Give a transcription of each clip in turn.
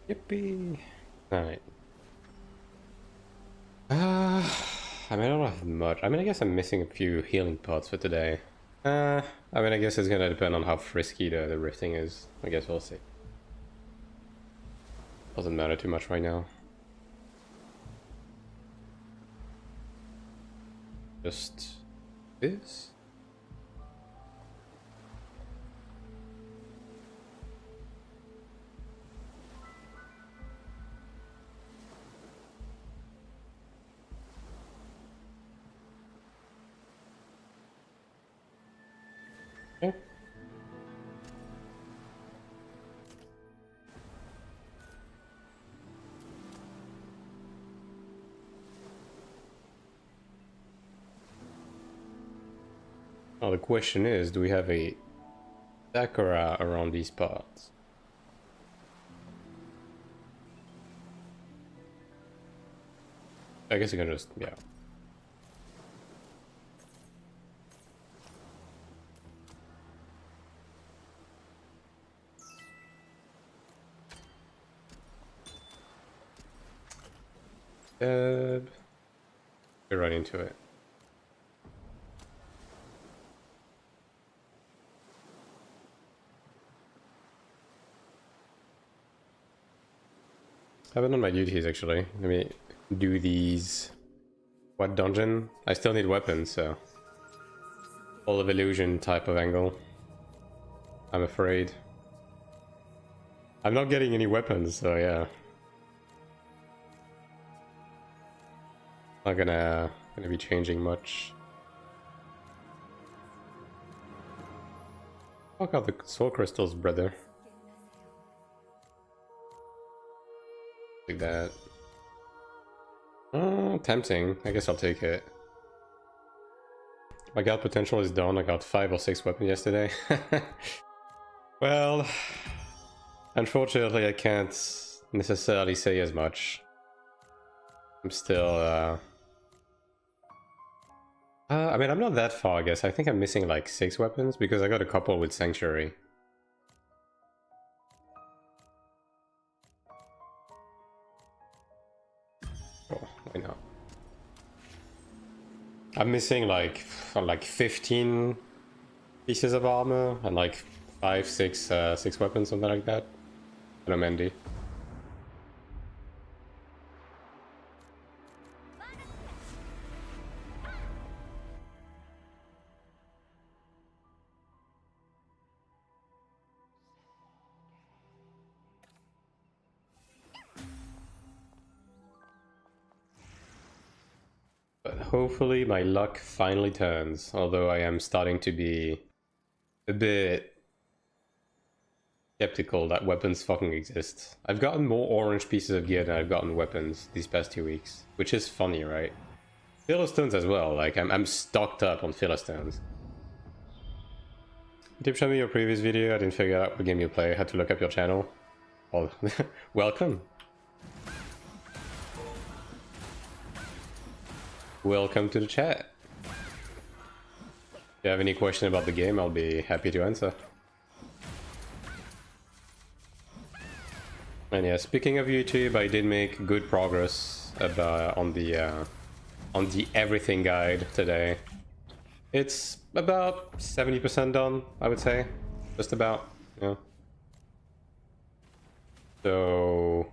Yippee! Alright. I mean, I don't have much. I mean, I guess I'm missing a few healing pots for today. I mean, I guess it's gonna depend on how frisky the rifting is. I guess we'll see. Doesn't matter too much right now. Just this. Okay. Now the question is, do we have a Sakura around these parts? I guess you can just, yeah. Get right into it. I haven't done my duties actually. Let me do these. What dungeon? I still need weapons, so. All of illusion type of angle. I'm afraid. I'm not getting any weapons, so yeah. Not gonna be changing much. Fuck out the soul crystals, brother. Like that. Tempting. I guess I'll take it. My god potential is done. I got 5 or 6 weapons yesterday. Well, unfortunately I can't necessarily say as much. I'm still I mean, I'm not that far, I guess. I think I'm missing like 6 weapons because I got a couple with Sanctuary. Oh, why not? I'm missing like 15 pieces of armor and like 5, 6 weapons, something like that. And I'm Andy. But hopefully my luck finally turns, although I am starting to be a bit skeptical that weapons fucking exist. I've gotten more orange pieces of gear than I've gotten weapons these past 2 weeks, which is funny, right? Philistines as well, like I'm stocked up on Philistines. Did show me your previous video, I didn't figure out what game you play, I had to look up your channel. Well, welcome. Welcome to the chat. If you have any question about the game, I'll be happy to answer. And yeah, speaking of YouTube, I did make good progress on the everything guide today. It's about 70% done, I would say. Just about, yeah. So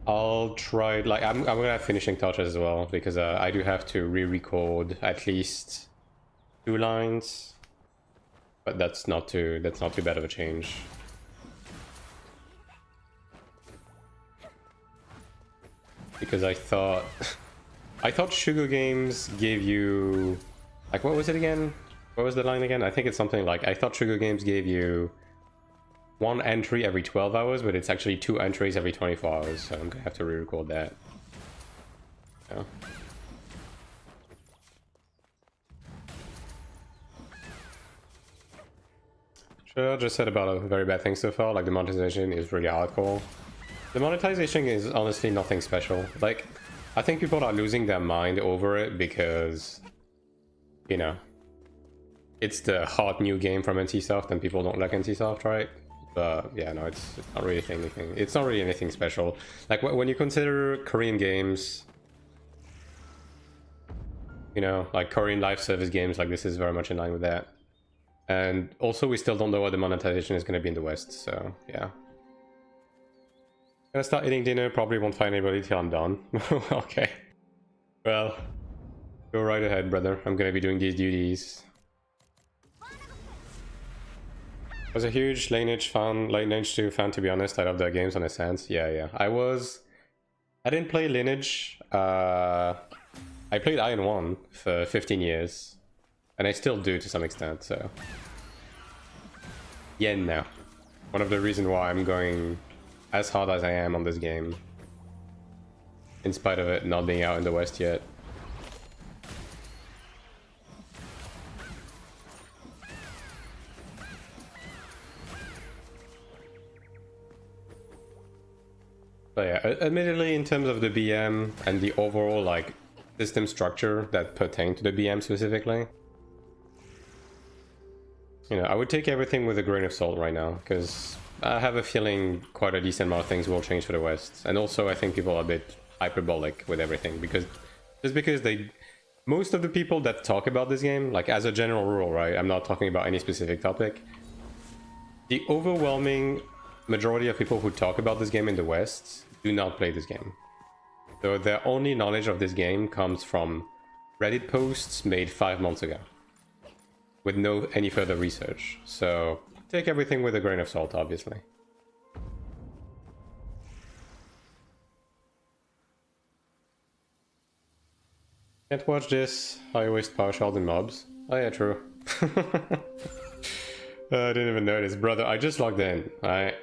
I'll try, like, I'm gonna have finishing touches as well, because I do have to re-record at least 2 lines, but that's not too bad of a change. Because I thought Sugar Games gave you, like, what was it again? What was the line again? I think it's something like, I thought Sugar Games gave you 1 entry every 12 hours, but it's actually 2 entries every 24 hours, so I'm gonna have to re-record that. Yeah. Sure, I just said about a very bad thing so far, like the monetization is really hardcore. The monetization is honestly nothing special. Like, I think people are losing their mind over it because, you know, it's the hot new game from NCSoft and people don't like NCSoft, right? But yeah, no, it's not really anything. It's not really anything special. Like when you consider Korean games, you know, like Korean live service games, like this is very much in line with that. And also, we still don't know what the monetization is going to be in the West, so yeah. Gonna start eating dinner. Probably won't find anybody till I'm done. Okay. Well, go right ahead, brother. I'm gonna be doing these duties. I was a huge Lineage fan, Lineage 2 fan, to be honest. I love their games on a sense. Yeah. I didn't play Lineage. I played Iron 1 for 15 years. And I still do to some extent, so... Yeah, no. One of the reasons why I'm going as hard as I am on this game. In spite of it not being out in the West yet. But yeah, admittedly, in terms of the BM and the overall, like, system structure that pertain to the BM specifically, you know, I would take everything with a grain of salt right now, because I have a feeling quite a decent amount of things will change for the West. And also, I think people are a bit hyperbolic with everything, because most of the people that talk about this game, like as a general rule, right, I'm not talking about any specific topic, the overwhelming majority of people who talk about this game in the West do not play this game. So their only knowledge of this game comes from Reddit posts made 5 months ago, with no any further research. So take everything with a grain of salt, obviously. Can't watch this. I waste power shards and mobs. Oh yeah, true. I didn't even notice, brother. I just logged in. I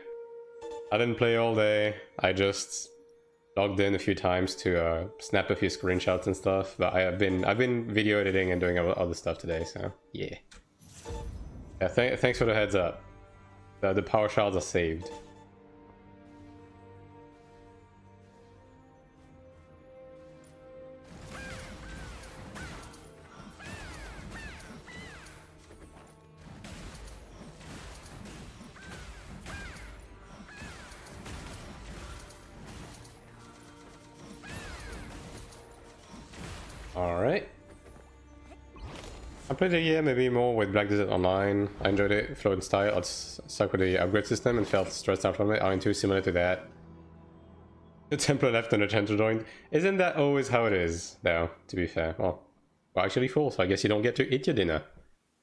didn't play all day. I just logged in a few times to snap a few screenshots and stuff. But I've been video editing and doing other stuff today. So yeah. Yeah. Thanks for the heads up. The power shards are saved. Alright. I played a year, maybe more, with Black Desert Online. I enjoyed it, flowed in style. It's stuck with the upgrade system and felt stressed out from it. Iron 2 similar to that. The Templar left and the Templar joined. Isn't that always how it is, though, to be fair? Oh, well, actually full, so I guess you don't get to eat your dinner.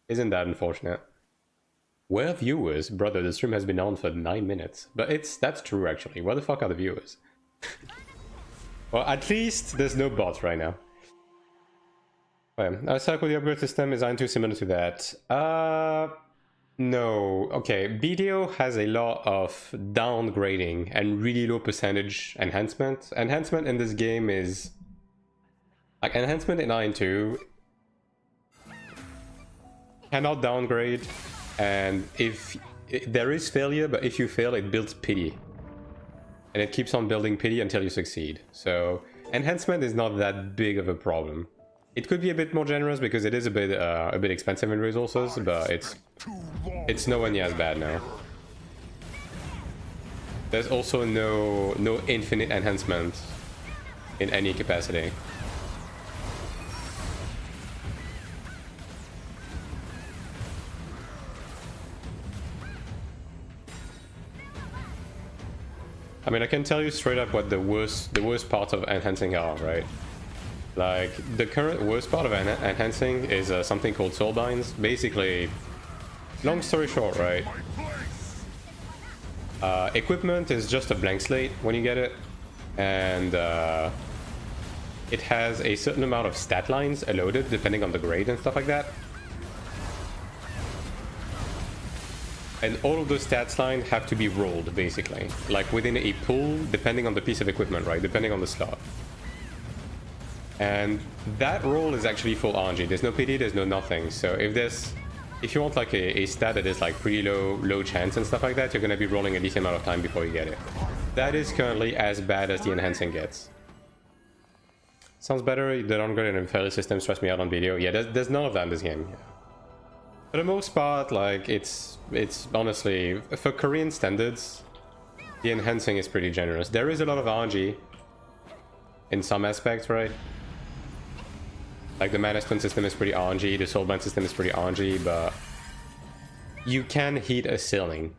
Isn't that unfortunate? Where viewers? Brother, the stream has been on for 9 minutes. But that's true, actually. Where the fuck are the viewers? Well, at least there's no bots right now. I suck with the upgrade system. Is Iron 2 similar to that? No. Okay, BDO has a lot of downgrading and really low percentage enhancement. Enhancement in this game is... like, enhancement in Iron 2 cannot downgrade, and if there is failure, but if you fail, it builds pity. And it keeps on building pity until you succeed. So, enhancement is not that big of a problem. It could be a bit more generous because it is a bit expensive in resources, but it's nowhere near as bad now. There's also no infinite enhancement in any capacity. I mean, I can tell you straight up what the worst parts of enhancing are, right? Like, the current worst part of enhancing is something called soulbinds. Basically, long story short, right? Equipment is just a blank slate when you get it, and it has a certain amount of stat lines allotted depending on the grade and stuff like that. And all of those stats lines have to be rolled, basically. Like, within a pool, depending on the piece of equipment, right? Depending on the slot. And that roll is actually full RNG. There's no pity, there's no nothing. So if you want like a stat that is like pretty low chance and stuff like that, you're gonna be rolling a decent amount of time before you get it. That is currently as bad as the enhancing gets. Sounds better. The downgrade and failure system stress me out on video. Yeah, there's none of that in this game. For the most part, like, it's honestly, for Korean standards, the enhancing is pretty generous. There is a lot of RNG in some aspects, right? Like the Mana Stone system is pretty RNG, the Soulbind system is pretty RNG, but you can hit a ceiling.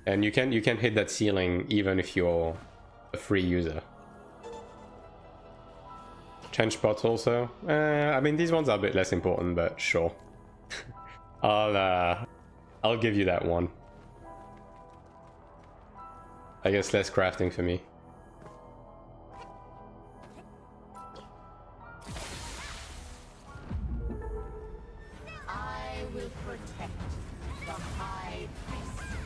And you can hit that ceiling even if you're a free user. Change spots also. I mean, these ones are a bit less important, but sure. I'll give you that one. I guess less crafting for me. I will protect the High Priestess.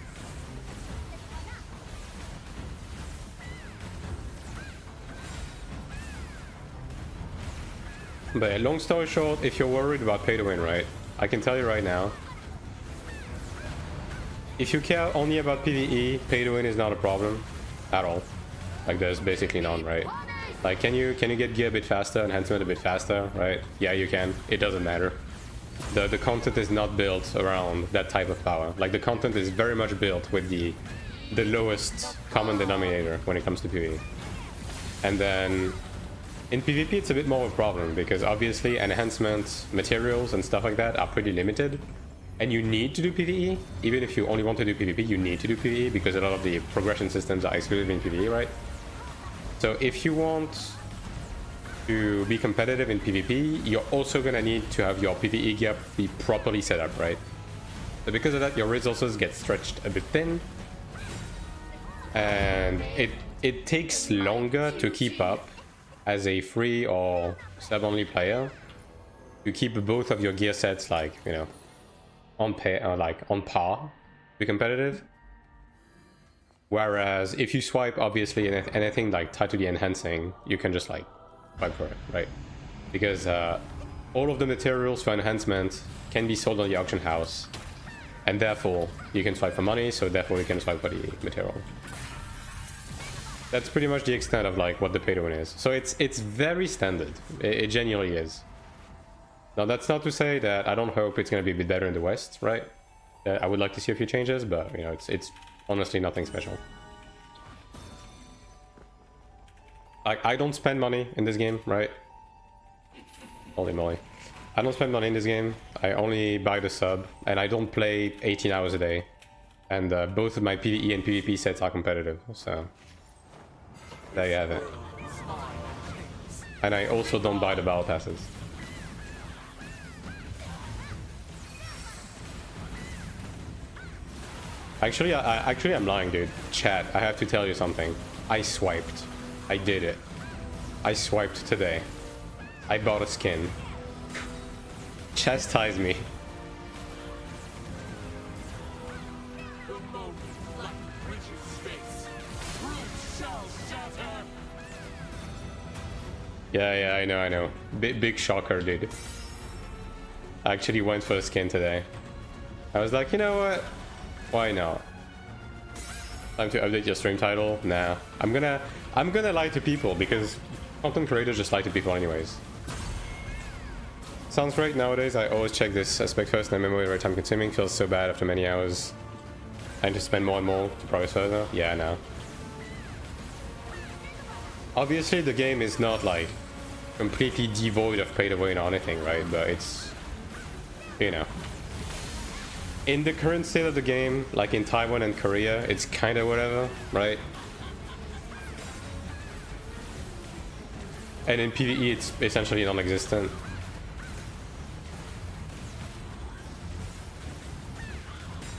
But yeah, long story short, if you're worried about pay to win, right? I can tell you right now. If you care only about PvE, pay to win is not a problem at all. Like there's basically none, right? Like can you get gear a bit faster, enhancement a bit faster, right? Yeah, you can. It doesn't matter. The content is not built around that type of power. Like the content is very much built with the lowest common denominator when it comes to PvE. And then in PvP it's a bit more of a problem because obviously enhancements, materials and stuff like that are pretty limited. And you need to do PvE. Even if you only want to do PvP, you need to do PvE because a lot of the progression systems are exclusive in PvE, right? So if you want to be competitive in PvP, you're also gonna need to have your PvE gear be properly set up, right? So because of that, your resources get stretched a bit thin. And it takes longer to keep up as a free or sub-only player to keep both of your gear sets, like, you know, on par to be competitive. Whereas if you swipe, obviously anything like tied to the enhancing, you can just like swipe for it, right? Because all of the materials for enhancement can be sold on the auction house, and therefore you can swipe for money, so therefore you can swipe for the material. That's pretty much the extent of like what the pay to win is. So it's very standard. It genuinely is. Now that's not to say that I don't hope it's going to be a bit better in the West, right? I would like to see a few changes, but you know, it's honestly nothing special. Like, I don't spend money in this game, right? Holy moly. I don't spend money in this game. I only buy the sub, and I don't play 18 hours a day. And both of my PvE and PvP sets are competitive, so there you have it. And I also don't buy the battle passes. Actually, I'm lying, dude. Chat, I have to tell you something. I swiped. I did it. I swiped today. I bought a skin. Chastise me. Yeah, I know. Big shocker, dude. I actually went for a skin today. I was like, you know what? Why not? Time to update your stream title? Nah. I'm gonna lie to people because content creators just lie to people anyways. Sounds great nowadays. I always check this aspect first and memory very time consuming. Feels so bad after many hours. I need to spend more and more to progress further. Yeah, no. Obviously the game is not like completely devoid of pay to win or anything, right? But it's, you know, in the current state of the game, like in Taiwan and Korea, it's kind of whatever, right? And in PvE, it's essentially non-existent.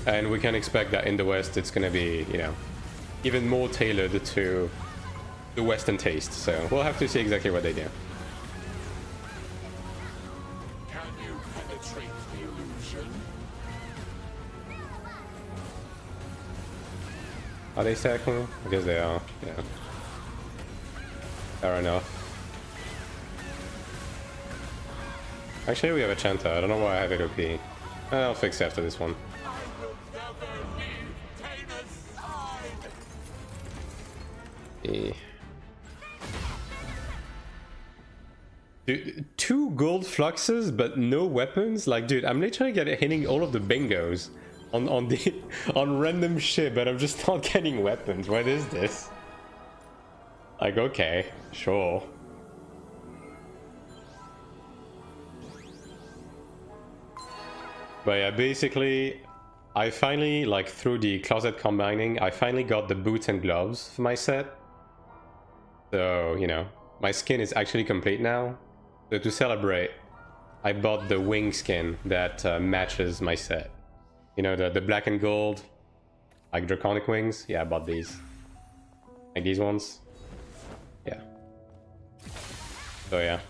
And we can expect that in the West, it's going to be, you know, even more tailored to the Western taste. So we'll have to see exactly what they do. Can you penetrate the illusion? Are they stacking? I guess they are, yeah. Fair enough. Actually, we have a Chanta. I don't know why I have it OP. I'll fix it after this one. I will never leave Tana's side. 2 gold fluxes but no weapons? Like, dude, I'm literally hitting all of the bingos on the on random shit, but I'm just not getting weapons. What is this? Like, okay, sure. But yeah, basically, I finally, like, through the closet combining, I finally got the boots and gloves for my set. So, you know, my skin is actually complete now. So to celebrate, I bought the wing skin that matches my set. You know, the black and gold, like draconic wings. Yeah, I bought these. Like these ones. Yeah. So yeah.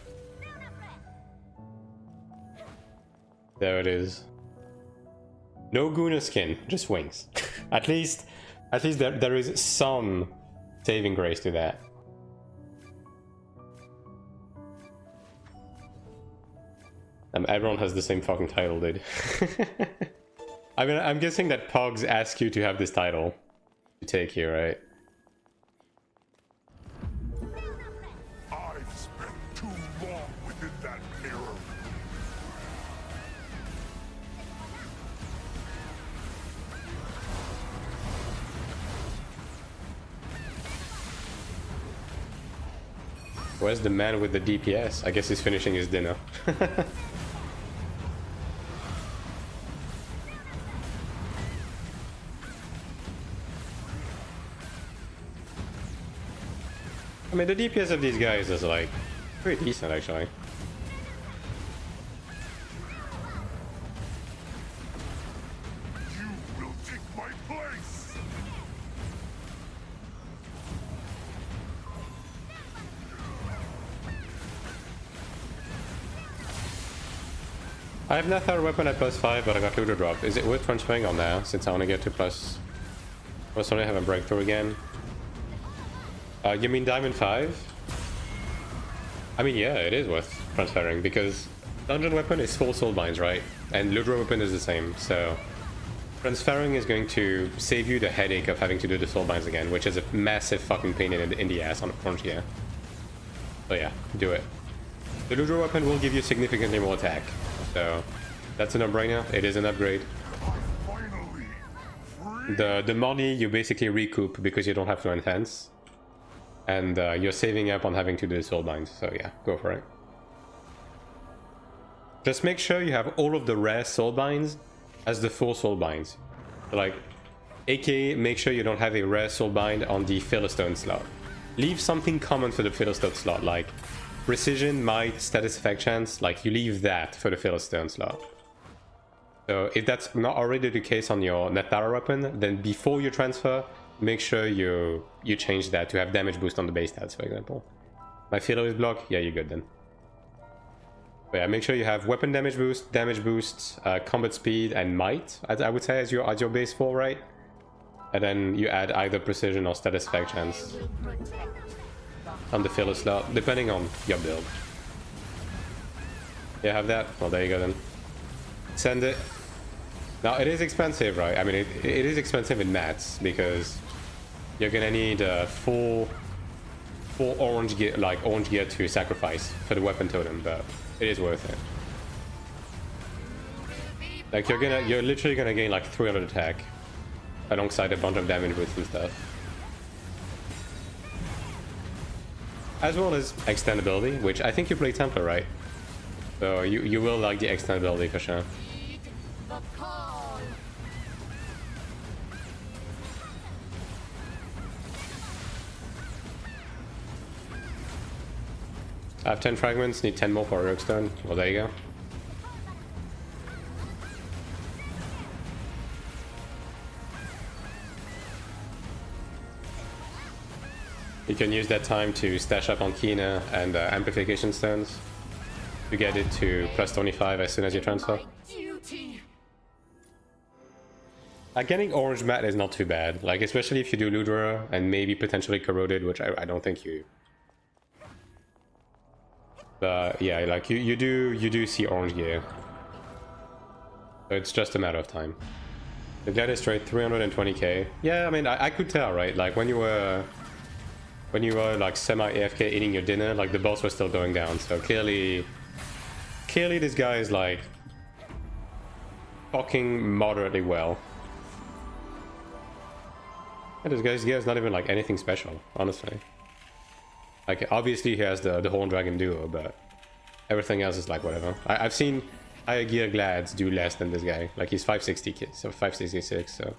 There it is. No Guna skin, just wings. at least there is some saving grace to that. Everyone has the same fucking title, dude. I mean, I'm guessing that Pogs ask you to have this title to take here, right? I've spent too long within that mirror. Where's the man with the DPS? I guess he's finishing his dinner. I mean, the DPS of these guys is like pretty decent, actually. You will take my place. I have not had a weapon at +5, but I got looter drop. Is it worth transferring on now, since I want to get to plus... Personally, have a breakthrough again. You mean Diamond 5? I mean, yeah, it is worth transferring, because Dungeon Weapon is full soul binds, right? And Looter Weapon is the same, so... Transferring is going to save you the headache of having to do the soul binds again, which is a massive fucking pain in the ass on Orange Gear. So yeah, do it. The Looter Weapon will give you significantly more attack, so that's a no-brainer. It is an upgrade. Finally, free. The money you basically recoup because you don't have to enhance. And you're saving up on having to do the soul binds, so yeah, go for it. Just make sure you have all of the rare soul binds as the full soul binds. So like, aka make sure you don't have a rare soul bind on the Philistone slot. Leave something common for the Philistone slot, like precision, might, status effect chance, like you leave that for the Philistone slot. So if that's not already the case on your Netara weapon, then before you transfer, make sure you change that to have damage boost on the base stats, for example. My Philo is blocked, yeah, you're good then. But yeah, make sure you have weapon damage boost, combat speed, and might, I would say, as your base 4, right? And then you add either precision or status effect chance on the Philo slot, depending on your build. Yeah, have that? Well, there you go then. Send it. Now, it is expensive, right? I mean, it is expensive in mats, because you're gonna need full orange gear, like orange gear to sacrifice for the weapon totem, but it is worth it. Like you're literally gonna gain like 300 attack alongside a bunch of damage boosts and stuff, as well as extendability, which I think you play Templar, right? So you will like the extendability for sure. The call. I have 10 fragments, need 10 more for a Rookstone. Well, there you go. You can use that time to stash up on Kina and amplification stones to get it to +25 as soon as you transfer. Duty. Getting orange mat is not too bad, like especially if you do Ludra and maybe potentially corroded, which I don't think you. But yeah, like you do see orange gear, so it's just a matter of time. The Gladius straight 320k. Yeah, I mean I could tell, right? Like when you were like semi AFK eating your dinner, like the boss was still going down. So clearly clearly this guy is like fucking moderately well. And this guy's not even like anything special, honestly. Like obviously he has the Horn Dragon duo, but everything else is like whatever. I've seen higher gear glads do less than this guy. Like he's 560, so 566. So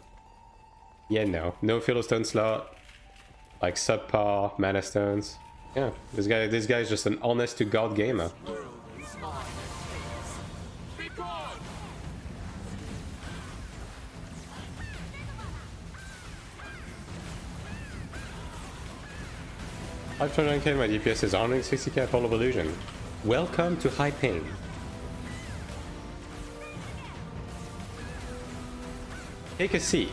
yeah, no Philistone slot, like subpar mana stones. Yeah, this guy is just an honest to god gamer. Be gone! 529k, my DPS is 160k at Hall of Illusion. Welcome to high ping. Take a seat.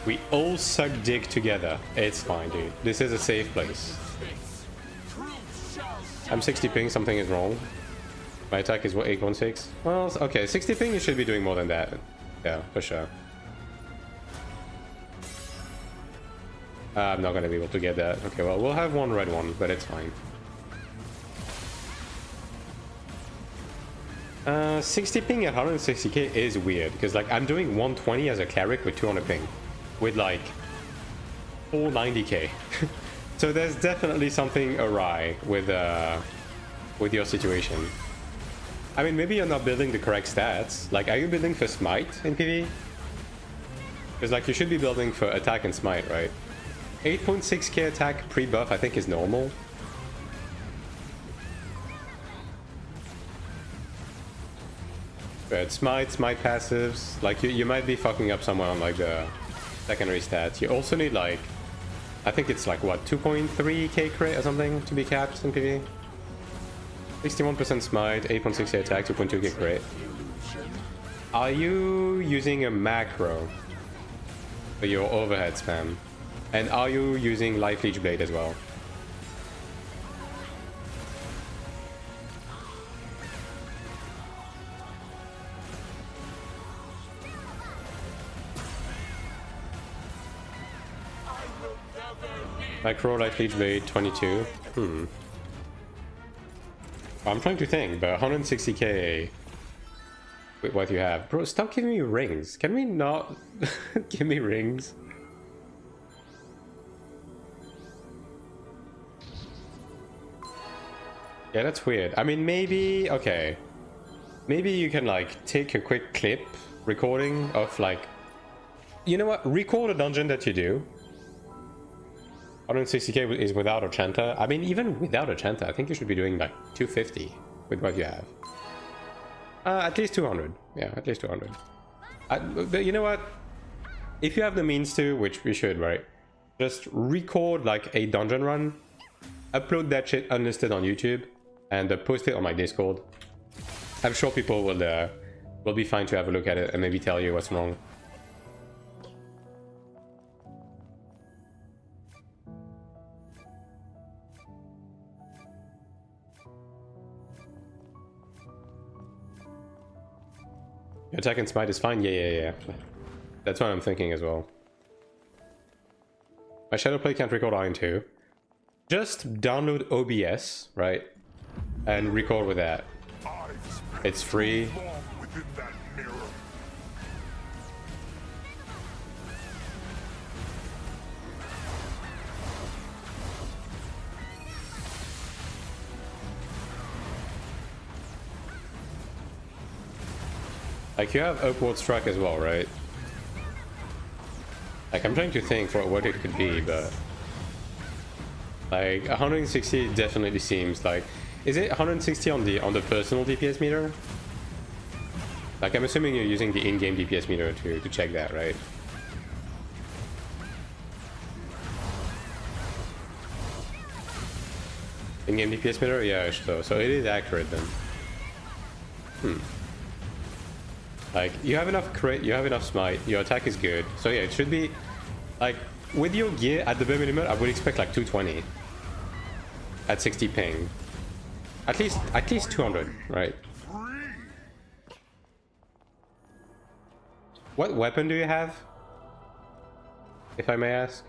We all suck dick together. It's fine, dude. This is a safe place. I'm 60 ping, something is wrong. My attack is what, 816? Well, okay, 60 ping, you should be doing more than that. Yeah, for sure. I'm not gonna be able to get that. Okay, well, we'll have one red one, but it's fine. 60 ping at 160k is weird, because like I'm doing 120 as a cleric with 200 ping, with like 490k. So there's definitely something awry with your situation. I mean, maybe you're not building the correct stats. Like, are you building for smite in PvE? Because like you should be building for attack and smite, right? 8.6k attack pre-buff I think is normal. But smite passives, like you might be fucking up somewhere on like the secondary stats. You also need like, I think it's like what, 2.3k crit or something to be capped in PvE. 61% smite, 8.6k attack, 2.2k crit. Are you using a macro for your overhead spam? And are you using Life Leech Blade as well? Macro Life Leech Blade 22. I'm trying to think, but 160k with what you have. Bro, stop giving me rings. Can we not give me rings? Yeah, that's weird. I mean, maybe, okay. Maybe you can like take a quick clip recording of like, you know what? Record a dungeon that you do. 160k is without a Chanta. I mean, even without a Chanta, I think you should be doing like 250 with what you have. At least 200. Yeah, at least 200. But you know what? If you have the means to, which we should, right? Just record like a dungeon run, upload that shit unlisted on YouTube, and post it on my Discord. I'm sure people will be fine to have a look at it and maybe tell you what's wrong. Your attack and smite is fine? Yeah. That's what I'm thinking as well. My Shadowplay can't record Iron 2. Just download OBS, right? And record with that. It's free. Like, you have Upward Strike as well, right? Like, I'm trying to think for what it could be, but... like, 160 definitely seems like... Is it 160 on the personal DPS meter? Like, I'm assuming you're using the in-game DPS meter to check that, right? In-game DPS meter? Yeah, so it is accurate then. Like, you have enough crit, you have enough smite, your attack is good. So yeah, it should be... like, with your gear at the bare minimum, I would expect like 220. At 60 ping. At least 200, right? What weapon do you have? If I may ask?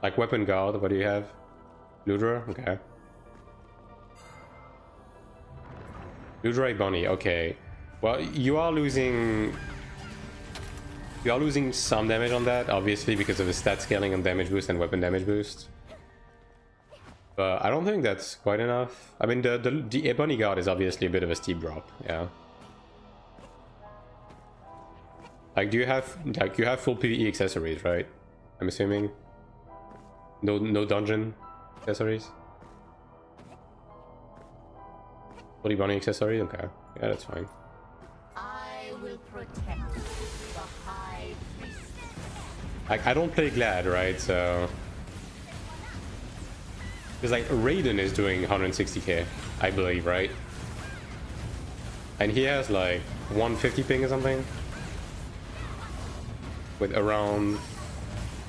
Like weapon guard, what do you have? Ludra? Okay. Ludra Bunny, okay. Well, you are losing some damage on that, obviously, because of the stat scaling and damage boost and weapon damage boost. But I don't think that's quite enough. I mean, the Ebony Guard is obviously a bit of a steep drop, yeah. Like, do you have full PvE accessories, right? I'm assuming. No dungeon accessories. Fully bunny accessory, okay, yeah, that's fine. I will protect the High Priest. Like, I don't play Glad, right? So. Because like Raiden is doing 160k, I believe, right? And he has like 150 ping or something, with around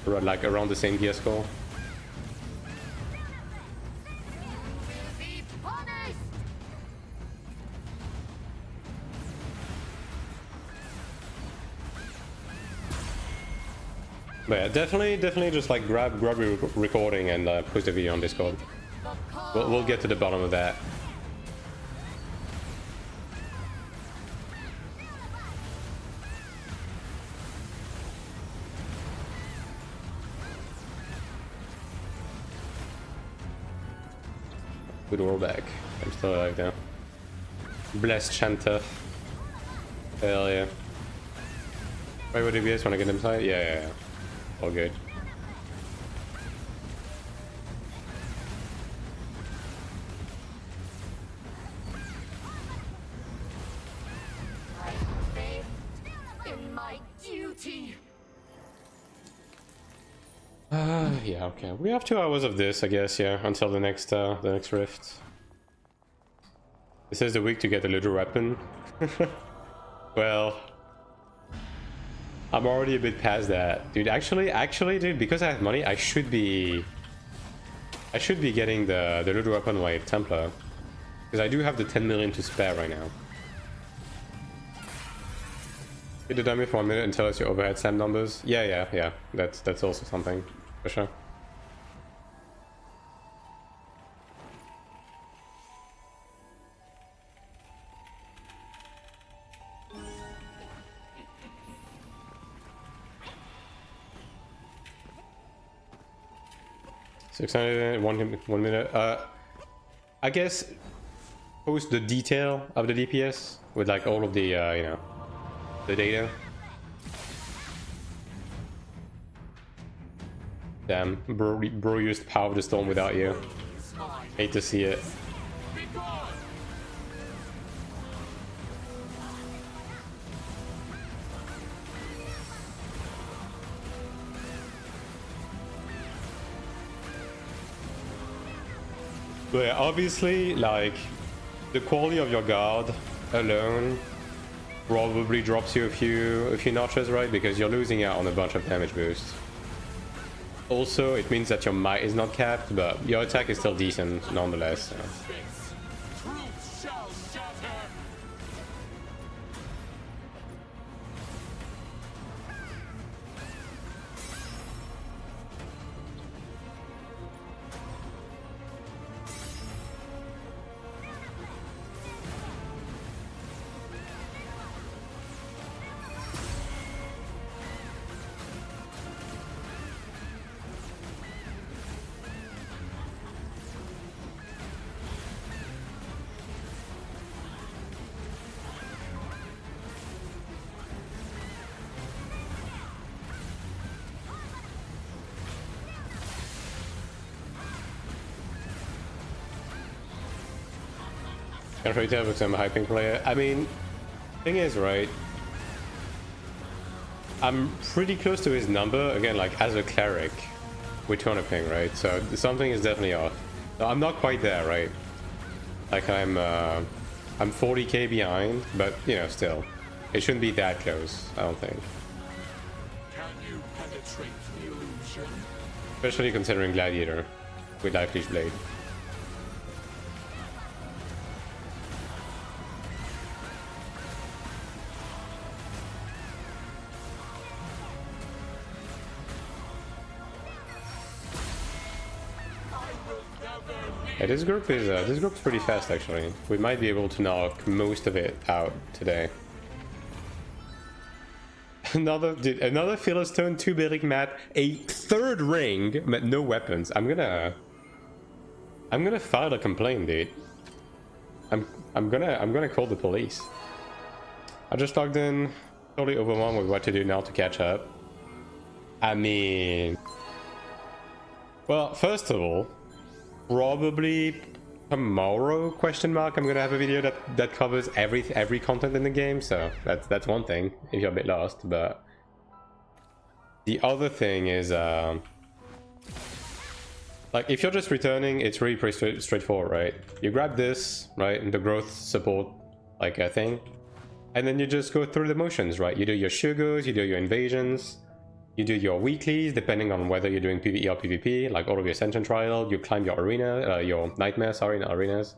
the same gear score. Be punished. But yeah, definitely just like grab your recording and post the video on Discord. We'll get to the bottom of that. Good rollback. I'm still alive now. Blessed Shanta. Hell yeah. Wait, what DBS want to get inside? Yeah. All good. I have faith in my duty. Yeah, okay. We have 2 hours of this, I guess, yeah, until the next rift. This is the week to get the little weapon. Well, I'm already a bit past that. Dude, actually, dude, because I have money, I should be getting the little weapon wave Templar. Because I do have the 10 million to spare right now. Hit the dummy for a minute and tell us your overhead SAM numbers. Yeah. That's also something, for sure. One minute. I guess post the detail of the DPS with like all of the you know, the data. Damn, bro used Power of the Storm without you. Hate to see it. Be gone! But yeah, obviously, like, the quality of your guard alone probably drops you a few notches, right? Because you're losing out on a bunch of damage boosts. Also, it means that your might is not capped, but your attack is still decent nonetheless. So. This truth shall shatter! Can't really tell because I'm a hyping player. I mean, thing is, right, I'm pretty close to his number, again, like, as a cleric with 200 ping, right? So something is definitely off. No, I'm not quite there, right? Like, I'm 40k behind, but, you know, still. It shouldn't be that close, I don't think. Can you penetrate the illusion? Especially considering Gladiator with Life Leash Blade. Yeah, this group is pretty fast actually. We might be able to knock most of it out today. Another Philistone, 2 building mat, a 3rd ring, but no weapons. I'm gonna file a complaint, dude. I'm gonna call the police. I just logged in, totally overwhelmed with what to do now to catch up. I mean, well, first of all, probably tomorrow, question mark, I'm gonna have a video that covers every content in the game, so that's one thing if you're a bit lost. But the other thing is like if you're just returning, it's really pretty straightforward, right? You grab this, right, and the growth support like a thing, and then you just go through the motions, right? You do your Shugos, you do your invasions, you do your weeklies, depending on whether you're doing PvE or PvP, like all of your Ascension Trial, you climb your arena, your Nightmare, sorry, not arenas.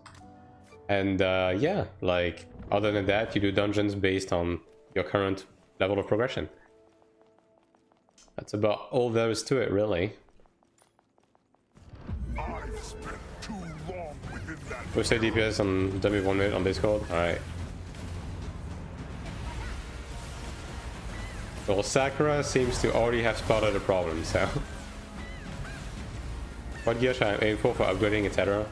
And yeah, like, other than that, you do dungeons based on your current level of progression. That's about all there is to it, really. I've spent too long within that. We'll say DPS on W1 minute on Discord, alright. Well, Sakura seems to already have spotted a problem, so... What gear should I aim for upgrading, etc.?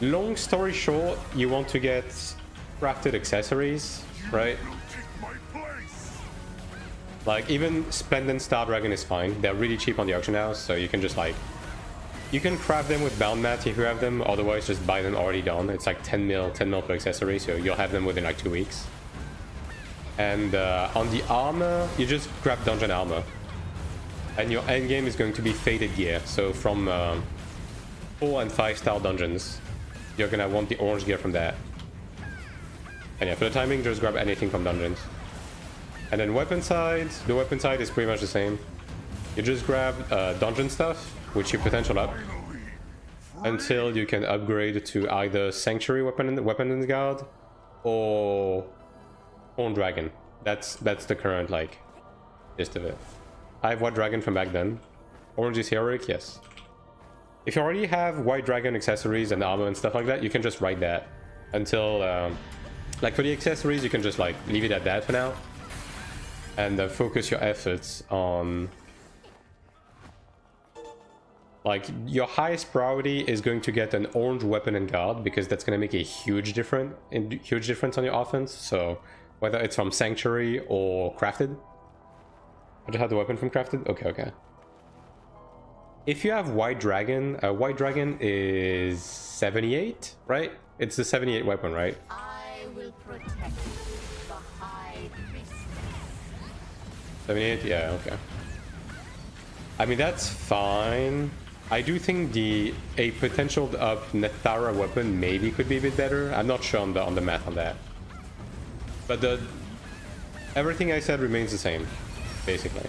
Long story short, you want to get crafted accessories, right? Like, even Splendid Star Dragon is fine. They're really cheap on the auction house, so you can just like... You can craft them with bound mats if you have them, otherwise just buy them already done. It's like 10 mil per accessory, so you'll have them within like 2 weeks. And on the armor, you just grab dungeon armor. And your end game is going to be faded gear. So from 4 and 5 star dungeons, you're gonna want the orange gear from that. And yeah, for the timing, just grab anything from dungeons. And then weapon side, the weapon side is pretty much the same. You just grab dungeon stuff, which you potential up, until you can upgrade to either Sanctuary weapon in the guard, or Horn Dragon. That's the current like gist of it. I have White Dragon from back then. Orange is Heroic, yes. If you already have White Dragon accessories and armor and stuff like that, you can just write that until like for the accessories, you can just like leave it at that for now, and focus your efforts on like your highest priority is going to get an orange weapon and guard, because that's going to make a huge difference on your offense. So whether it's from Sanctuary or crafted. I just had the weapon from crafted. Okay. If you have White Dragon is 78, right? It's the 78 weapon, right? I will protect the High Priestess. 78, yeah, okay. I mean, that's fine. I do think a potential up Nethara weapon maybe could be a bit better. I'm not sure on the math on that. But everything I said remains the same, basically.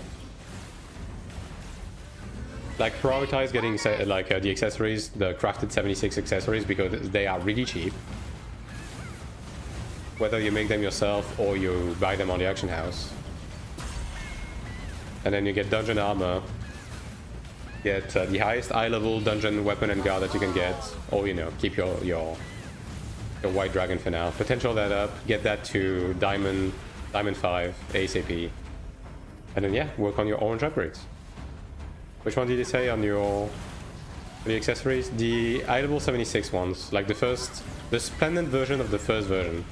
Like, prioritize getting like the accessories, the crafted 76 accessories, because they are really cheap. Whether you make them yourself or you buy them on the auction house. And then you get dungeon armor. Get the highest eye level dungeon weapon and guard that you can get, or you know, keep your White Dragon for now. Potential that up, get that to Diamond 5 ASAP, and then yeah, work on your orange upgrades. Which one did you say on the accessories? The eye level 76 ones, like the Splendid version of the first version.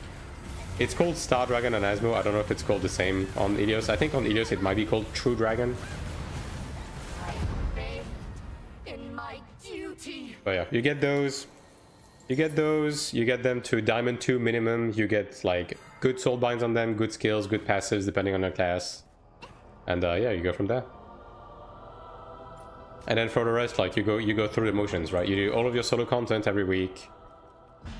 It's called Star Dragon and Asmo. I don't know if it's called the same on Ilios. I think on Ilios it might be called True Dragon. But yeah, you get those. You get them to Diamond 2 minimum. You get like good soul binds on them, good skills, good passives depending on your class. And yeah, you go from there. And then for the rest, like you go through the motions, right? You do all of your solo content every week.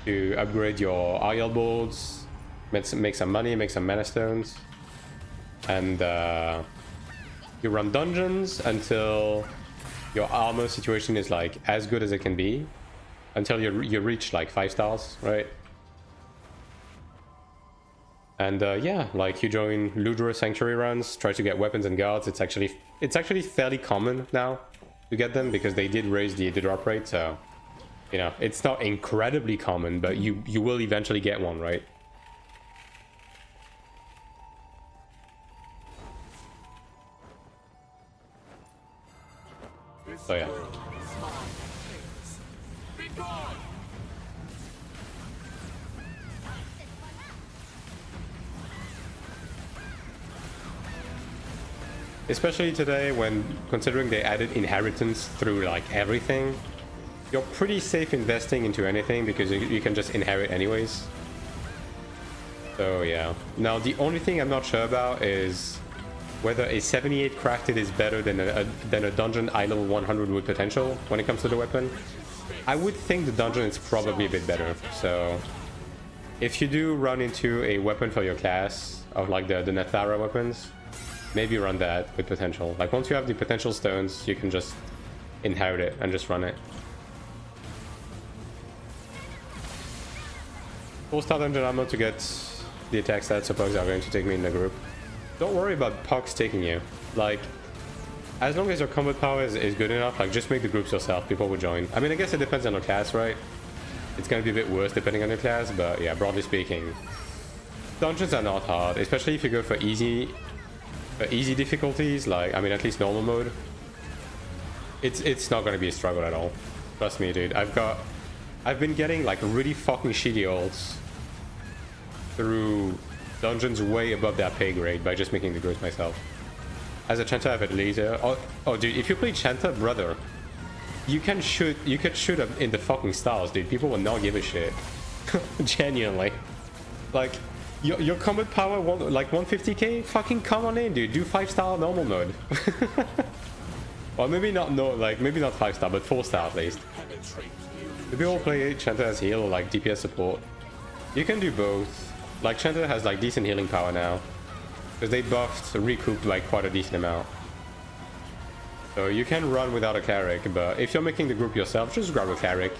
You upgrade your IL boards, make some money, make some mana stones. And you run dungeons until your armor situation is like as good as it can be, until you reach like 5 stars, right? And yeah, like you join Ludra Sanctuary runs, try to get weapons and guards. It's actually fairly common now. to get them because they did raise the drop rate, so you know, it's not incredibly common, but you will eventually get one, right? So yeah. Be gone! Especially today, when considering they added inheritance through like everything, you're pretty safe investing into anything because you can just inherit anyways. So yeah. Now the only thing I'm not sure about is whether a 78 crafted is better than a dungeon high level 100 with potential when it comes to the weapon. I would think the dungeon is probably a bit better. So if you do run into a weapon for your class of like the Nethara weapons, maybe run that with potential. Like once you have the potential stones, you can just inherit it and just run it. Full start dungeon ammo to get the attack stats, so pugs are going to take me in the group. Don't worry about pugs taking you. Like, as long as your combat power is good enough, like just make the groups yourself, people will join. I mean, I guess it depends on your class, right? It's gonna be a bit worse depending on your class, but yeah, broadly speaking, dungeons are not hard, especially if you go for easy difficulties, like, I mean, at least normal mode. It's not gonna be a struggle at all. Trust me, dude. I've been getting like really fucking shitty ults through dungeons way above their pay grade by just making the groups myself. As a Chanta, I've had laser. Oh, dude, if you play Chanta, brother, you can shoot up in the fucking stars, dude. People will not give a shit. Genuinely. Like, your combat power, like 150k? Fucking come on in, dude. Do 5-star normal mode. Well, maybe not, no, like, maybe not 5-star, but 4-star at least. If you all play Chanta as heal or like DPS support, you can do both. Like, Chanta has like decent healing power now, because they buffed recouped like quite a decent amount. So you can run without a Cleric, but if you're making the group yourself, just grab a Cleric.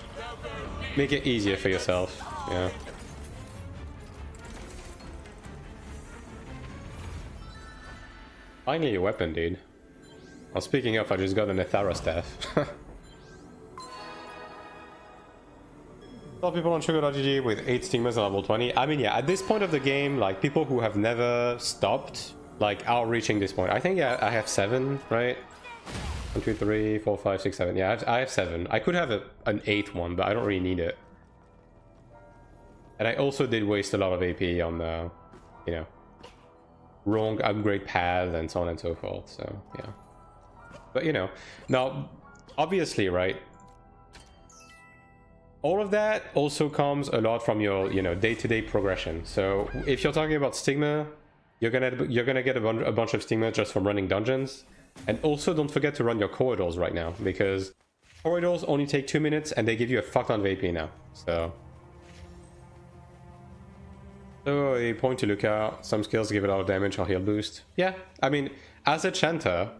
Make it easier for yourself, yeah. Finally a weapon, dude. Well, speaking of, I just got an Nethara staff. A lot of people on Sugar.gg with 8 stigmas on level 20. I mean, yeah, at this point of the game, like, people who have never stopped, like, are reaching this point. I think, yeah, I have 7, right? 1, 2, 3, 4, 5, 6, 7. Yeah, I have 7. I could have an 8th one, but I don't really need it. And I also did waste a lot of AP on, you know, wrong upgrade paths and so on and so forth, so, yeah. But, you know, now, obviously, right, all of that also comes a lot from your, you know, day-to-day progression. So if you're talking about stigma, you're gonna get a bunch of stigma just from running dungeons. And also don't forget to run your corridors right now, because corridors only take 2 minutes and they give you a fuck ton of AP now. So a point to look out. Some skills give a lot of damage or heal boost. Yeah, I mean, as a Chanter,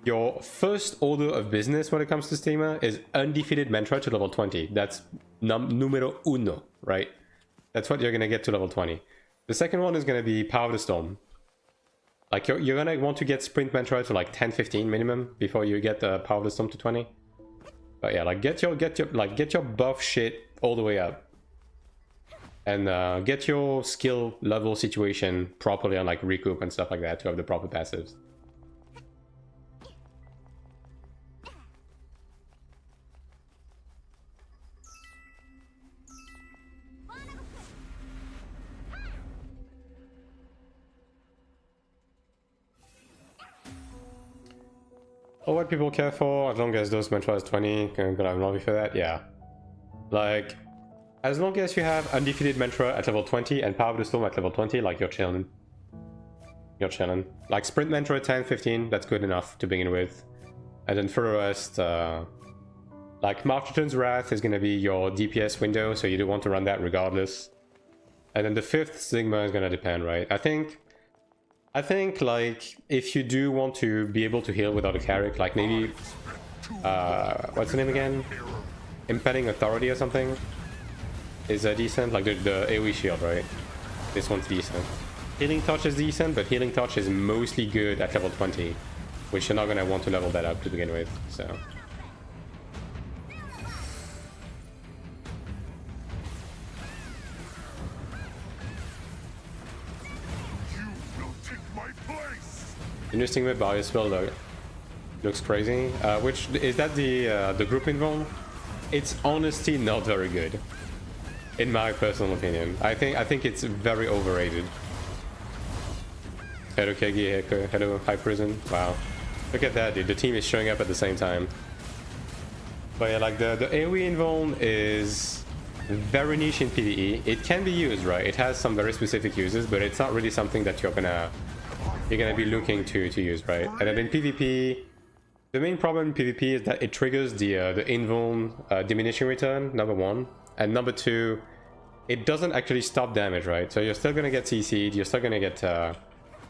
your first order of business when it comes to stigma is undefeated mantra to level 20. That's numero uno, right? That's what you're gonna get to level 20. The second one is gonna be Power of the Storm. Like, you're gonna want to get sprint mantra to like 10-15 minimum before you get Power of the Storm to 20. But yeah, like get your buff shit all the way up. And get your skill level situation properly on like recoup and stuff like that to have the proper passives. Oh, what people care for, as long as those mantras 20, gonna have lobby for that, yeah. Like, as long as you have undefeated mantra at level 20 and Power of the Storm at level 20, like, you're chilling. You're chilling. Like, sprint mantra at 10, 15, that's good enough to begin with. And then for the rest, like, Martyrd's Wrath is gonna be your DPS window, so you do want to run that regardless. And then the 5th Sigma is gonna depend, right? I think, like, if you do want to be able to heal without a Cleric, like maybe, what's the name again? Impending Authority or something is decent, like the AoE shield, right? This one's decent. Healing Touch is decent, but Healing Touch is mostly good at level 20. which you're not gonna want to level that up to begin with, so. You will take my place. Interesting with Barrier spell though. Looks crazy. Which is that the group invuln? It's honestly not very good, in my personal opinion. I think it's very overrated. Hello Kegi, hello High Prison. Wow, look at that, dude. The team is showing up at the same time. But yeah, like the AoE invuln is very niche in PvE. It can be used, right? It has some very specific uses, but it's not really something that you're gonna be looking to use, right? And then in PvP. The main problem in PvP is that it triggers the invuln diminishing return, number one. And number two, it doesn't actually stop damage, right? So you're still gonna get CC'd, you're still gonna get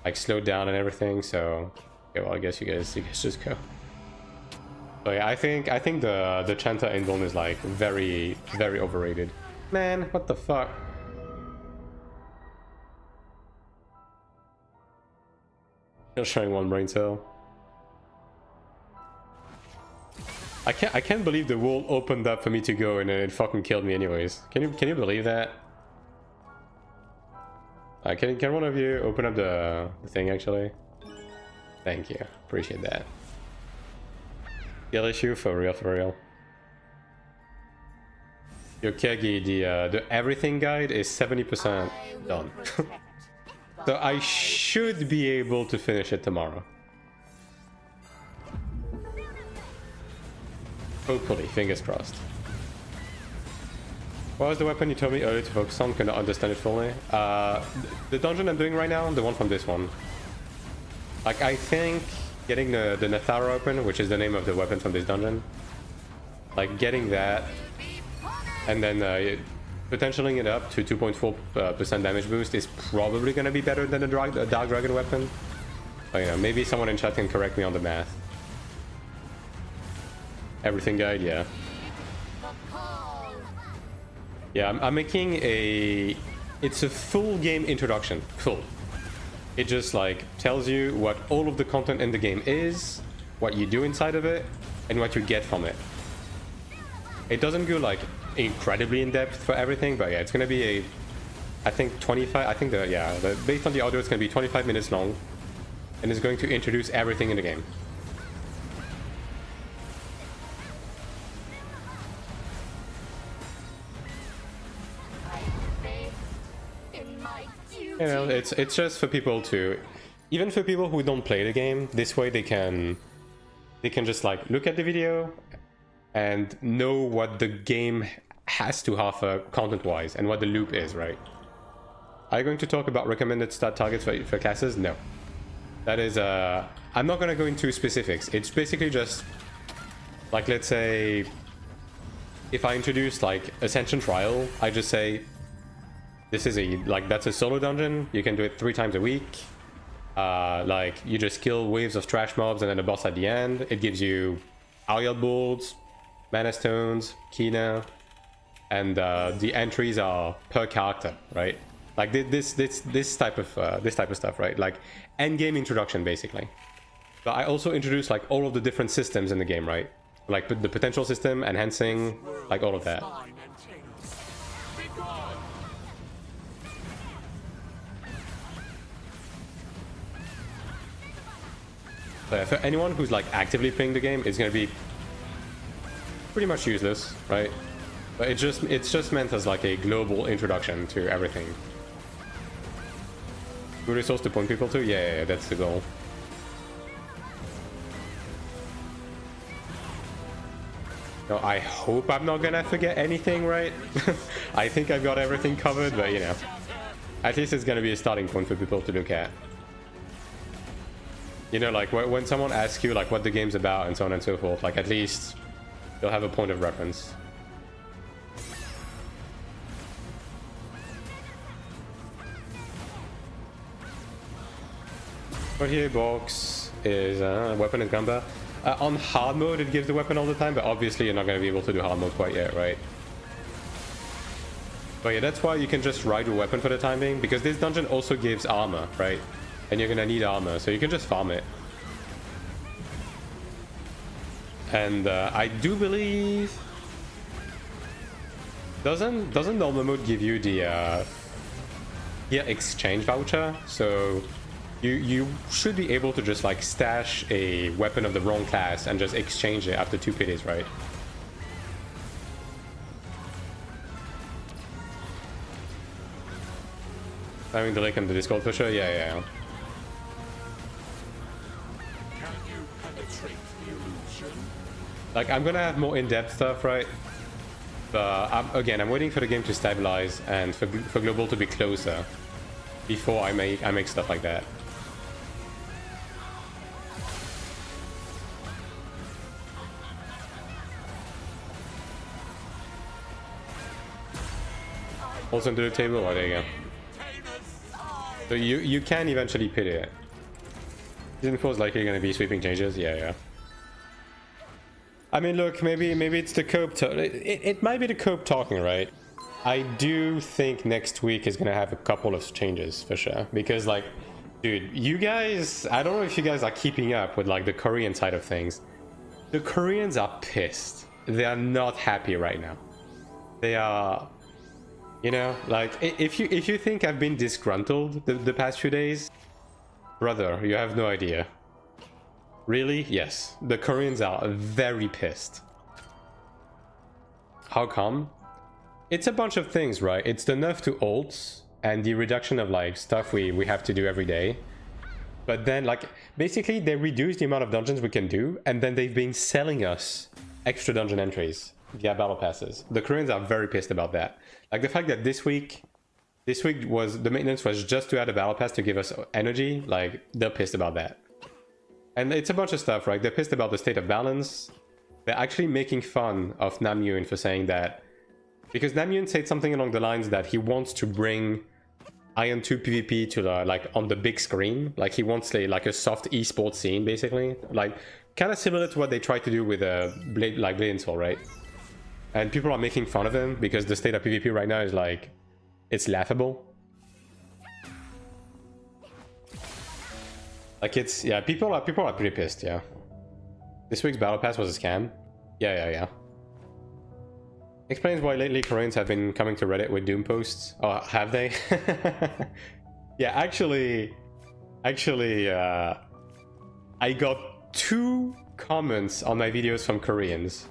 like slowed down and everything, so... Okay, well, I guess you guys just go. So yeah, I think the Chanta invuln is like very, very overrated. Man, what the fuck? Still showing one brain cell. I can't believe the wall opened up for me to go and then it fucking killed me anyways. Can you believe that? Can one of you open up the thing actually? Thank you, appreciate that. Skill issue for real, for real. Your Kegi, the everything guide is 70% done. So I should be able to finish it tomorrow. Hopefully, fingers crossed. What was the weapon you told me earlier to focus on? Cannot understand it fully. The dungeon I'm doing right now, the one from this one. Like, I think getting the Nathara open, which is the name of the weapon from this dungeon. Like, getting that, and then potentialing it up to 2.4% damage boost is probably going to be better than the Dark Dragon weapon. But, you know, maybe someone in chat can correct me on the math. Everything guide, yeah. Yeah, I'm making a... It's a full game introduction. Full. It just like tells you what all of the content in the game is, what you do inside of it, and what you get from it. It doesn't go like incredibly in depth for everything, but yeah, it's gonna be a... I think 25... I think based on the audio, it's gonna be 25 minutes long. And it's going to introduce everything in the game. You know, it's just for people to, even for people who don't play the game, this way they can just like look at the video and know what the game has to offer content-wise and what the loop is, right? Are you going to talk about recommended start targets for classes? No. That is, I'm not gonna go into specifics. It's basically just, like, let's say, if I introduce like Ascension Trial, I just say, this is that's a solo dungeon. You can do it 3 times a week. Like, you just kill waves of trash mobs and then a boss at the end. It gives you Ariel bolts, mana stones, Kina, and the entries are per character, right? Like this type of stuff, right? Like end game introduction, basically. But I also introduce like all of the different systems in the game, right? Like the potential system, enhancing, like all of that. So yeah, for anyone who's like actively playing the game, it's gonna be pretty much useless, right? But it's just meant as like a global introduction to everything. Good resource to point people to? Yeah, that's the goal. No, I hope I'm not gonna forget anything, right? I think I've got everything covered, but you know, at least it's gonna be a starting point for people to look at. You know, like when someone asks you like what the game's about and so on and so forth, like at least you'll have a point of reference. Right here, box is weapon is Gamba. On hard mode, it gives the weapon all the time, but obviously you're not going to be able to do hard mode quite yet, right? But yeah, that's why you can just ride your weapon for the time being, because this dungeon also gives armor, right? And you're going to need armor, so you can just farm it. And I do believe doesn't normal mode give you the exchange voucher? So you should be able to just like stash a weapon of the wrong class and just exchange it after 2 pities, right? Having the link in the Discord for sure. Yeah. Can you penetrate the illusion? Like, I'm gonna have more in-depth stuff, right? But I'm waiting for the game to stabilize and for global to be closer before I make stuff like that. Also into the table. Oh, there you go. So you can eventually pit it. Season 4 is likely going to be sweeping changes. Yeah. I mean, look, maybe it's the cope. It might be the cope talking, right? I do think next week is going to have a couple of changes for sure. Because, like, dude, you guys, I don't know if you guys are keeping up with, like, the Korean side of things. The Koreans are pissed. They are not happy right now. They are... You know, like, if you think I've been disgruntled the past few days, brother, you have no idea. Really? Yes. The Koreans are very pissed. How come? It's a bunch of things, right? It's the nerf to ults and the reduction of, like, stuff we have to do every day. But then, like, basically they reduce the amount of dungeons we can do, and then they've been selling us extra dungeon entries via battle passes. The Koreans are very pissed about that. Like the fact that this week was the maintenance was just to add a battle pass to give us energy. Like, they're pissed about that. And it's a bunch of stuff, right? They're pissed about the state of balance. They're actually making fun of Namjoon for saying that, because Namjoon said something along the lines that he wants to bring Iron 2 PvP to the, like, on the big screen. Like, he wants like a soft esports scene, basically. Like, kind of similar to what they tried to do with Blade and Soul, right? And people are making fun of him because the state of PvP right now is like, it's laughable. Like, it's, yeah, people are pretty pissed, yeah. This week's battle pass was a scam. Yeah. Explains why lately Koreans have been coming to Reddit with Doom posts. Oh, have they? Yeah, actually, I got 2 comments on my videos from Koreans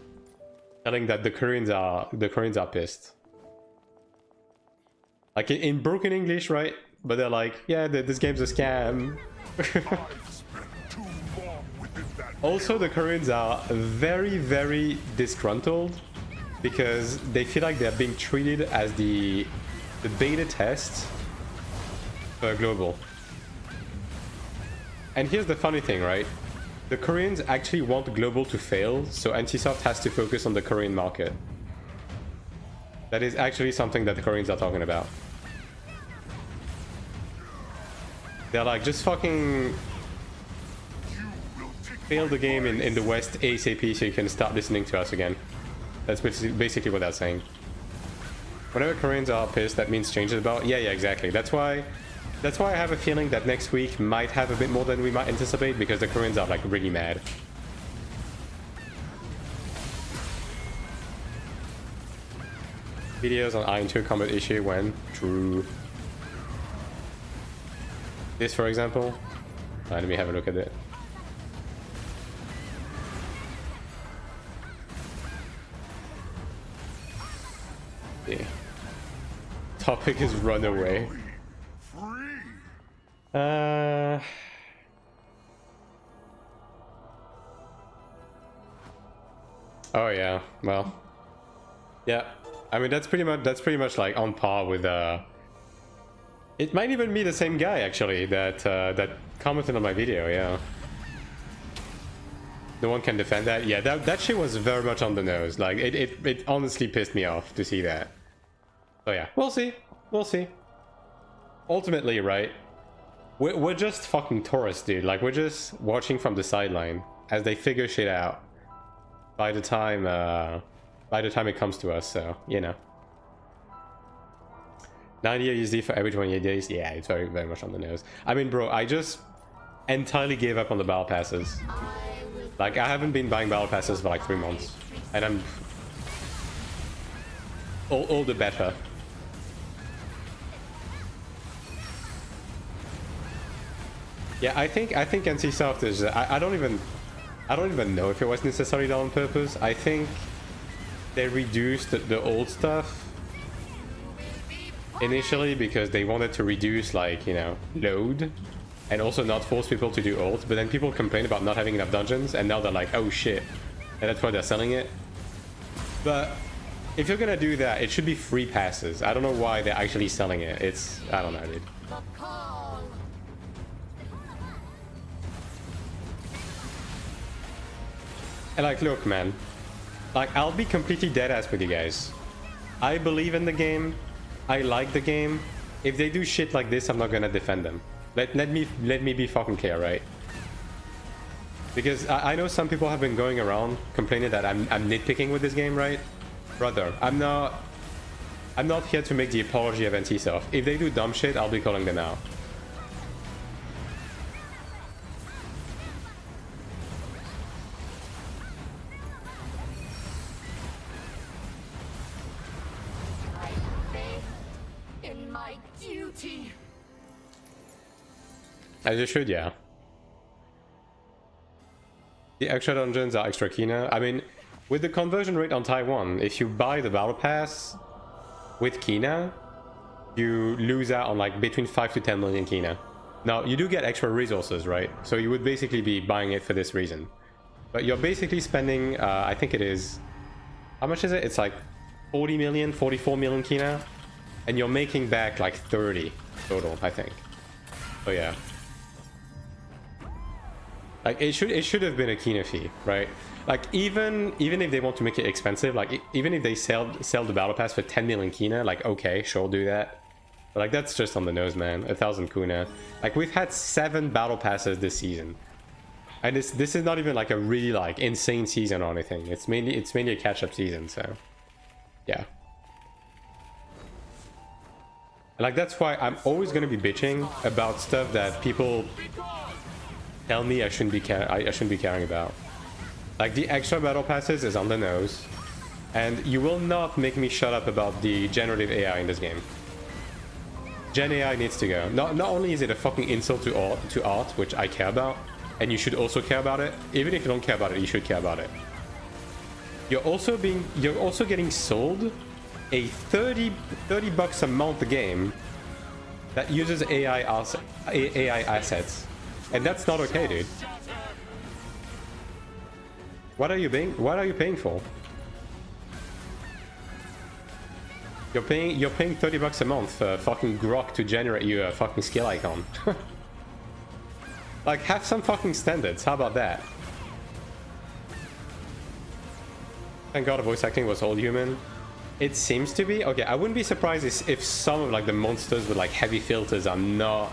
telling that the Koreans are pissed. Like, in broken English, right? But they're like, yeah, this game's a scam. Also, the Koreans are very, very disgruntled because they feel like they're being treated as the beta test for global. And here's the funny thing, right? The Koreans actually want global to fail, so NCSoft has to focus on the Korean market. That is actually something that the Koreans are talking about. They're like, just fucking fail the game in the West ASAP so you can start listening to us again. That's basically what they're saying. Whenever Koreans are pissed, that means change is about. Yeah, exactly. That's why I have a feeling that next week might have a bit more than we might anticipate, because the Koreans are, like, really mad. Videos on Iron 2 combat issue when? True. This, for example. Let me have a look at it. Yeah. Topic is run away. Oh yeah, well, yeah. I mean, that's pretty much like on par with it might even be the same guy actually that commented on my video. Yeah, no one can defend that. Yeah, that shit was very much on the nose. Like, it honestly pissed me off to see that. So yeah, we'll see. Ultimately, right? We're just fucking tourists, dude. Like, we're just watching from the sideline as they figure shit out by the time it comes to us, so, you know. 90 USD for every 28 days? Yeah, it's very, very much on the nose. I mean, bro, I just entirely gave up on the battle passes. I will Like, I haven't been buying battle passes for like 3 months, and I'm all the better. Yeah, I think NCSoft is. I don't even know if it was necessarily done on purpose. I think they reduced the old stuff initially because they wanted to reduce, like, you know, load, and also not force people to do ult. But then people complain about not having enough dungeons, and now they're like, oh shit, and that's why they're selling it. But if you're gonna do that, it should be free passes. I don't know why they're actually selling it. It's, I don't know, dude. And like, look, man, like, I'll be completely deadass with you guys. I believe in the game. I like the game. If they do shit like this, I'm not gonna defend them. Let me be fucking clear, right? Because I know some people have been going around complaining that I'm nitpicking with this game, right? Brother, I'm not here to make the apology of NCSoft. If they do dumb shit, I'll be calling them out. As you should, yeah. The extra dungeons are extra Kina. I mean, with the conversion rate on Taiwan, if you buy the battle pass with Kina, you lose out on like between 5 to 10 million Kina. Now, you do get extra resources, right? So you would basically be buying it for this reason. But you're basically spending, I think it is, how much is it? It's like 40 million, 44 million Kina. And you're making back like 30 total, I think. So yeah. Like, it should have been a Kina fee, right? Like, even if they want to make it expensive, like, even if they sell the battle pass for 10 million Kina, like, okay, sure, do that. But like, that's just on the nose, man. 1,000 Kuna. Like, we've had 7 battle passes this season, and this is not even like a really like insane season or anything. It's mainly a catch-up season, so yeah. Like, that's why I'm always gonna be bitching about stuff that people tell me I shouldn't be caring about. Like, the extra battle passes is on the nose, and you will not make me shut up about the generative AI in this game. Gen AI needs to go. Not only is it a fucking insult to art, which I care about, and you should also care about it. Even if you don't care about it, you should care about it. You're also getting sold a 30 bucks a month game that uses AI assets. And that's not okay, dude. What are you paying for? You're paying 30 bucks a month for fucking Grok to generate you a fucking skill icon. Like, have some fucking standards. How about that? Thank God the voice acting was all human. It seems to be. Okay, I wouldn't be surprised if some of like the monsters with like heavy filters are not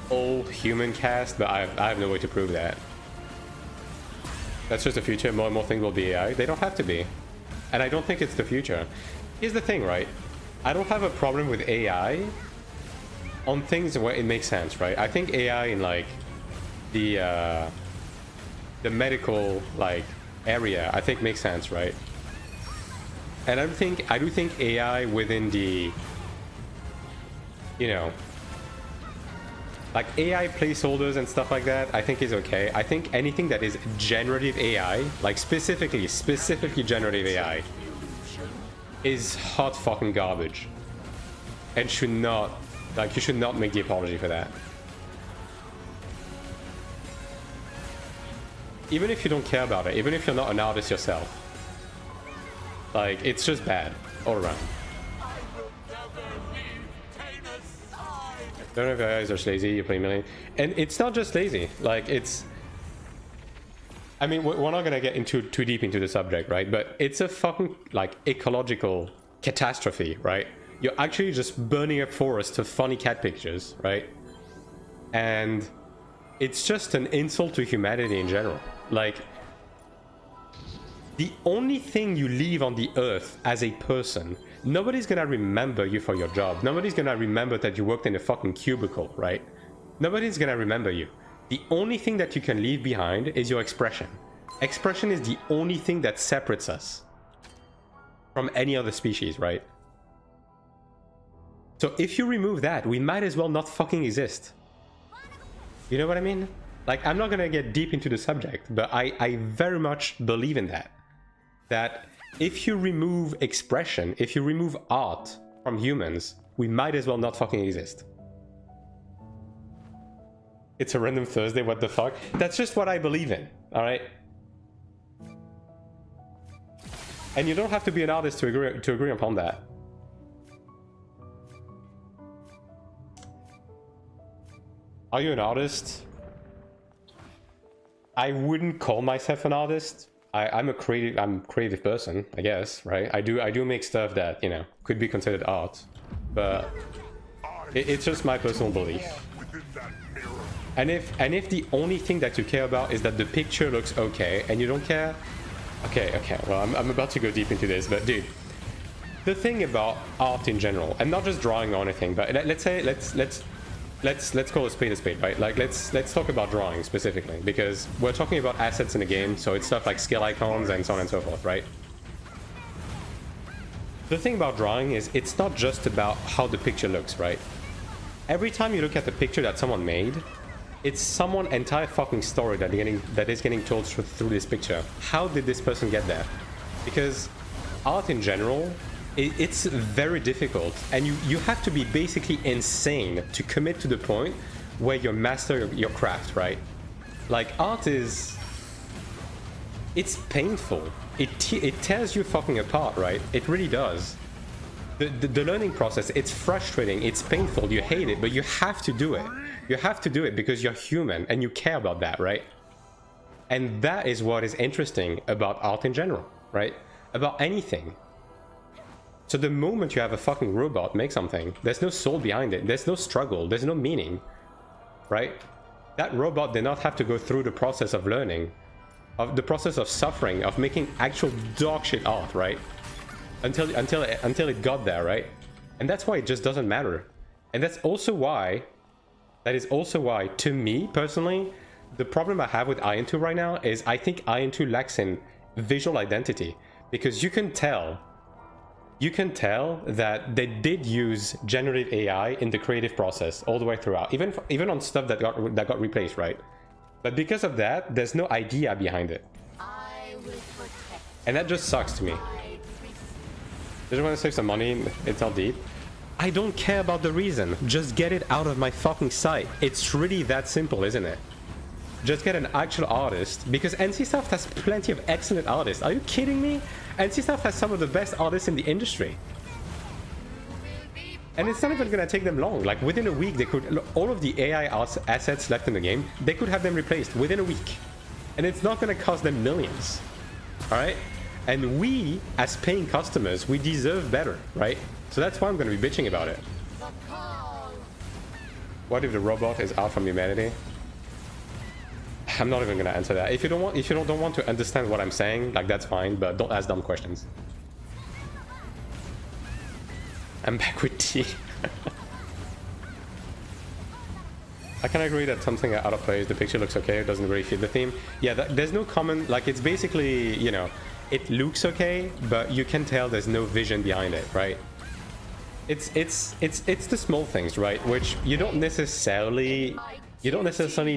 all human cast, but I have no way to prove that. That's just the future. More and more things will be AI. They don't have to be. And I don't think it's the future. Here's the thing, right? I don't have a problem with AI on things where it makes sense, right? I think AI in like the medical like area, I think makes sense, right? And I do think AI within the, you know, like AI placeholders and stuff like that, I think is okay. I think anything that is generative AI, like specifically generative AI, is hot fucking garbage. And should not, like, you should not make the apology for that. Even if you don't care about it, even if you're not an artist yourself. Like, it's just bad all around. Don't know if guys are lazy, you play melee. And it's not just lazy, like, it's, I mean, we're not gonna get too deep into the subject, right? But it's a fucking like ecological catastrophe, right? You're actually just burning up forests to funny cat pictures, right? And it's just an insult to humanity in general. Like, the only thing you leave on the earth as a person, nobody's gonna remember you for your job. Nobody's gonna remember that you worked in a fucking cubicle, right? Nobody's gonna remember you. The only thing that you can leave behind is your expression. Expression is the only thing that separates us from any other species, right? So if you remove that, we might as well not fucking exist. You know what I mean? Like, I'm not gonna get deep into the subject, but I very much believe in that. That if you remove expression, if you remove art from humans, we might as well not fucking exist. It's a random Thursday, what the fuck? That's just what I believe in, alright? And you don't have to be an artist to agree upon that. Are you an artist? I wouldn't call myself an artist. I'm a creative person, I guess, right? I do make stuff that, you know, could be considered art, but it's just my personal belief. And if the only thing that you care about is that the picture looks okay and you don't care, okay, well, I'm about to go deep into this, but dude, the thing about art in general, and not just drawing or anything, but let's call a spade, right? Like let's talk about drawing specifically, because we're talking about assets in the game, so it's stuff like skill icons and so on and so forth, right? The thing about drawing is it's not just about how the picture looks, right? Every time you look at the picture that someone made, it's someone's entire fucking story that is getting told through this picture. How did this person get there? Because art in general, it's very difficult, and you have to be basically insane to commit to the point where you master your craft, right? Like, art is... it's painful. It tears you fucking apart, right? It really does. The learning process, it's frustrating, it's painful, you hate it, but you have to do it. You have to do it because you're human and you care about that, right? And that is what is interesting about art in general, right? About anything. So the moment you have a fucking robot make something, there's no soul behind it, there's no struggle, there's no meaning, right? That robot did not have to go through the process of learning, of the process of suffering, of making actual dog shit art, right? Until it got there, right? And that's why it just doesn't matter. And that is also why, to me personally, the problem I have with Iron 2 right now is I think Iron 2 lacks in visual identity, because you can tell that they did use generative AI in the creative process all the way throughout, even on stuff that got replaced, right? But because of that, there's no idea behind it, and that just sucks to me. Just want to save some money, it's not deep. I don't care about the reason, just get it out of my fucking sight. It's really that simple, isn't it? Just get an actual artist, because NCSoft has plenty of excellent artists. Are you kidding me? NCSoft has some of the best artists in the industry. And it's not even gonna take them long. Like, within a week, they could, all of the AI assets left in the game, they could have them replaced within a week. And it's not gonna cost them millions. Alright? And we, as paying customers, we deserve better, right? So that's why I'm gonna be bitching about it. What if the robot is out from humanity? I'm not even gonna answer that. If you don't want to understand what I'm saying, like, that's fine, but don't ask dumb questions. I'm back with tea. I can agree that something out of place, the picture looks okay, it doesn't really fit the theme. Yeah, there's no common, like, it's basically, you know, it looks okay, but you can tell there's no vision behind it, right? It's the small things, right? Which you don't necessarily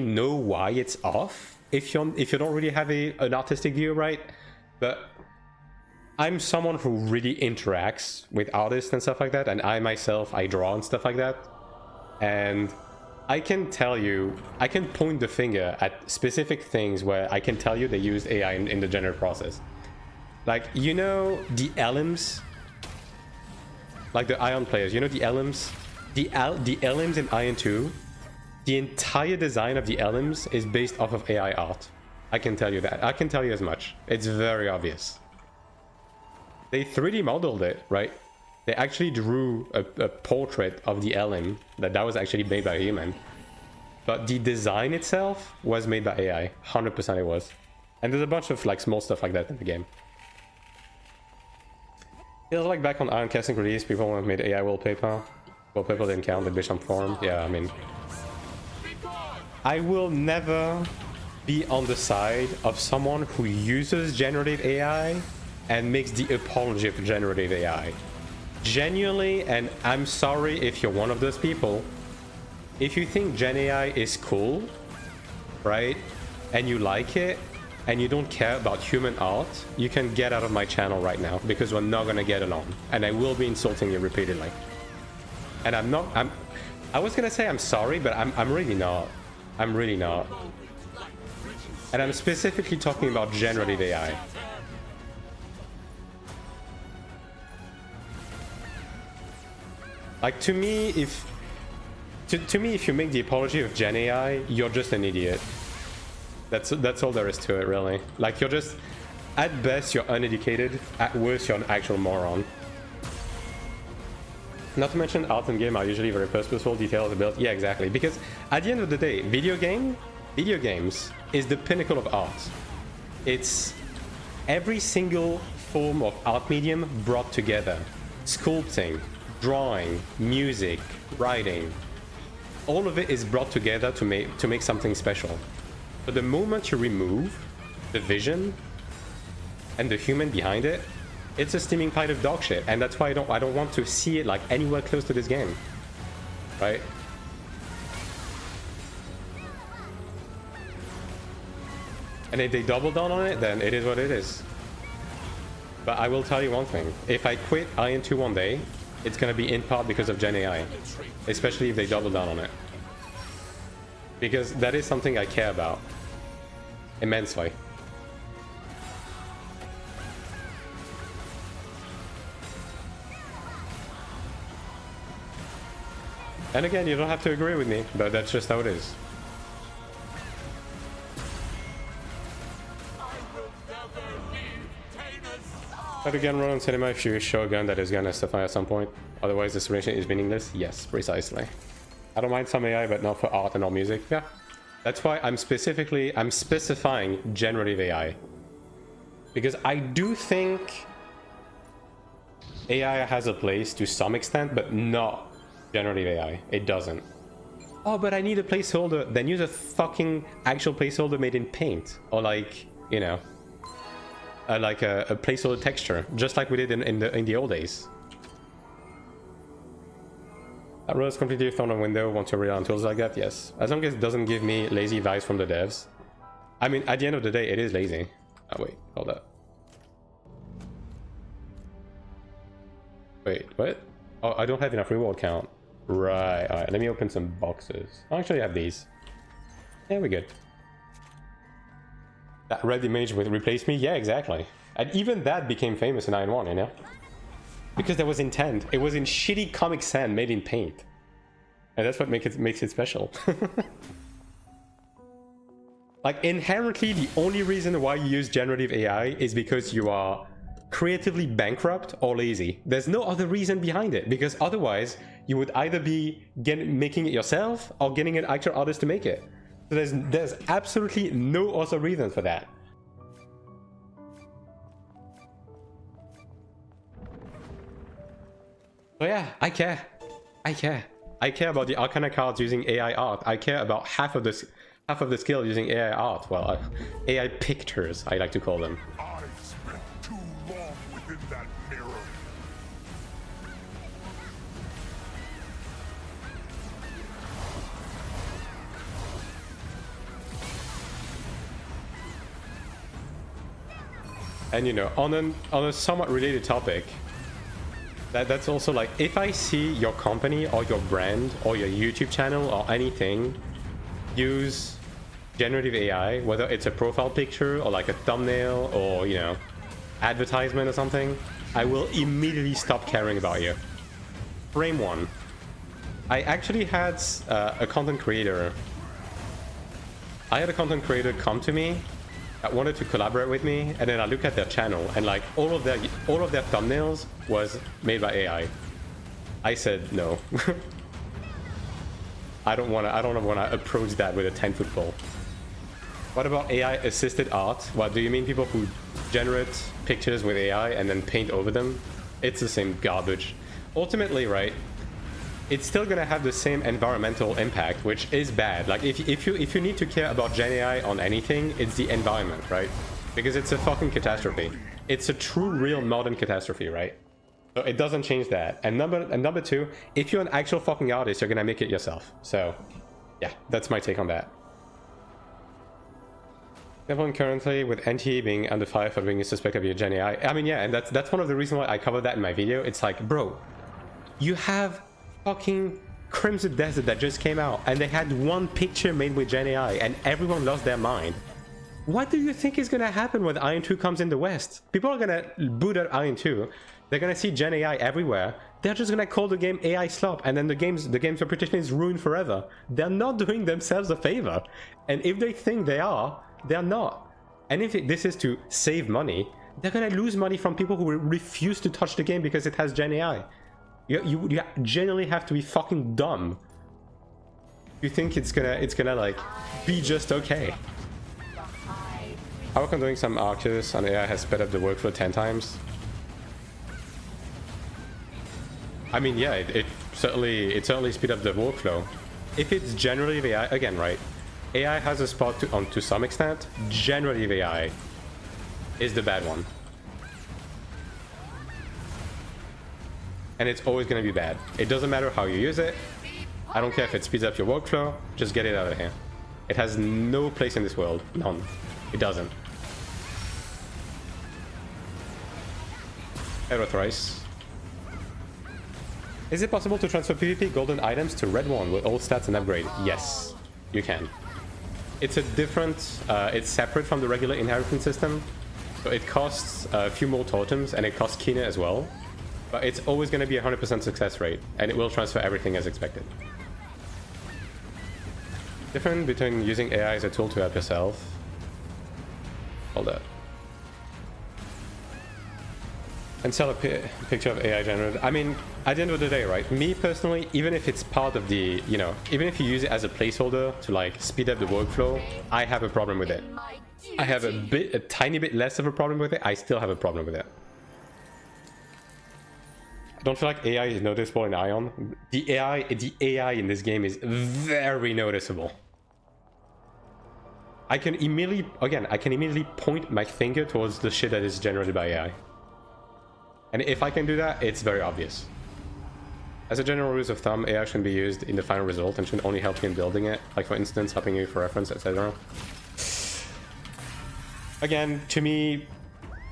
know why it's off if you don't really have an artistic view, right? But I'm someone who really interacts with artists and stuff like that, and I myself, I draw and stuff like that, and I can tell you, I can point the finger at specific things where I can tell you they used AI in the generative process. Like, you know, the LMs, like the Ion players, you know the LMs? The LMs in Ion 2, the entire design of the LMs is based off of AI art. I can tell you that. I can tell you as much. It's very obvious. They 3D modeled it, right? They actually drew a portrait of the LM that was actually made by a human. But the design itself was made by AI. 100% it was. And there's a bunch of, like, small stuff like that in the game. Feels like back on Iron Casting release, people have made AI wallpaper. Wallpaper didn't count, the Bishop form. Yeah, I mean... I will never be on the side of someone who uses generative AI and makes the apology for generative AI. Genuinely, and I'm sorry if you're one of those people, if you think Gen AI is cool, right, and you like it, and you don't care about human art, you can get out of my channel right now, because we're not gonna get along, and I will be insulting you repeatedly. And I was gonna say I'm sorry, but I'm really not. I'm really not. And I'm specifically talking about generative AI. Like, to me, if you make the apology of Gen AI, you're just an idiot. That's all there is to it, really. Like, you're just, at best, you're uneducated. At worst, you're an actual moron. Not to mention, art and game are usually very purposeful, details are built. Yeah, exactly. Because at the end of the day, video games is the pinnacle of art. It's every single form of art medium brought together. Sculpting, drawing, music, writing. All of it is brought together to make something special. But the moment you remove the vision and the human behind it, it's a steaming pile of dog shit, and that's why I don't want to see it like anywhere close to this game, right? And if they double down on it, then it is what it is. But I will tell you one thing: if I quit Iron 2 one day, it's gonna be in part because of Gen AI, especially if they double down on it, because that is something I care about immensely. And again, you don't have to agree with me, but that's just how it is. But again, run on cinema if you show a gun that is gonna justify at some point. Otherwise, this relation is meaningless. Yes, precisely. I don't mind some AI, but not for art and not music. Yeah, that's why I'm specifying generative AI, because I do think AI has a place to some extent, but not generative AI. It doesn't. Oh, but I need a placeholder. Then use a fucking actual placeholder made in Paint, or like, you know, like a placeholder texture, just like we did in the old days. That run is completely thrown on window once you rely on tools like that. Yes, as long as it doesn't give me lazy vibes from the devs. I mean, at the end of the day, it is lazy. Oh wait, hold up. Wait, what? Oh, I don't have enough reward count. Right, alright, let me open some boxes. I actually have these. Yeah, we're good. That red image with replace me? Yeah, exactly. And even that became famous in Iron 1, you know? Because there was intent. It was in shitty Comic Sans made in Paint. And that's what makes it special. Like, inherently, the only reason why you use generative AI is because you are creatively bankrupt or lazy. There's no other reason behind it, because otherwise you would either be making it yourself or getting an actual artist to make it. So there's absolutely no other reason for that. So yeah, I care about the Arcana cards using AI art. I care about half of the skill using AI art. Well, AI pictures, I like to call them. I spent too long within that mirror. And you know, on a somewhat related topic, that's also like, if I see your company or your brand or your YouTube channel or anything use generative AI, whether it's a profile picture or like a thumbnail or, you know, advertisement or something, I will immediately stop caring about you. Frame one. I actually had a content creator. I had a content creator come to me that wanted to collaborate with me, and then I look at their channel and like all of their thumbnails was made by AI. I said no. I don't want to approach that with a 10-foot pole. What about AI assisted art? What do you mean, people who generate pictures with AI and then paint over them? It's the same garbage. Ultimately, right? it's still gonna have the same environmental impact, which is bad. Like if you need to care about Gen AI on anything, it's the environment, right? Because it's a fucking catastrophe. It's a true, real modern catastrophe, right? So it doesn't change that. And number two, if you're an actual fucking artist, you're gonna make it yourself. So yeah, that's my take on that. Everyone currently with NT being under fire for being a suspect of your Gen AI. I mean, yeah, and that's one of the reasons why I covered that in my video. It's like, bro, you have fucking Crimson Desert that just came out, and they had one picture made with Gen AI, and everyone lost their mind. What do you think is gonna happen when Iron 2 comes in the West? People are gonna boot up Iron 2. They're gonna see Gen AI everywhere. They're just gonna call the game AI slop, and then the game's reputation is ruined forever. They're not doing themselves a favor, and if they think they are, they're not. And if this is to save money, they're gonna lose money from people who refuse to touch the game because it has Gen AI. You genuinely have to be fucking dumb. You think it's gonna like be just okay. I work on doing some Arcus and AI has sped up the workflow 10 times. I mean, yeah, it certainly speed up the workflow. If it's generative AI, again, right? AI has a spot to some extent. Generative AI is the bad one. And it's always going to be bad. It doesn't matter how you use it. I don't care if it speeds up your workflow. Just get it out of here. It has no place in this world. None. It doesn't. Hello thrice. Is it possible to transfer PvP golden items to red one with all stats and upgrade? Yes, you can. It's a different, it's separate from the regular inheritance system. So it costs a few more totems and it costs Kina as well. But it's always going to be a 100% success rate and it will transfer everything as expected. Different between using AI as a tool to help yourself. Hold up. And sell a picture of AI generated. I mean, at the end of the day, right? Me personally, even if it's part of the, you know, even if you use it as a placeholder to like speed up the workflow, I have a problem with it. I have a tiny bit less of a problem with it. I still have a problem with it. I don't feel like AI is noticeable in Ion. The AI in this game is very noticeable. I can immediately point my finger towards the shit that is generated by AI. And if I can do that, it's very obvious. As a general rule of thumb, AI shouldn't be used in the final result and should only help you in building it, like for instance, helping you for reference, etc. Again, to me,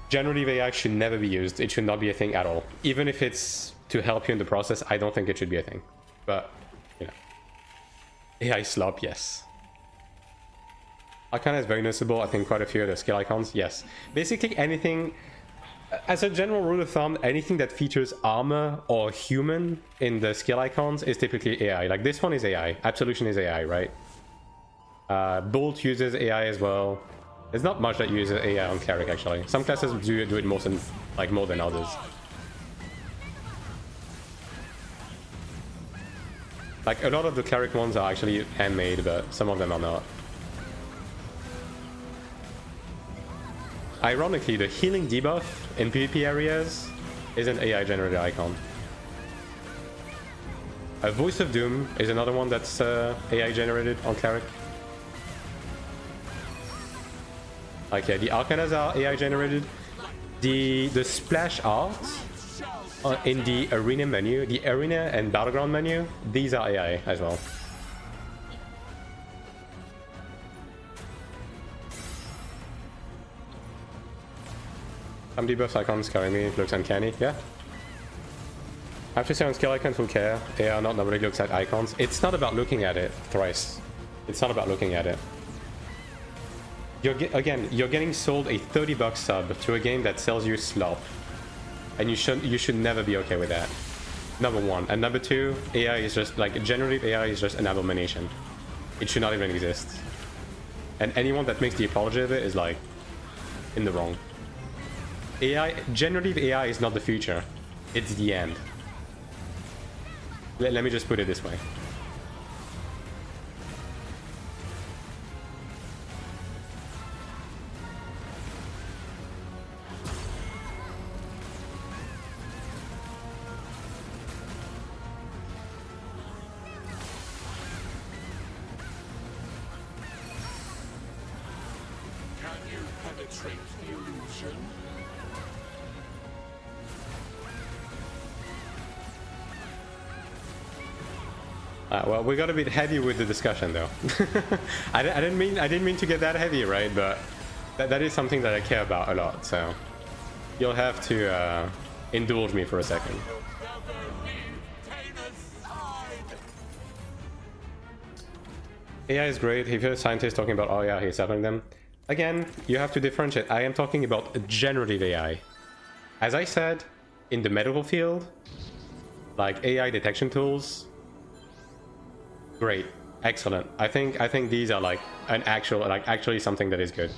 generative AI should never be used. It should not be a thing at all. Even if it's to help you in the process, I don't think it should be a thing. But, you know. AI slop, yes. Arcana is very noticeable. I think quite a few of the skill icons, yes. Basically anything... As a general rule of thumb, anything that features armor or human in the skill icons is typically AI. Like this one is AI. Absolution is AI, right? Bolt uses AI as well. There's not much that uses AI on Cleric, actually. Some classes do it more than others. Like, a lot of the Cleric ones are actually handmade, but some of them are not. Ironically, the healing debuff in PvP areas is an AI-generated icon. A Voice of Doom is another one that's AI-generated on Cleric. Like, yeah, the Arcanas are AI-generated. The splash art in the arena menu, the arena and battleground menu, these are AI as well. Some debuff icons carry me, it looks uncanny, yeah. I have to say on skill icons who care, AI not nobody looks at icons. It's not about looking at it, thrice. It's not about looking at it. You're getting sold a $30 sub to a game that sells you slop. And you should never be okay with that. Number one. And number two, AI is just, like, generative AI is just an abomination. It should not even exist. And anyone that makes the apology of it is, like, in the wrong. Generative AI is not the future. It's the end. Let me just put it this way. penetrate the illusion. Well, we got a bit heavy with the discussion, though. I didn't mean to get that heavy, right? But that is something that I care about a lot. So you'll have to indulge me for a second. AI is great. If you're a scientist talking about, oh yeah, he's selling them. Again, you have to differentiate. I am talking about generative AI. As I said, in the medical field, like AI detection tools, great, excellent. I think these are like actually something that is good.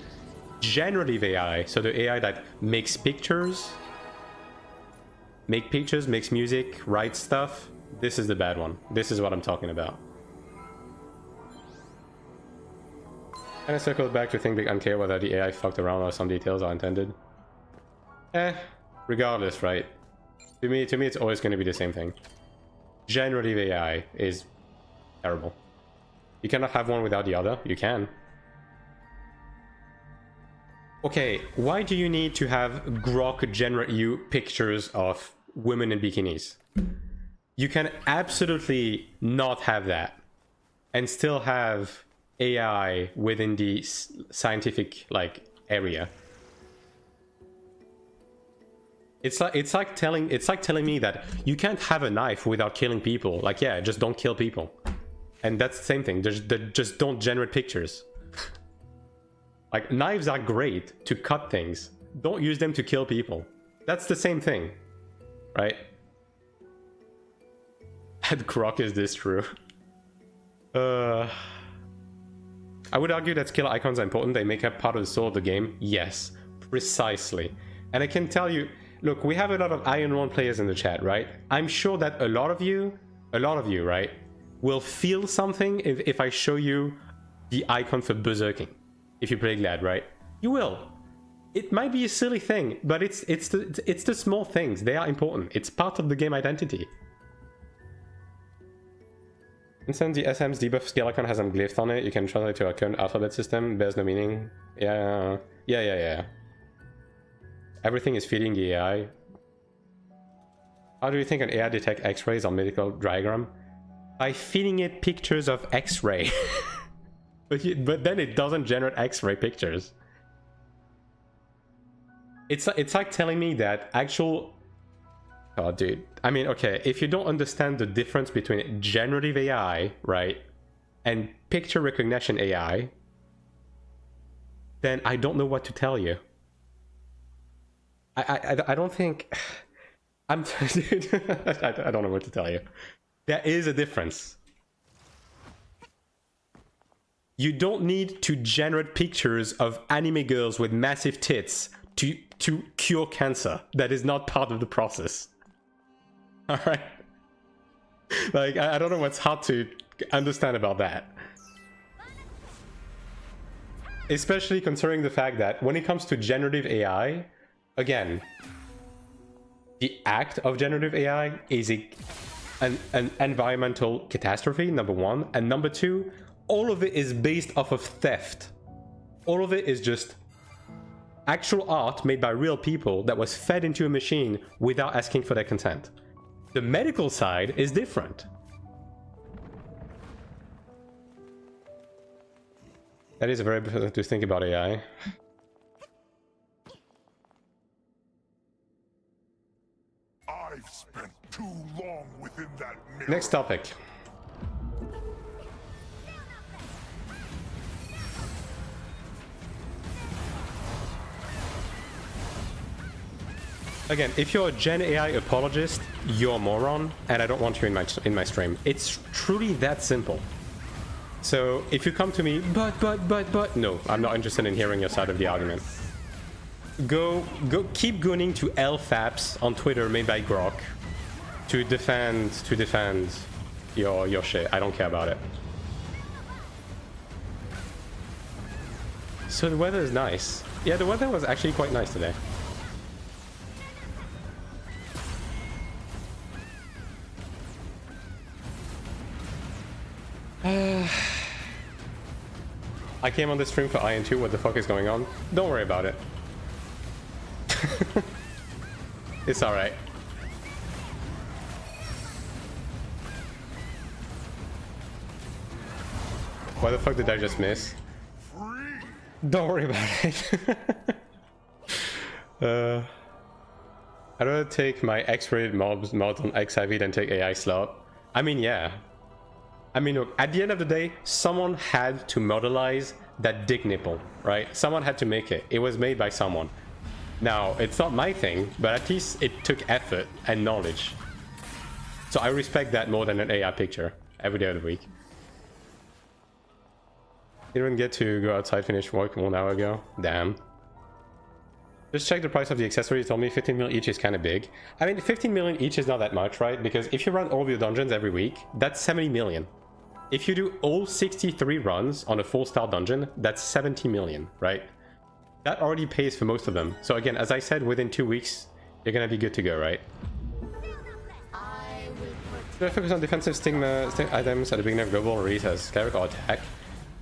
Generative AI, so the AI that makes pictures, makes music, writes stuff. This is the bad one. This is what I'm talking about. And I circled back to think big unclear whether the AI fucked around or some details are intended. Regardless, right? To me it's always going to be the same thing. Generative AI is terrible. You cannot have one without the other. You can. Okay, why do you need to have Grok generate you pictures of women in bikinis? You can absolutely not have that and still have AI within the scientific area. It's like telling me that you can't have a knife without killing people. Like, yeah, just don't kill people. And that's the same thing. Just don't generate pictures. Like, knives are great to cut things. Don't use them to kill people. That's the same thing, right? At Grok, is this true? I would argue that skill icons are important. They make up part of the soul of the game. Yes, precisely. And I can tell you, look, we have a lot of Iron 1 players in the chat, right? I'm sure that a lot of you, right, will feel something if I show you the icon for berserking. If you play Glad, right? You will. It might be a silly thing, but it's the small things. They are important. It's part of the game identity. Instead, the SM's debuff skill icon has some glyph on it. You can translate to a current alphabet system. Bears no meaning. Yeah. Everything is feeding the AI. How do you think an AI detect X-rays on medical diagram? By feeding it pictures of X-ray. but then it doesn't generate X-ray pictures. It's like telling me that actual... Oh, dude. I mean, okay, if you don't understand the difference between generative AI, right, and picture recognition AI, then I don't know what to tell you. I don't think... I don't know what to tell you. There is a difference. You don't need to generate pictures of anime girls with massive tits to cure cancer. That is not part of the process. Alright? Like, I don't know what's hard to understand about that. Especially considering the fact that when it comes to generative AI, again, the act of generative AI is an environmental catastrophe, number one. And number two, all of it is based off of theft. All of it is just actual art made by real people that was fed into a machine without asking for their consent. The medical side is different. That is very important to think about AI. I've spent too long within that mirror. Next topic. Again, if you're a Gen AI apologist, you're a moron, and I don't want you in my stream. It's truly that simple. So if you come to me, but, no, I'm not interested in hearing your side of the argument. Go keep going to LFAPs on Twitter made by Grok to defend your shit. I don't care about it. So the weather is nice. Yeah, the weather was actually quite nice today. I came on this stream for Iron 2, what the fuck is going on? Don't worry about it. It's alright. Why the fuck did I just miss? Don't worry about it. I'd rather take my X-rated mods on XIV than take AI slot. I mean, yeah. I mean, look, at the end of the day, someone had to modelize that dick nipple, right? Someone had to make it. It was made by someone. Now, it's not my thing, but at least it took effort and knowledge. So I respect that more than an AI picture every day of the week. Didn't get to go outside, finish work 1 hour ago. Damn. Just check the price of the accessories. Told me 15 mil each is kind of big. I mean, 15 million each is not that much, right? Because if you run all of your dungeons every week, that's 70 million. If you do all 63 runs on a 4-star dungeon, that's 70 million, right? That already pays for most of them. So again, as I said, within 2 weeks, you're gonna be good to go, right? Should I focus on defensive stigma items at the beginning of global release as Cleric or attack?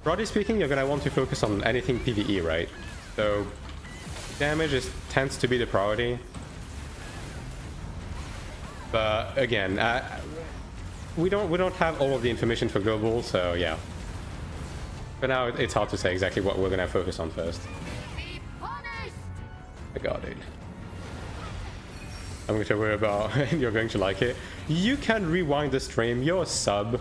Broadly speaking, you're gonna want to focus on anything PvE, right? So damage tends to be the priority. But again, we don't have all of the information for global, so yeah. But now it's hard to say exactly what we're gonna focus on first. I got it. I'm going to worry about you're going to like it. You can rewind the stream. You're a sub.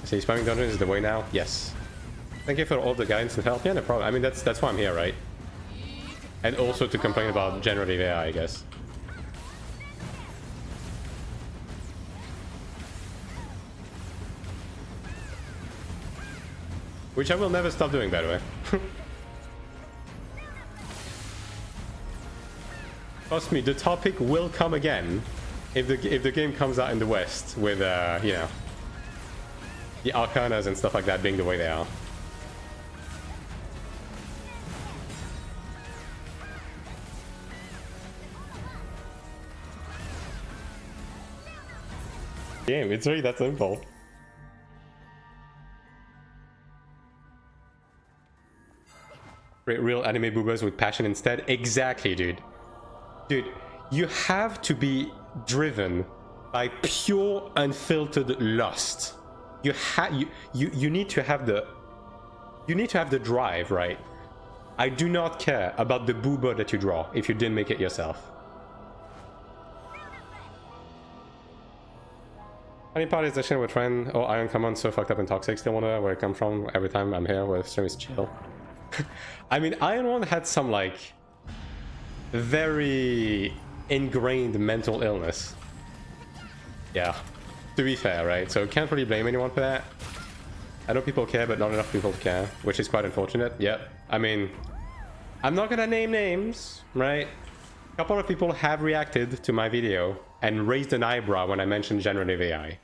So spamming dungeons is the way now? Yes. Thank you for all the guidance and help. Yeah, no problem. I mean, that's why I'm here, right? And also to complain about generative AI, I guess. Which I will never stop doing, by the way. Trust me, the topic will come again if the game comes out in the West with you know, the arcanas and stuff like that being the way they are. Game, it's really that simple. Create real anime boobas with passion instead. Exactly, dude. Dude, you have to be driven by pure, unfiltered lust. You need to have the drive, right? I do not care about the booba that you draw if you didn't make it yourself. Funny part is the shit with friend. Oh, Iron Command so fucked up and toxic. Still wonder where I come from every time I'm here where the stream is chill. I mean, Iron One had some like very ingrained mental illness. Yeah, to be fair, right? So can't really blame anyone for that. I know people care, but not enough people care, which is quite unfortunate. Yep. I mean, I'm not gonna name names, right? A couple of people have reacted to my video and raised an eyebrow when I mentioned generative AI.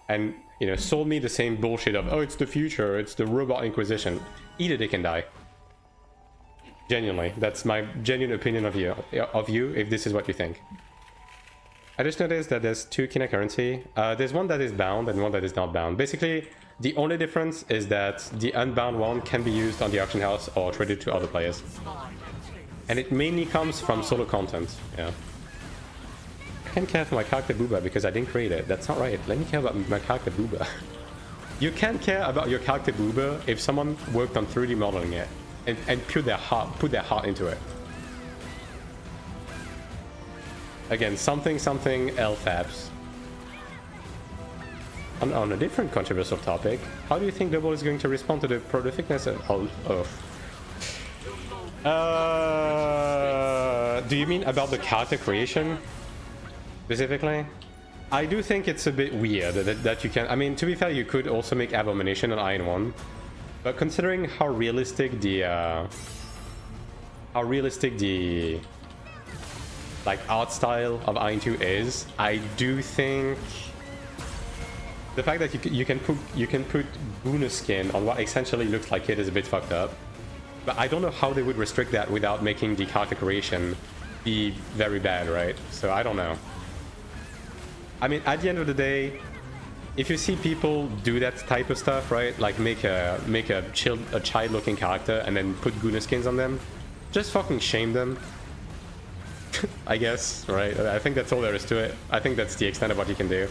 And, you know, sold me the same bullshit of, oh, it's the future, it's the robot inquisition. Eat a dick and die. Genuinely, that's my genuine opinion of you, if this is what you think. I just noticed that there's two Kina currency. There's one that is bound and one that is not bound. Basically, the only difference is that the unbound one can be used on the auction house or traded to other players. And it mainly comes from solo content, yeah. I can't care for my character booba because I didn't create it. That's not right. Let me care about my character booba. You can't care about your character booba if someone worked on 3D modeling it and put their heart into it. Again, something LFABs. On a different controversial topic, how do you think Global is going to respond to the prolificness of do you mean about the character creation specifically? I do think it's a bit weird that you can. I mean, to be fair, you could also make Abomination on Iron 1, but considering how realistic the like art style of Iron 2 is, I do think the fact that you can put Boona skin on what essentially looks like it is a bit fucked up. But I don't know how they would restrict that without making the character creation be very bad, right? So I don't know. I mean, at the end of the day, if you see people do that type of stuff, right? Like make a child looking character and then put Guna skins on them, just fucking shame them. I guess, right? I think that's all there is to it. I think that's the extent of what you can do.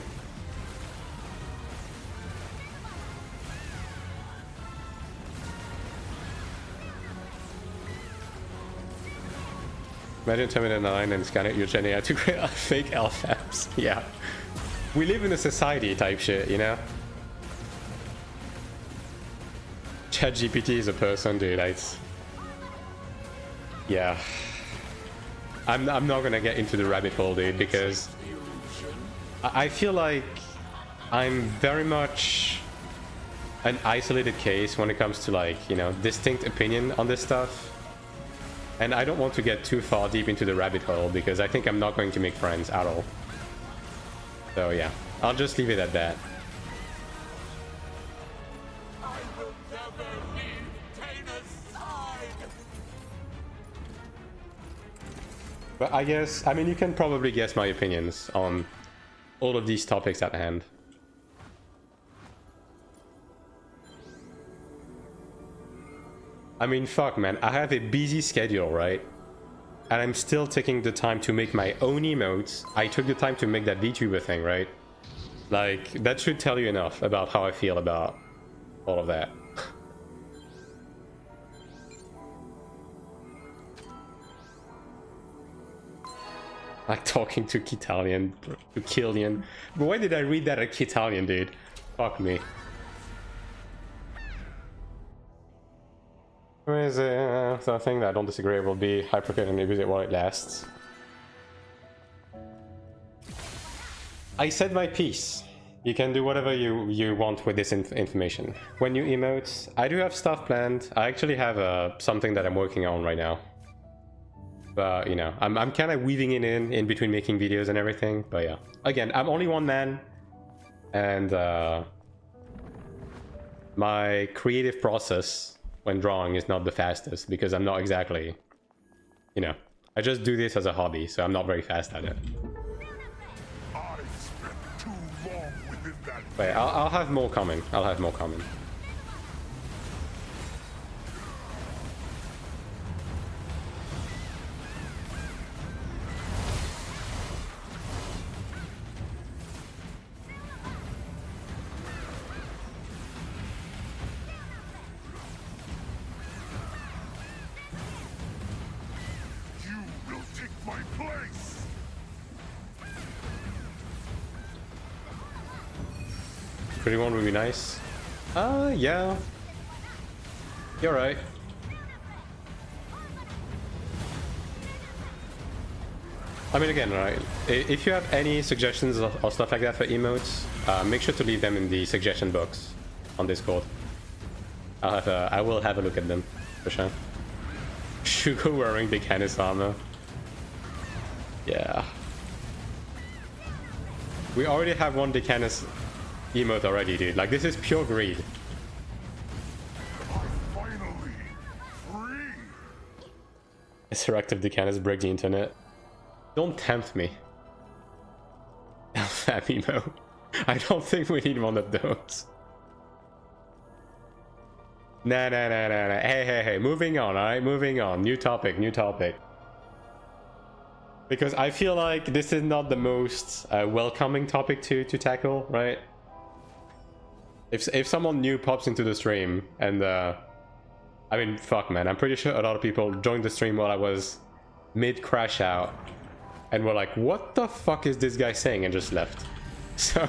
Imagine Terminator 9 and scan it your Gen AI to create fake LFAPs. Yeah. We live in a society type shit, you know? ChatGPT is a person, dude. Yeah. I'm not gonna get into the rabbit hole, dude, because I feel like I'm very much an isolated case when it comes to, like, you know, distinct opinion on this stuff. And I don't want to get too far deep into the rabbit hole because I think I'm not going to make friends at all. So yeah, I'll just leave it at that. I will never leave Dana's side. But I guess, I mean, you can probably guess my opinions on all of these topics at hand. I mean, fuck, man, I have a busy schedule, right? And I'm still taking the time to make my own emotes. I took the time to make that VTuber thing, right? Like, that should tell you enough about how I feel about all of that. Like talking to Kitalian, to Killian. But why did I read that at Kitalian, dude? Fuck me. Where is it? Something that I don't disagree will be hypercut and use it while it lasts. I said my piece. You can do whatever you want with this information. When you emote, I do have stuff planned. I actually have something that I'm working on right now. But, you know, I'm kind of weaving it in between making videos and everything. But yeah, again, I'm only one man. And my creative process when drawing is not the fastest because I'm not exactly, you know, I just do this as a hobby, so I'm not very fast at it. I spent too long within that. Wait, I'll have more coming. I'll have more coming. You will take my place. 31 would be nice. Yeah. You're right. I mean, again, right, if you have any suggestions or stuff like that for emotes, make sure to leave them in the suggestion box on Discord. I will have a look at them, for sure. Shugo wearing the Canis armor. Yeah. We already have one Decanis emote already, dude. Like, this is pure greed. I'm finally free. Resurrective Decanis break the internet. Don't tempt me. Fab emo. I don't think we need one of those. Nah. Hey. Moving on, alright? Moving on. New topic. Because I feel like this is not the most welcoming topic to tackle, right? If someone new pops into the stream and I mean, fuck, man, I'm pretty sure a lot of people joined the stream while I was mid crash out and were like, what the fuck is this guy saying, and just left. So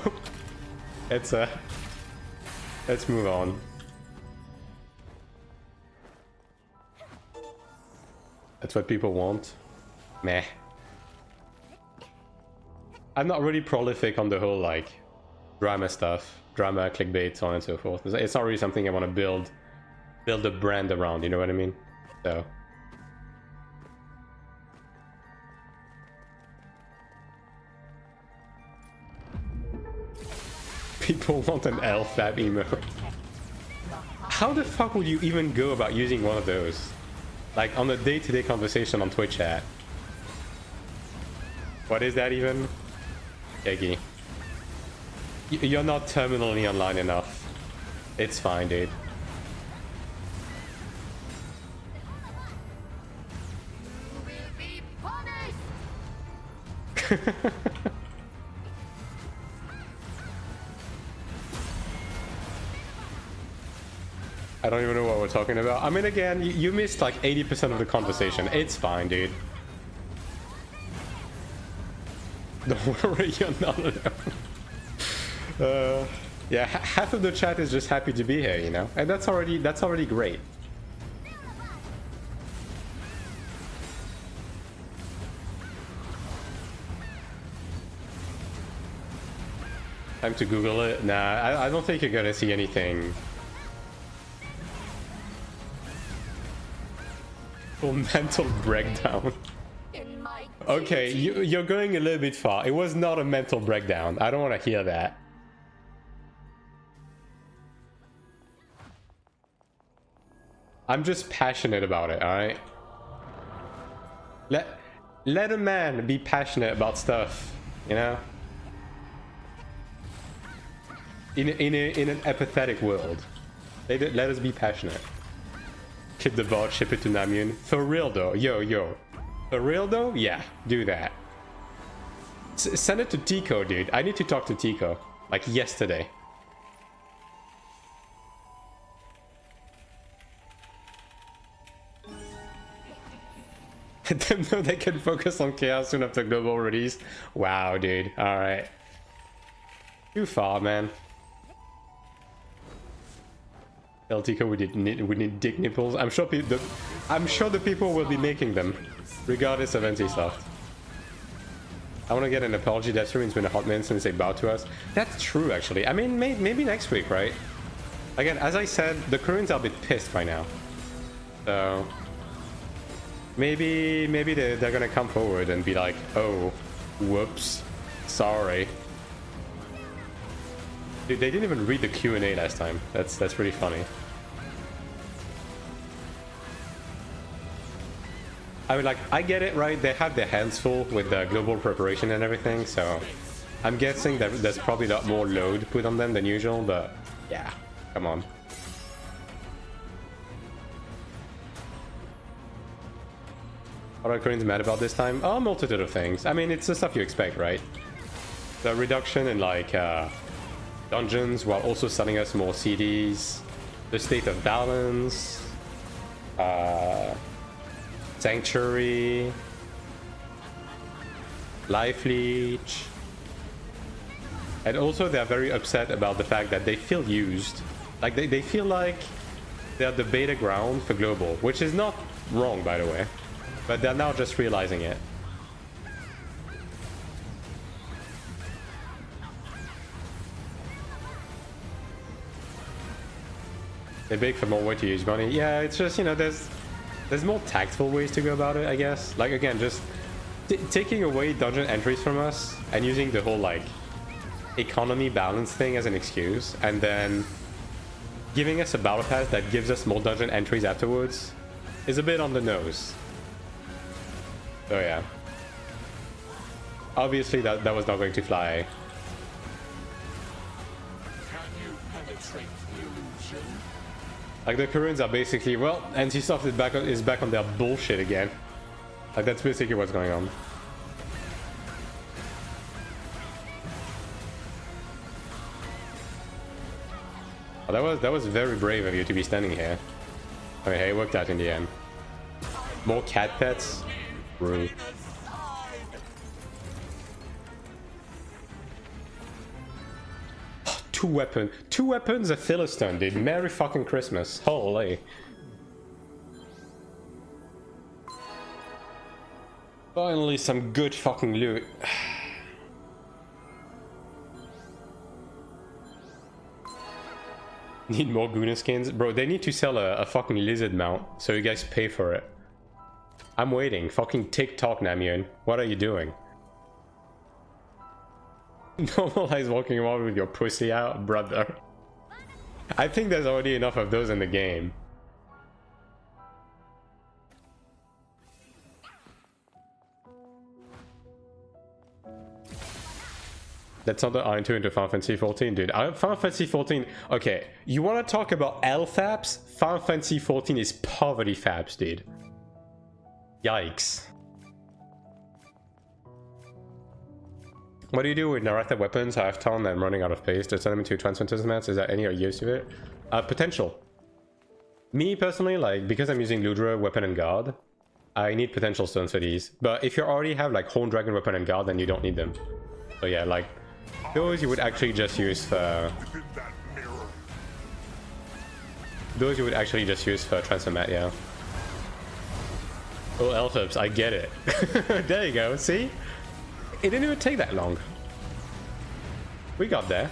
let's move on. That's what people want. Meh. I'm not really prolific on the whole, like, drama stuff. Drama, clickbait, so on and so forth. It's not really something I want to build a brand around, you know what I mean? So. People want an LFAB emote. How the fuck would you even go about using one of those? Like, on a day-to-day conversation on Twitch chat. What is that even? Eggy. You're not terminally online enough. It's fine, dude. You will be punished. I don't even know what we're talking about. I mean, again, you missed like 80% of the conversation. It's fine, dude. Don't worry, you're not alone. Yeah, half of the chat is just happy to be here, you know, and that's already great. Time to Google it. Nah, I don't think you're gonna see anything. Full mental breakdown. In my Okay, duty. you're going a little bit far. It was not a mental breakdown. I don't want to hear that. I'm just passionate about it, alright? Let a man be passionate about stuff, you know? In an apathetic world. Let us be passionate. Keep the bot, ship it to Namyun. For real though, yo. For real though? Yeah, do that. Send it to Tico, dude. I need to talk to Tico. Like yesterday. Let them know they can focus on chaos soon after global release. Wow, dude. Alright. Too far, man. Tell Tico we need dick nipples. I'm sure the people will be making them, regardless of NC-Soft. I want to get an apology. That stream has been a hot minute since they bowed to us. That's true, actually. I mean, maybe next week, right? Again, as I said, the Koreans are a bit pissed by now. So maybe they're gonna come forward and be like, oh, whoops, sorry. Dude, they didn't even read the Q&A last time. That's pretty funny. I mean, like, I get it, right? They have their hands full with the global preparation and everything, so I'm guessing that there's probably a lot more load put on them than usual, but yeah, come on. What are Koreans mad about this time? Oh, a multitude of things. I mean, it's the stuff you expect, right? The reduction in, like, dungeons while also selling us more CDs, the state of balance, Sanctuary, Life Leech, and also they're very upset about the fact that they feel used. Like they feel like they're the beta ground for global, which is not wrong, by the way, but they're now just realizing it. They beg for more way to use money. Yeah, it's just, you know, there's more tactful ways to go about it, I guess. Like, again, just taking away dungeon entries from us and using the whole, like, economy balance thing as an excuse, and then giving us a battle pass that gives us more dungeon entries afterwards is a bit on the nose. So, yeah. Obviously, that was not going to fly. Can you penetrate the illusion? Like, the Koreans are basically, well, NC-Soft is back on their bullshit again. Like, that's basically what's going on. Oh, that was very brave of you to be standing here. Okay, hey, it worked out in the end. More cat pets? Rude. Two weapons, a Philistine, dude. Merry fucking Christmas. Holy. Finally, some good fucking loot. Need more Guna skins? Bro, they need to sell a fucking lizard mount, so you guys pay for it. I'm waiting. Fucking TikTok, Namyun. What are you doing? Normalize walking around with your pussy out, brother. I think there's already enough of those in the game. Let's not iron 2 into Final Fantasy 14, dude. Final Fantasy 14... Okay, you want to talk about LFAPs? Final Fantasy 14 is poverty faps, dude. Yikes. What do you do with narrative weapons? I have ton and running out of pace. To turn them into transmiters mats. Is there any use of it? Potential. Me personally, like, because I'm using Ludra, Weapon and Guard, I need potential stones for these. But if you already have like Horn Dragon, Weapon and Guard, then you don't need them. So yeah, like, those you would actually just use for... Those you would actually just use for Transfer Mat, yeah. Oh, Elphibs, I get it. There you go, see? It didn't even take that long. We got there.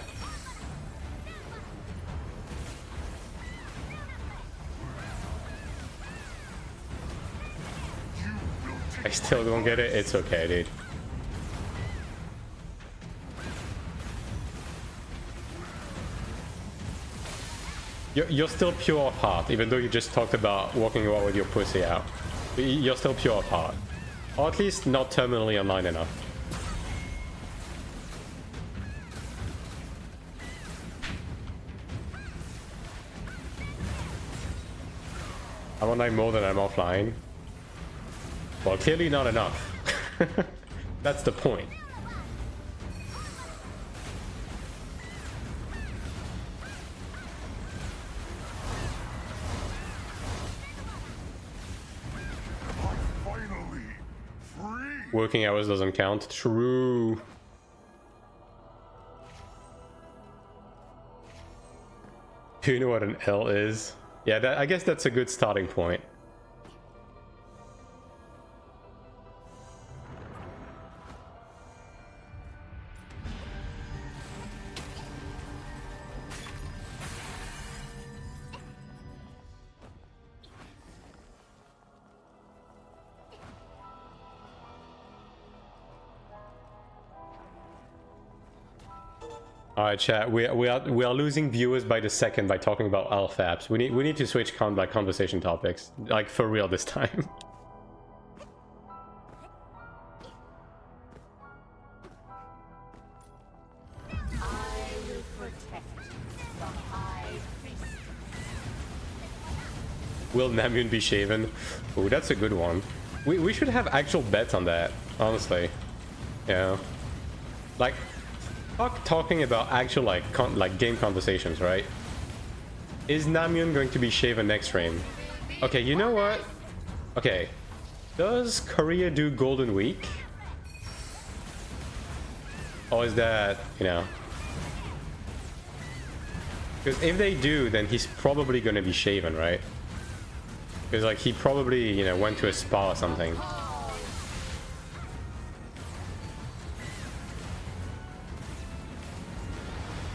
I still don't get it. It's okay, dude. You're still pure of heart, even though you just talked about walking away with your pussy out. You're still pure of heart. Or at least not terminally online enough. I'm online more than I'm offline. Well, clearly not enough. That's the point. Finally, free. Working hours doesn't count. True. Do you know what an L is? Yeah, I guess that's a good starting point. Alright, chat. We are losing viewers by the second by talking about LFAPs. We need to switch conversation topics, like for real this time. I will protect the High Priestess. Will Namun be shaven? Oh, that's a good one. We should have actual bets on that, honestly. Yeah. Like, talking about actual like game conversations, right? Is Namun going to be shaven next stream? Okay, you know what? Okay, does Korea do Golden Week? Or is that, you know? Because if they do, then he's probably going to be shaven, right? Because like he probably, you know, went to a spa or something.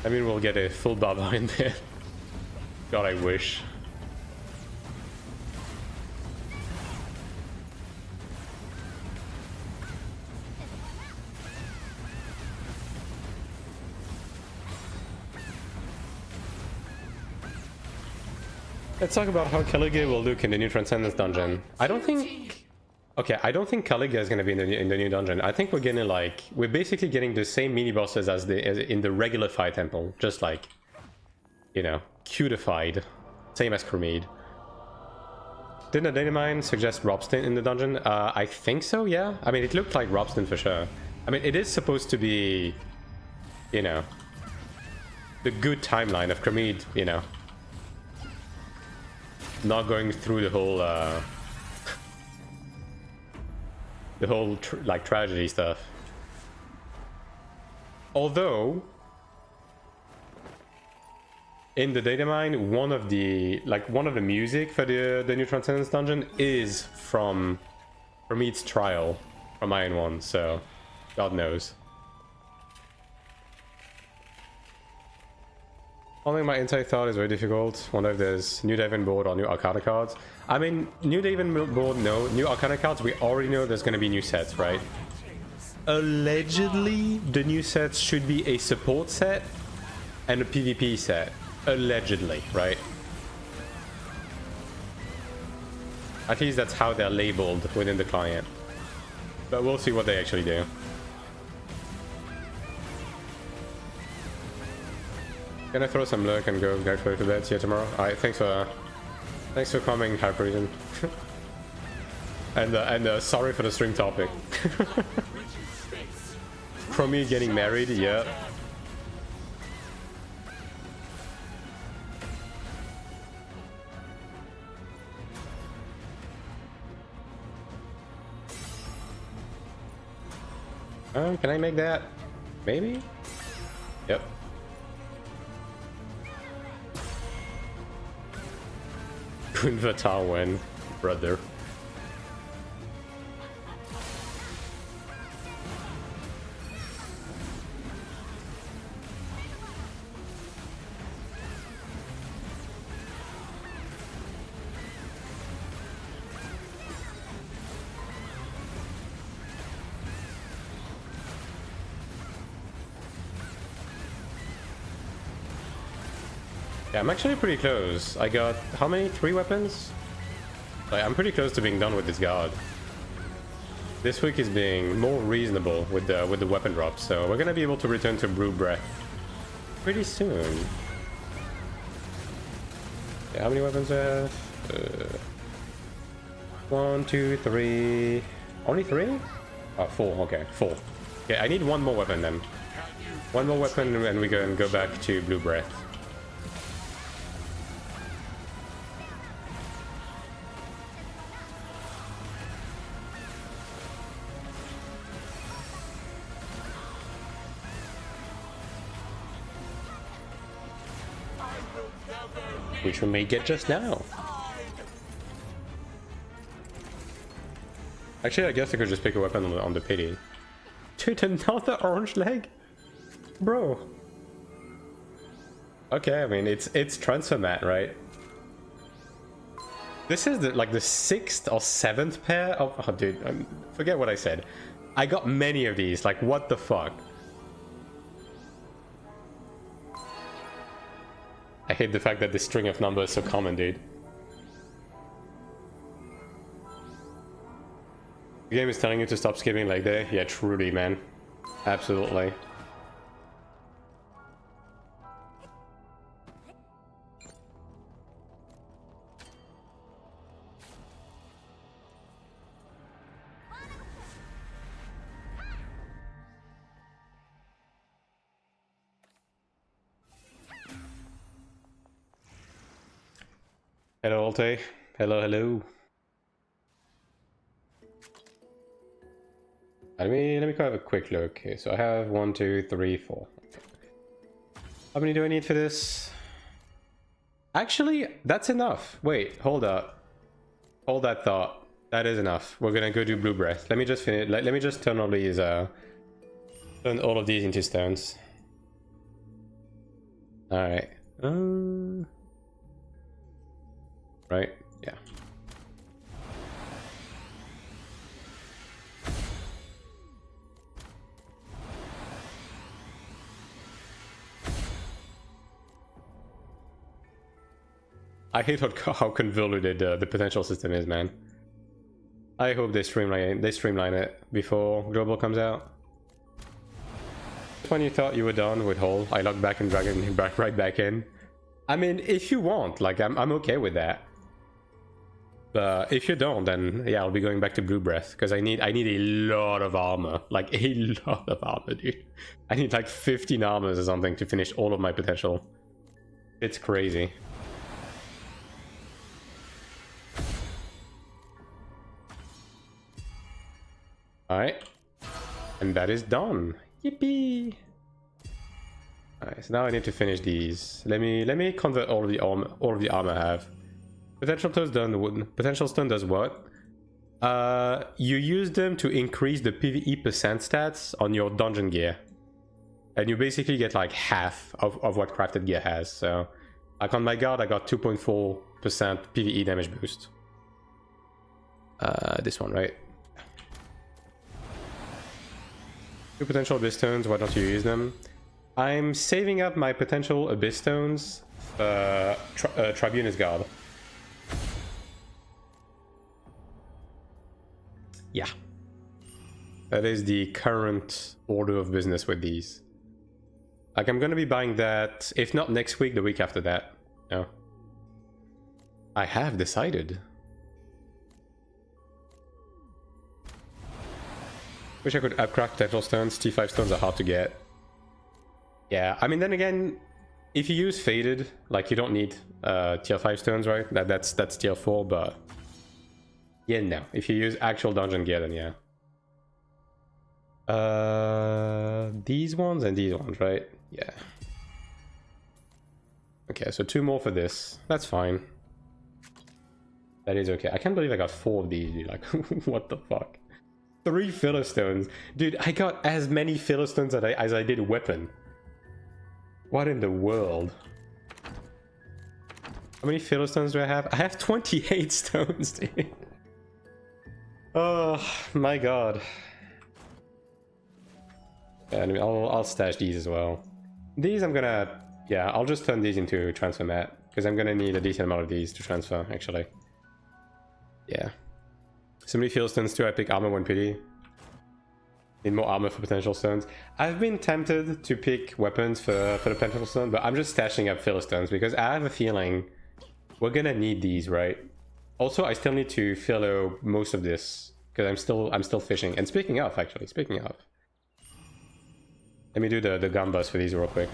I mean, we'll get a full Baba in there. God, I wish. Let's talk about how Caliga will look in the new Transcendence dungeon. I don't think... Okay, I don't think Caliga is going to be in the new dungeon. I think we're getting like... We're basically getting the same mini-bosses as in the regular Fire Temple. Just like, you know, cutified. Same as Cremade. Didn't a Datamine suggest Robston in the dungeon? I think so, yeah. I mean, it looked like Robston for sure. I mean, it is supposed to be, you know, the good timeline of Cremade, you know. Not going through the whole... the whole like tragedy stuff. Although in the data mine, one of the music for the new Transcendence dungeon is from Mead's Trial from Iron 1, so God knows. Following my inside thought is very difficult. Wonder if there's new Devon board or new Arcana cards. I mean, new Devon board, no. New Arcana cards, we already know there's going to be new sets, right? Allegedly, the new sets should be a support set and a PvP set. Allegedly, right? At least that's how they're labeled within the client. But we'll see what they actually do. Gonna throw some lurk and go to bed. See you tomorrow. Alright, thanks for coming, Hyperreason. and sorry for the stream topic. Chromie getting married, yeah. Can I make that? Maybe? Yep. Invatar win, brother. Yeah, I'm actually pretty close. I got how many? 3 weapons? Like, I'm pretty close to being done with this guard. This week is being more reasonable with the weapon drops, so we're gonna be able to return to Brew Breath pretty soon. Yeah, how many weapons do I have? 1, 2, 3. Only 3? Oh, 4. Okay, 4. Okay, I need 1 more weapon then. 1 more weapon, and we can go back to Blue Breath. Which we may get just now. Actually, I guess I could just pick a weapon on the pity. Dude, another orange leg? Bro. Okay, I mean, it's transfer mat, right? This is like the 6th or 7th pair of... Oh, dude, forget what I said. I got many of these, like, what the fuck? I hate the fact that this string of numbers is so common, dude. The game is telling you to stop skipping like that. Yeah, truly, man. Absolutely. Hello, Alte. Hello, hello. Let me have a quick look. Okay, so I have 1, 2, 3, 4. How many do I need for this? Actually, that's enough. Wait, hold up. Hold that thought. That is enough. We're gonna go do Blue Breath. Let me just finish. Let me just turn all these. Turn all of these into stones. All right. Right? Yeah. I hate how convoluted the potential system is, man. I hope they streamline it before Global comes out. When you thought you were done with Hole, I logged back and dragged him right back in. I mean, if you want, like, I'm okay with that. But if you don't, then yeah, I'll be going back to Blue Breath because I need a lot of armor, like a lot of armor, dude. I need like 15 armors or something to finish all of my potential. It's crazy. All right, and that is done. Yippee! All right, so now I need to finish these. Let me convert all of the armor I have. Potential stone does what? You use them to increase the PvE percent stats on your dungeon gear, and you basically get like half of what crafted gear has. So, like on my guard, I got 2.4% PvE damage boost. This one, right? 2 potential abyss stones. Why don't you use them? I'm saving up my potential abyss stones. Tribunus guard. Yeah, that is the current order of business with these. Like, I'm gonna be buying that, if not next week, the week after that. No. I have decided. Wish I could upcraft potential stones. T5 stones are hard to get. Yeah, I mean, then again, if you use Faded, like, you don't need tier 5 stones, right? That's tier 4, but... yeah, no. If you use actual dungeon gear, then yeah. These ones and these ones, right? Yeah. Okay, so 2 more for this. That's fine. That is okay. I can't believe I got 4 of these, dude. Like, what the fuck? 3 filler stones. Dude, I got as many filler stones as I did weapon. What in the world? How many filler stones do I have? I have 28 stones, dude. Oh, my god. And I'll stash these as well. These I'm gonna... yeah, I'll just turn these into transfer mat. Because I'm gonna need a decent amount of these to transfer, actually. Yeah. So many field stones too, I pick armor 1 pity. Need more armor for potential stones. I've been tempted to pick weapons for the potential stone, but I'm just stashing up filler stones because I have a feeling we're gonna need these, right? Also, I still need to filler most of this because I'm still fishing. And speaking of, actually, let me do the gambas for these real quick.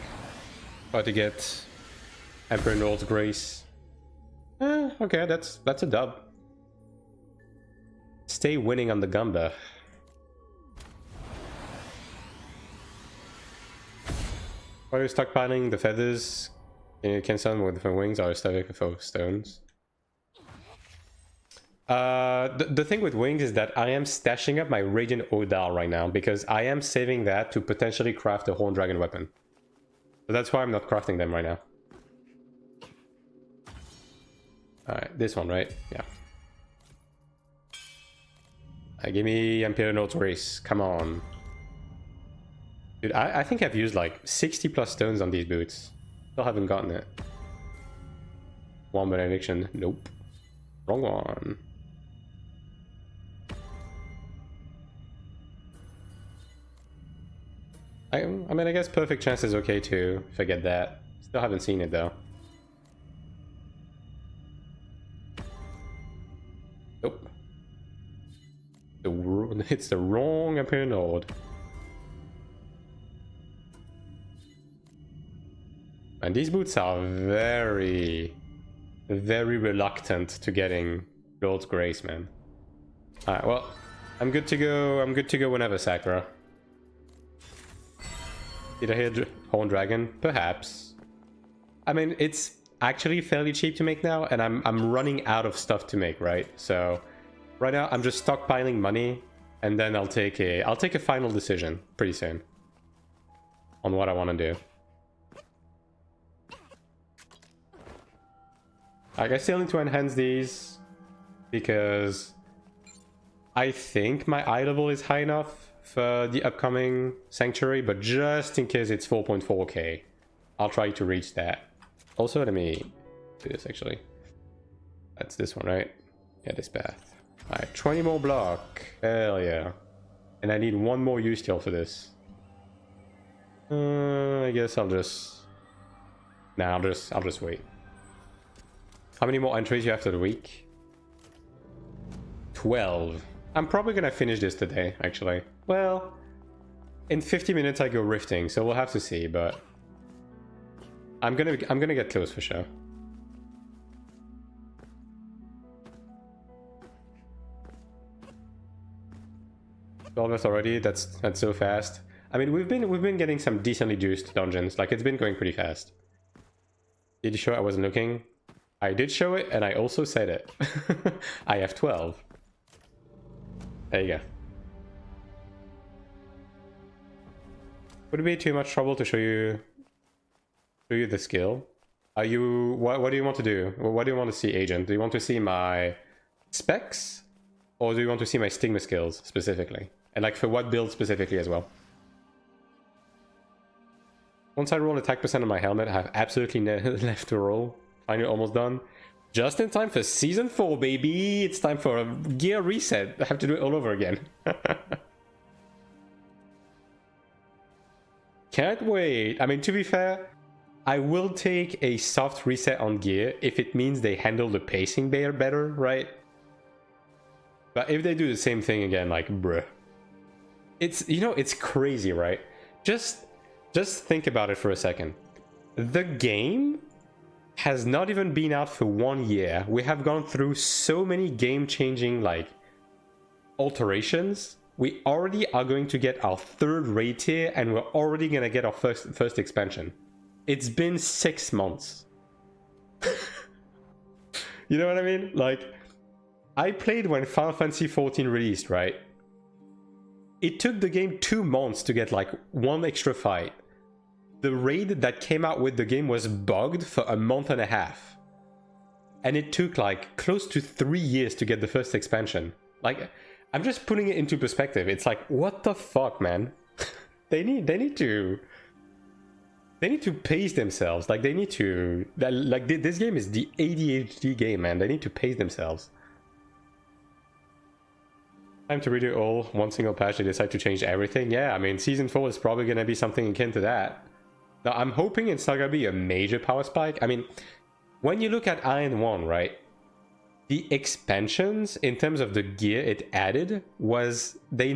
About to get Emperor Nord's Grace. Okay, that's a dub. Stay winning on the gamba. Why are you stockpiling the feathers? You can sell them with different wings or static for stones. The thing with wings is that I am stashing up my Radiant Odal right now because I am saving that to potentially craft a Horn Dragon weapon. So that's why I'm not crafting them right now. Alright, this one, right? Yeah. Give me Imperial Notes Race. Come on. Dude, I think I've used like 60 plus stones on these boots. Still haven't gotten it. One benediction. Nope. Wrong one. I mean, I guess perfect chance is okay too, if I get that. Still haven't seen it though. Nope. It's the wrong Imperial Node. And these boots are very, very reluctant to getting Lord's Grace, man. Alright, well, I'm good to go. I'm good to go whenever, Sakura. Did I hear Horn Dragon? Perhaps. I mean, it's actually fairly cheap to make now, and I'm running out of stuff to make, right? So right now I'm just stockpiling money, and then I'll take a final decision pretty soon on what I want to do. Like, I still need to enhance these because I think my eye level is high enough for the upcoming Sanctuary, but just in case it's 4.4k, I'll try to reach that. Also, let me do this actually. That's this one, right? Yeah, this path. Alright, 20 more block. Hell yeah. And I need 1 more use steel for this. I guess I'll just... nah, I'll just wait. How many more entries you have for the week? 12. I'm probably gonna finish this today, actually. Well, in 50 minutes I go rifting, so we'll have to see, but I'm gonna get close for sure. 12 already. That's so fast. I mean, we've been getting some decently juiced dungeons. Like, it's been going pretty fast. Did you show I wasn't looking? I did show it, and I also said it. I have 12. There you go. Would it be too much trouble to show you the skill? Are you what do you want to do? What do you want to see, Agent? Do you want to see my specs, or do you want to see my stigma skills specifically? And like for what build specifically as well? Once I roll attack percent on my helmet, I have absolutely left to roll. Finally almost done. Just in time for season 4, baby! It's time for a gear reset. I have to do it all over again. Can't wait. I mean, to be fair, I will take a soft reset on gear if it means they handle the pacing better, right? But if they do the same thing again, like, bruh. It's, you know, it's crazy, right? Just think about it for a second. The game has not even been out for 1 year. We have gone through so many game-changing, like, alterations. We already are going to get our 3rd raid tier, and we're already gonna get our first expansion. It's been 6 months. You know what I mean? Like, I played when Final Fantasy XIV released, right? It took the game 2 months to get like 1 extra fight. The raid that came out with the game was bugged for a month and a half. And it took like close to 3 years to get the first expansion. Like, I'm just putting it into perspective. It's like, what the fuck, man? They need to pace themselves. Like, they need to, like, this game is the ADHD game, man. They need to pace themselves. Time to redo all. 1 single patch, they decide to change everything. Yeah, I mean, Season 4 is probably going to be something akin to that. Now, I'm hoping it's not going to be a major power spike. I mean, when you look at Iron 1, right? The expansions, in terms of the gear it added, was... They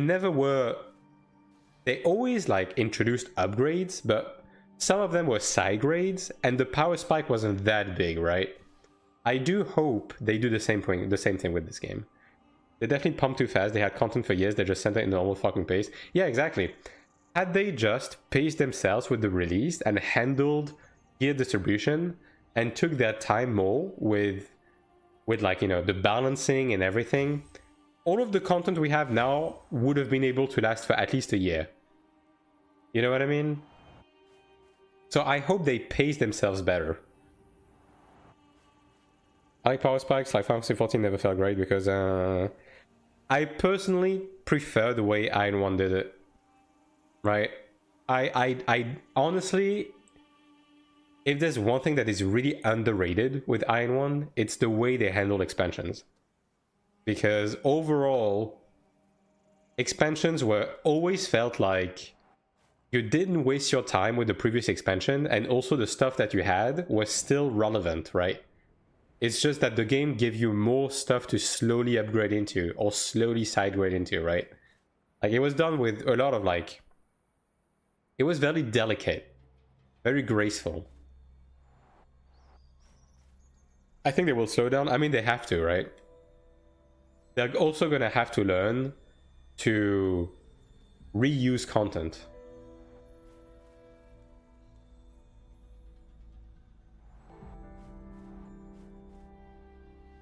always, like, introduced upgrades, but some of them were side grades, and the power spike wasn't that big, right? I do hope they do the same thing with this game. They definitely pumped too fast. They had content for years. They just sent it in normal fucking pace. Yeah, exactly. Had they just paced themselves with the release and handled gear distribution and took their time more with like, you know, the balancing and everything, all of the content we have now would have been able to last for at least a year. You know what I mean? So I hope they pace themselves better. I like power spikes. Like Final Fantasy XIV never felt great because I personally prefer the way Iron 1 did it. Right? I honestly, if there's one thing that is really underrated with Iron 1, it's the way they handle expansions. Because overall, expansions were always felt like you didn't waste your time with the previous expansion, and also the stuff that you had was still relevant, right? It's just that the game gave you more stuff to slowly upgrade into, or slowly sidegrade into, right? Like, it was done with a lot of, like... It was very delicate. Very graceful. I think they will slow down. I mean, they have to, right? They're also gonna have to learn to reuse content.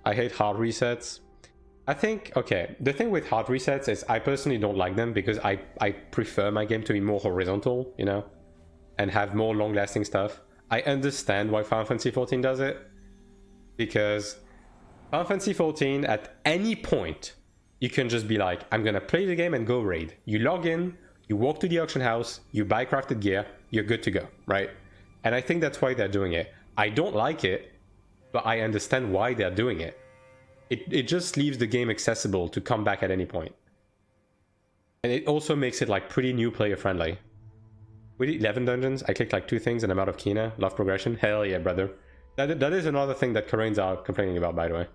I hate hard resets. I think, okay, the thing with hard resets is I personally don't like them because I prefer my game to be more horizontal, you know, and have more long-lasting stuff. I understand why Final Fantasy XIV does it, because Final Fantasy XIV, at any point, you can just be like, I'm gonna play the game and go raid. You log in, you walk to the auction house, you buy crafted gear, you're good to go, right? And I think that's why they're doing it. I don't like it, but I understand why they're doing it. It just leaves the game accessible to come back at any point. And it also makes it like pretty new player friendly. We did 11 dungeons, I clicked like 2 things and I'm out of Kina. Love progression, hell yeah brother. That is another thing that Koreans are complaining about, by the way.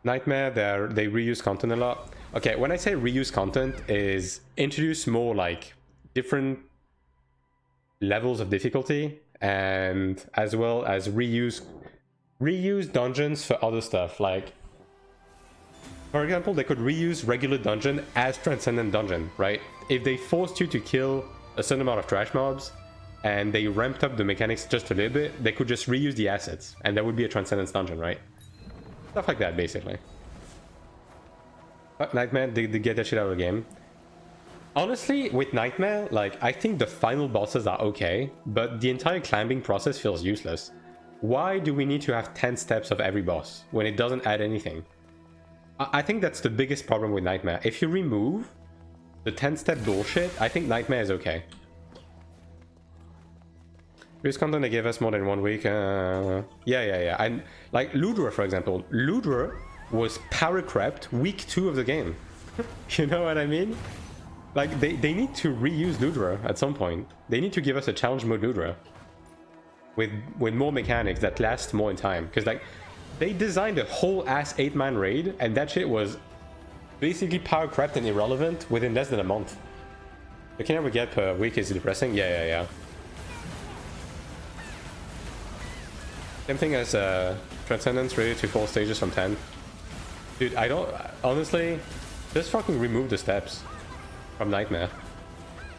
Nightmare, they reuse content a lot. Okay, when I say reuse content, is introduce more like different levels of difficulty, and as well as reuse dungeons for other stuff. Like, for example, they could reuse regular dungeon as Transcendent Dungeon, right? If they forced you to kill a certain amount of trash mobs and they ramped up the mechanics just a little bit, they could just reuse the assets and that would be a Transcendence Dungeon, right? Stuff like that, basically. But Nightmare, they get that shit out of the game. Honestly, with Nightmare, like, I think the final bosses are okay, but the entire climbing process feels useless. Why do we need to have 10 steps of every boss when it doesn't add anything? I think that's the biggest problem with Nightmare. If you remove the 10-step bullshit, I think Nightmare is okay. Here's content they gave us more than 1 week. Yeah. And like Ludra, for example. Ludra was power crept week 2 of the game. You know what I mean? Like, they need to reuse Ludra at some point. They need to give us a challenge mode Ludra. With more mechanics that last more in time. Because, like, they designed a whole ass 8-man raid, and that shit was basically power crept and irrelevant within less than a month. The can we get per week is depressing? Yeah. Same thing as Transcendence rated to 4 stages from 10. Dude, I don't... Honestly, just fucking remove the steps from Nightmare.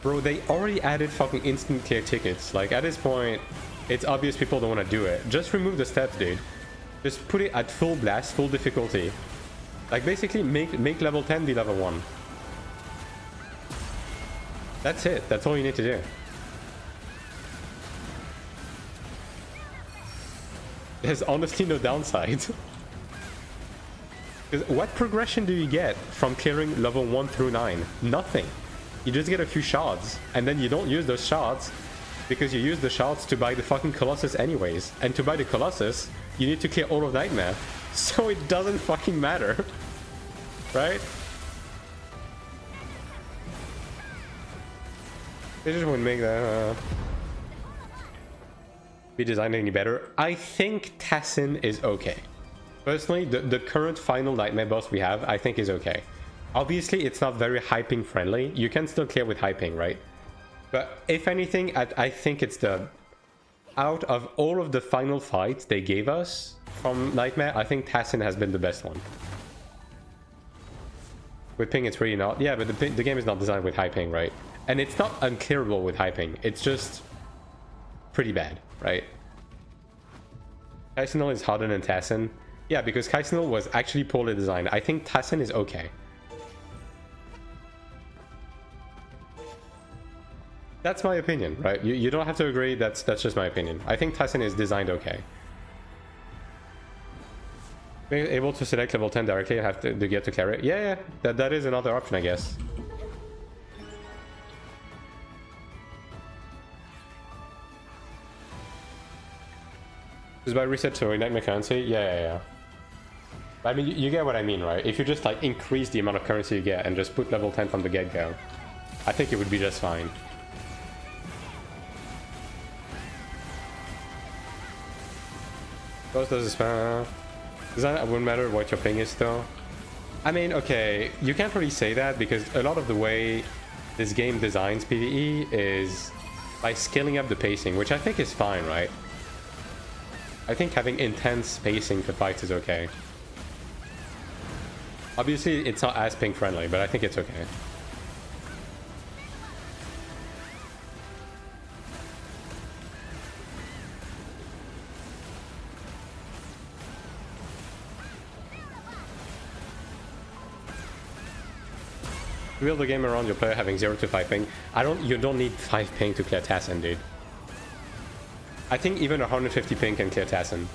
Bro, they already added fucking instant clear tickets. Like, at this point, it's obvious people don't want to do it. Just remove the steps, dude. Just put it at full blast, full difficulty. Like, basically, make level 10 be level 1. That's it. That's all you need to do. There's honestly no downside. Because what progression do you get from clearing level 1 through 9? Nothing. You just get a few shards, and then you don't use those shards because you use the shards to buy the fucking Colossus anyways. And to buy the Colossus, you need to clear all of Nightmare. So it doesn't fucking matter. Right? They just wouldn't make that be designed any better. I think Tassin is okay. Personally, the current final Nightmare boss we have, I think is okay. Obviously, it's not very hyping friendly. You can still clear with hyping, right? But if anything, I think it's the... Out of all of the final fights they gave us from Nightmare, I think Tassin has been the best one. With ping, it's really not. Yeah, but the game is not designed with hyping, right? And it's not unclearable with hyping. It's just pretty bad, right? Kaisenol is harder than Tassin. Yeah, because Kaisenol was actually poorly designed. I think Tassin is okay. That's my opinion, right? You don't have to agree. That's just my opinion. I think Tassin is designed okay. Being able to select level 10 directly and have to get to Cleric. Yeah, that is another option, I guess. Just by reset to Nightmare currency? Yeah. I mean, you get what I mean, right? If you just like increase the amount of currency you get and just put level 10 from the get-go, I think it would be just fine. Those does spam. Design wouldn't matter what your ping is though. I mean, okay, you can't really say that because a lot of the way this game designs PvE is by scaling up the pacing, which I think is fine, right? I think having intense pacing for fights is okay. Obviously, it's not as ping friendly, but I think it's okay. Build the game around your player having 0 to 5 ping. You don't need 5 ping to clear Tassin, dude. I think even 150 ping can clear Tassin.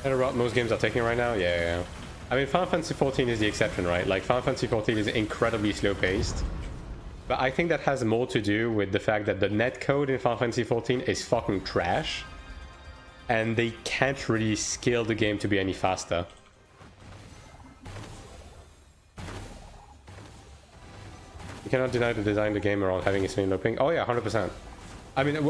At a route most games are taking right now? Yeah. I mean, Final Fantasy XIV is the exception, right? Like, Final Fantasy XIV is incredibly slow-paced. But I think that has more to do with the fact that the netcode in Final Fantasy XIV is fucking trash. And they can't really scale the game to be any faster. You cannot deny to design the game around having a swing looping. Oh yeah, 100%. I mean,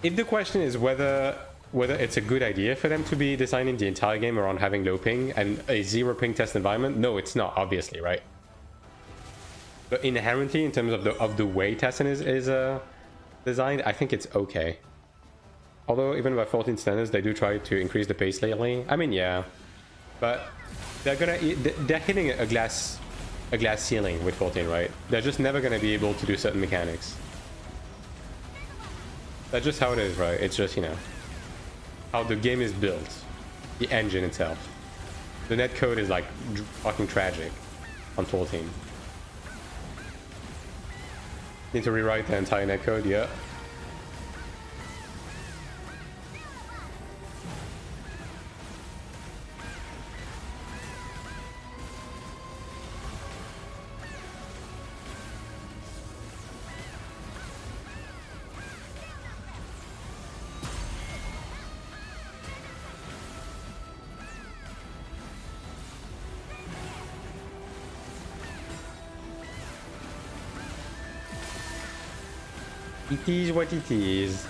if the question is whether it's a good idea for them to be designing the entire game around having low ping and a 0 ping test environment, no, it's not, obviously, right? But inherently, in terms of the way Tassin is designed, I think it's okay. Although even by 14 standards, they do try to increase the pace lately. I mean, yeah, but they're hitting a glass ceiling with 14, right? They're just never gonna be able to do certain mechanics. That's just how it is, right? It's just, you know, how the game is built, the engine itself. The netcode is like fucking tragic on 14. Need to rewrite the entire netcode, yeah. It is what it is.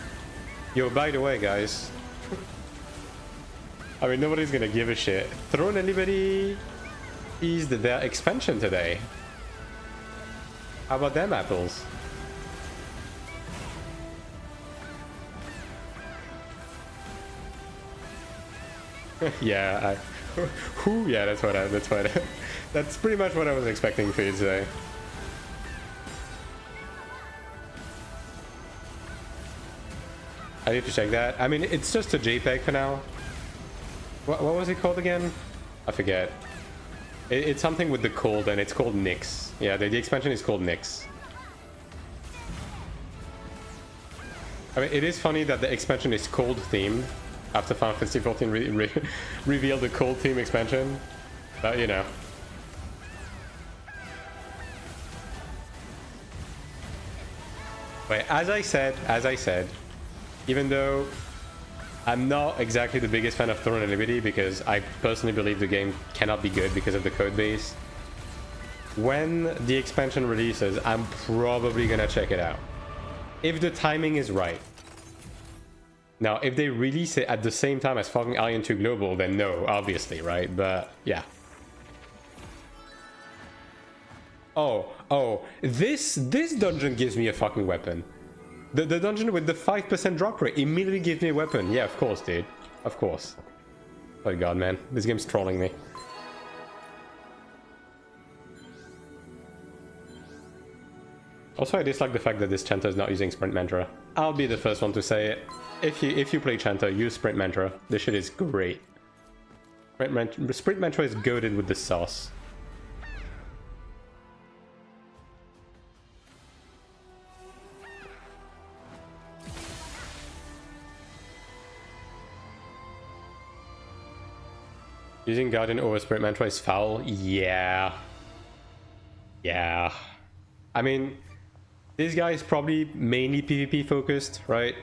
Yo, by the way, guys. I mean, nobody's gonna give a shit. Throne and Liberty is their expansion today. How about them apples? Yeah, yeah, that's pretty much what I was expecting for you today. I need to check that. I mean, it's just a JPEG for now. What was it called again? I forget. It's something with the cold, and it's called Nyx. Yeah, the expansion is called Nyx. I mean, it is funny that the expansion is cold themed after Final Fantasy XIV revealed the cold theme expansion. But, you know. But as I said, even though I'm not exactly the biggest fan of Throne and Liberty because I personally believe the game cannot be good because of the code base, when the expansion releases, I'm probably gonna check it out. If the timing is right. Now, if they release it at the same time as fucking Alien 2 Global, then no, obviously, right? But, yeah. Oh, this dungeon gives me a fucking weapon. The dungeon with the 5% drop rate immediately gives me a weapon. Yeah, of course, dude. Of course. Oh god, man. This game's trolling me. Also, I dislike the fact that this Chanter is not using Sprint Mantra. I'll be the first one to say it. If you play Chanter, use Sprint Mantra. This shit is great. Sprint Mantra is goated with the sauce. Using Guardian over Sprint Mantra is foul? Yeah. Yeah. I mean, this guy is probably mainly PvP focused, right?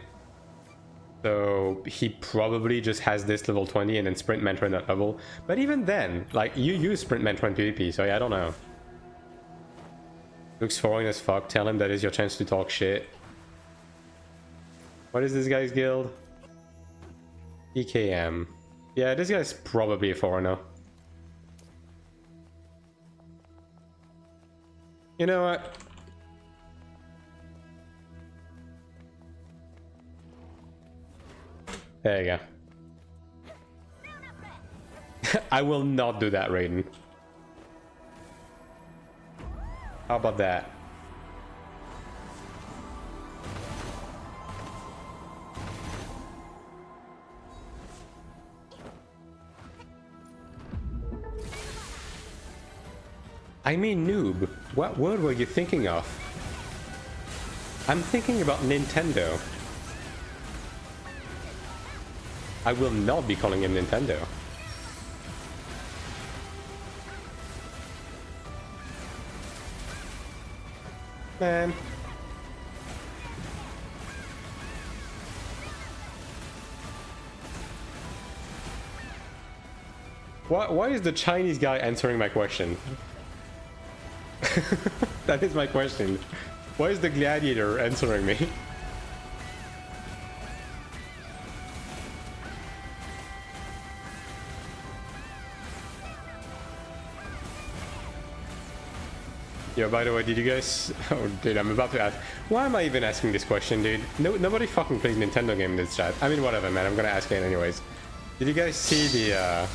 So he probably just has this level 20 and then Sprint Mantra in that level. But even then, like, you use Sprint Mantra in PvP, so yeah, I don't know. Looks foreign as fuck. Tell him that is your chance to talk shit. What is this guy's guild? EKM. Yeah, this guy's probably a foreigner. You know what? There you go. I will not do that, Raiden. How about that? I mean, noob. What word were you thinking of? I'm thinking about Nintendo. I will not be calling him Nintendo. Man. Why is the Chinese guy answering my question? That is my question. Why is the gladiator answering me? Yo, by the way, did you guys... Oh, dude, I'm about to ask... Why am I even asking this question, dude? Nobody fucking plays Nintendo game in this chat. I mean, whatever, man. I'm gonna ask it anyways. Did you guys see the...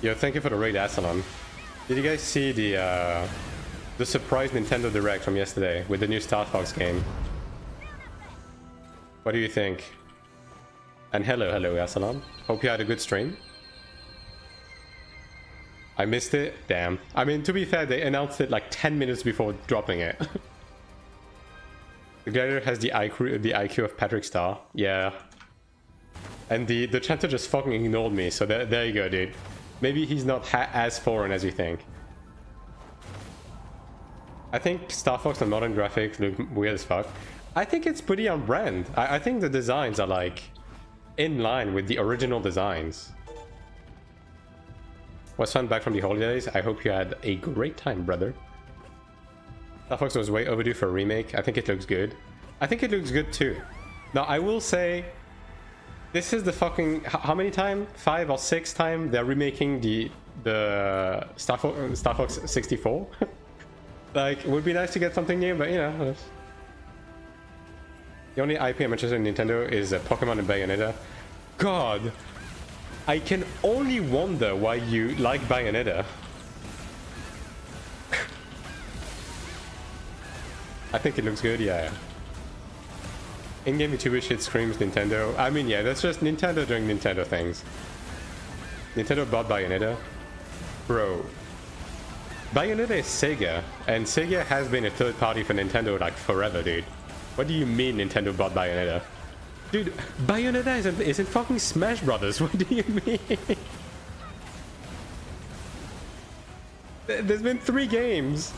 Yo, thank you for the raid, Asylum. Did you guys see the surprise Nintendo Direct from yesterday with the new Star Fox game? What do you think? And hello, Asylum. Hope you had a good stream. I missed it? Damn. I mean, to be fair, they announced it like 10 minutes before dropping it. The Gladiator has the IQ of Patrick Star. Yeah. And the Chanter just fucking ignored me, so there you go, dude. Maybe he's not as foreign as you think. I think Star Fox and modern graphics look weird as fuck. I think it's pretty on brand. I think the designs are like in line with the original designs. Was fun back from the holidays. I hope you had a great time, brother. Star Fox was way overdue for a remake. I think it looks good. I think it looks good too. Now, I will say, this is the fucking... How many time? 5 or 6 time they're remaking the Star Fox 64? Like, it would be nice to get something new, but you know... The only IP I'm interested in Nintendo is Pokemon and Bayonetta. God! I can only wonder why you like Bayonetta. I think it looks good, yeah. In-game YouTuber shit screams Nintendo. I mean, yeah, that's just Nintendo doing Nintendo things. Nintendo bought Bayonetta. Bro. Bayonetta is Sega, and Sega has been a third party for Nintendo like forever, dude. What do you mean Nintendo bought Bayonetta? Dude, Bayonetta is in fucking Smash Brothers. What do you mean? There's been 3 games.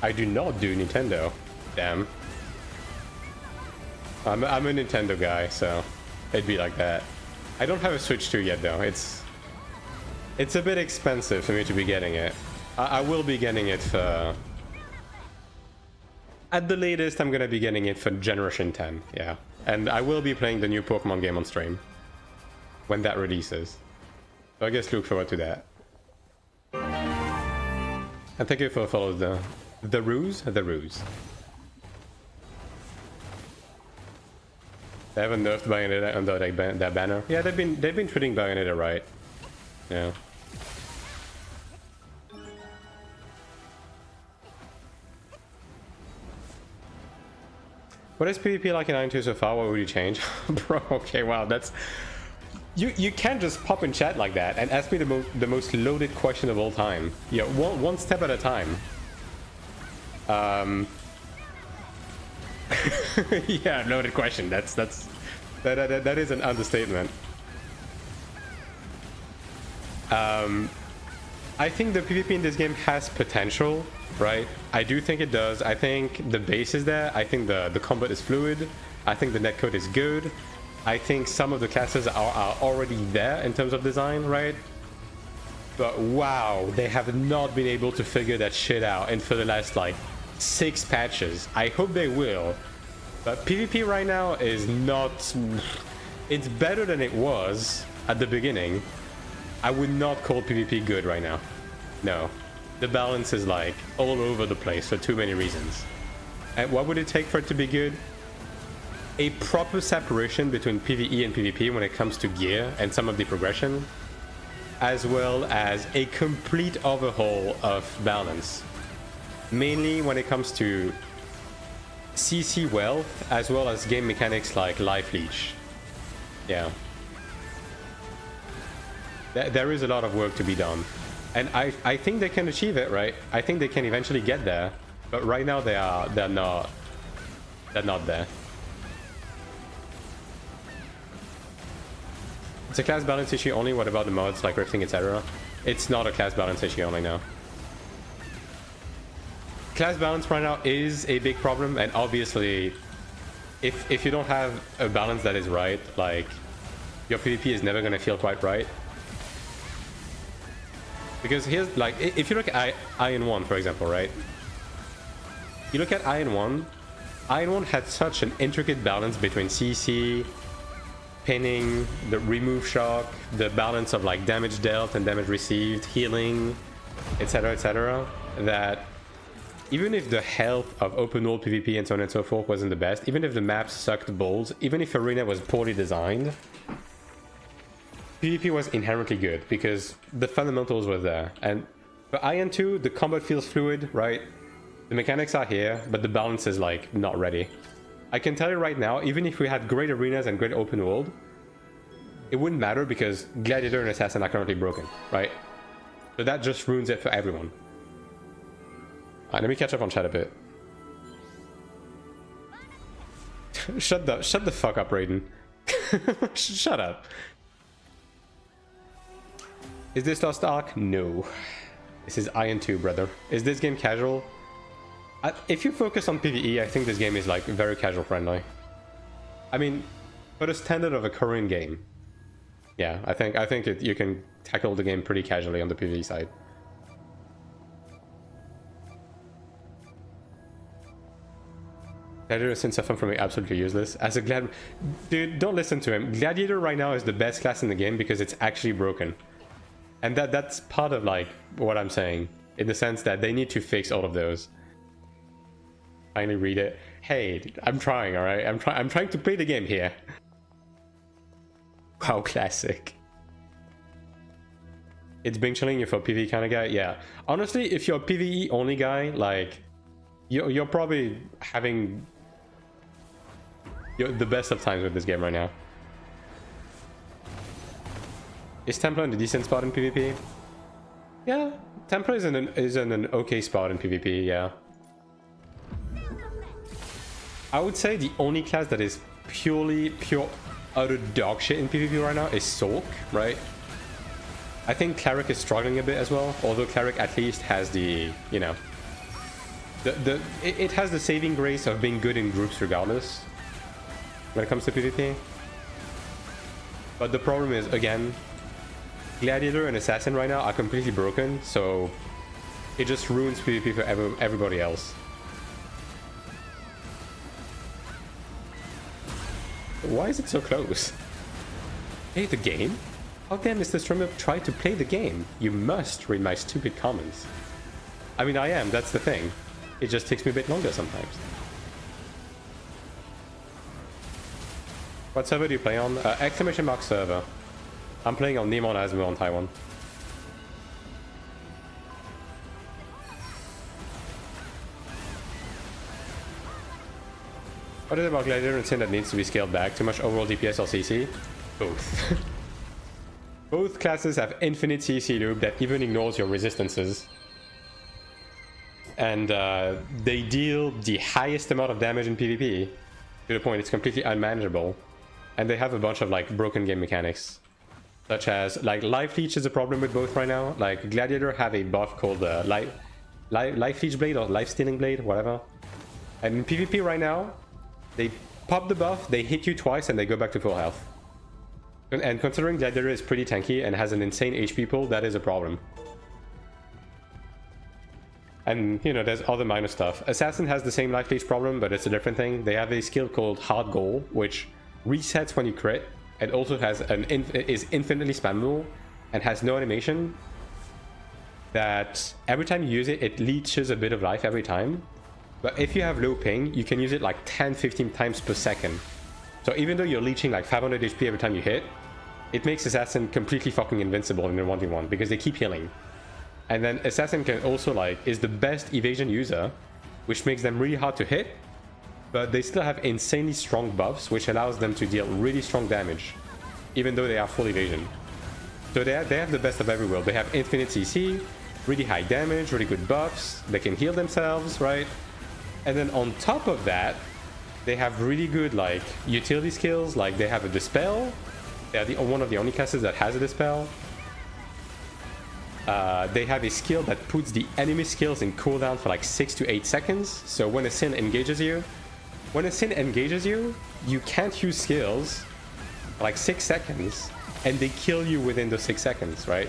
I do not do Nintendo. Damn. I'm a Nintendo guy, so it'd be like that. I don't have a Switch 2 yet, though. It's a bit expensive for me to be getting it. I will be getting it for... At the latest, I'm gonna be getting it for Generation 10, yeah. And I will be playing the new Pokemon game on stream when that releases. So I guess look forward to that. And thank you for following the ruse. They haven't nerfed Bayonetta under that banner. Yeah, they've been treating Bayonetta right. Yeah. What is PvP like in 9.2 so far? What would you change? Bro, okay, wow, that's... You can't just pop in chat like that and ask me the most loaded question of all time. Yeah, one step at a time. Yeah, loaded question. That is an understatement. I think the PvP in this game has potential, right? I do think it does. I think the base is there. I think the combat is fluid. I think the netcode is good. I think some of the classes are already there in terms of design, right? But wow, they have not been able to figure that shit out. And for the last like 6 patches, I hope they will. But PvP right now is not... It's better than it was at the beginning. I would not call PvP good right now. No. The balance is like all over the place for too many reasons. And what would it take for it to be good? A proper separation between PvE and PvP when it comes to gear and some of the progression, as well as a complete overhaul of balance. Mainly when it comes to CC wealth, as well as game mechanics like life leech. Yeah. There is a lot of work to be done. And I think they can achieve it, right? I think they can eventually get there. But right now they're not there. It's a class balance issue only. What about the mods like rifting, etc.? It's not a class balance issue only now. Class balance right now is a big problem, and obviously if you don't have a balance that is right, like your PvP is never gonna feel quite right. Because here's like, if you look at Iron 1 for example, right? You look at Iron 1 had such an intricate balance between CC, pinning, the remove shock, the balance of like damage dealt and damage received, healing, etc., that even if the health of open world PvP and so on and so forth wasn't the best, even if the maps sucked balls, even if Arena was poorly designed, PvP was inherently good because the fundamentals were there. And for Iron 2, the combat feels fluid, right? The mechanics are here, but the balance is like not ready. I can tell you right now, even if we had great arenas and great open world, it wouldn't matter because Gladiator and Assassin are currently broken, right? So that just ruins it for everyone. Alright, let me catch up on chat a bit. Shut the fuck up, Raiden. Shut up. Is this Lost Ark? No. This is Iron 2, brother. Is this game casual? If you focus on PvE, I think this game is like very casual friendly. I mean, for the standard of a Korean game, yeah, I think you can tackle the game pretty casually on the PvE side. Gladiator since Safan for me absolutely useless. As a dude, don't listen to him. Gladiator right now is the best class in the game because it's actually broken. And that's part of like what I'm saying, in the sense that they need to fix all of those. Finally read it. Hey, I'm trying, alright? I'm trying to play the game here. Wow, classic. It's been chilling you for PvE kind of guy? Yeah. Honestly, if you're a PvE only guy, like you're probably having the best of times with this game right now. Is Templar in a decent spot in PvP? Yeah, Templar is in an okay spot in PvP, yeah. I would say the only class that is pure utter dog shit in PvP right now is Solk, right? I think Cleric is struggling a bit as well, although Cleric at least has the, you know, it has the saving grace of being good in groups regardless when it comes to PvP. But the problem is, again, Gladiator and Assassin right now are completely broken, so it just ruins PvP for everybody else. Why is it so close? Play the game? How dare Mr. Streamer try to play the game? You must read my stupid comments. I mean, I am, that's the thing. It just takes me a bit longer sometimes. What server do you play on? Exclamation mark server. I'm playing on Neemon Asmu on Taiwan. What is it about Gladiator and Sin that needs to be scaled back? Too much overall DPS or CC? Both. Both classes have infinite CC loop that even ignores your resistances. And they deal the highest amount of damage in PvP to the point it's completely unmanageable. And they have a bunch of like broken game mechanics. Such as, like, Life Leech is a problem with both right now. Like, Gladiator have a buff called Life Leech Blade or Life Stealing Blade, whatever. And in PvP right now, they pop the buff, they hit you twice, and they go back to full health. And considering Gladiator is pretty tanky and has an insane HP pool, that is a problem. And, you know, there's other minor stuff. Assassin has the same Life Leech problem, but it's a different thing. They have a skill called Hard Goal, which resets when you crit. It also has is infinitely spammable and has no animation. That every time you use it, it leeches a bit of life every time. But if you have low ping, you can use it like 10-15 times per second. So even though you're leeching like 500 HP every time you hit, it makes Assassin completely fucking invincible in a 1v1 because they keep healing. And then Assassin can also is the best evasion user, which makes them really hard to hit. But they still have insanely strong buffs, which allows them to deal really strong damage, even though they are full evasion. So they have the best of every world. They have infinite CC, really high damage, really good buffs, they can heal themselves, right? And then on top of that, they have really good like utility skills, like they have a Dispel. They are one of the only classes that has a Dispel. They have a skill that puts the enemy skills in cooldown for like 6 to 8 seconds. So when a Sin engages you, you can't use skills for like 6 seconds, and they kill you within those 6 seconds, right?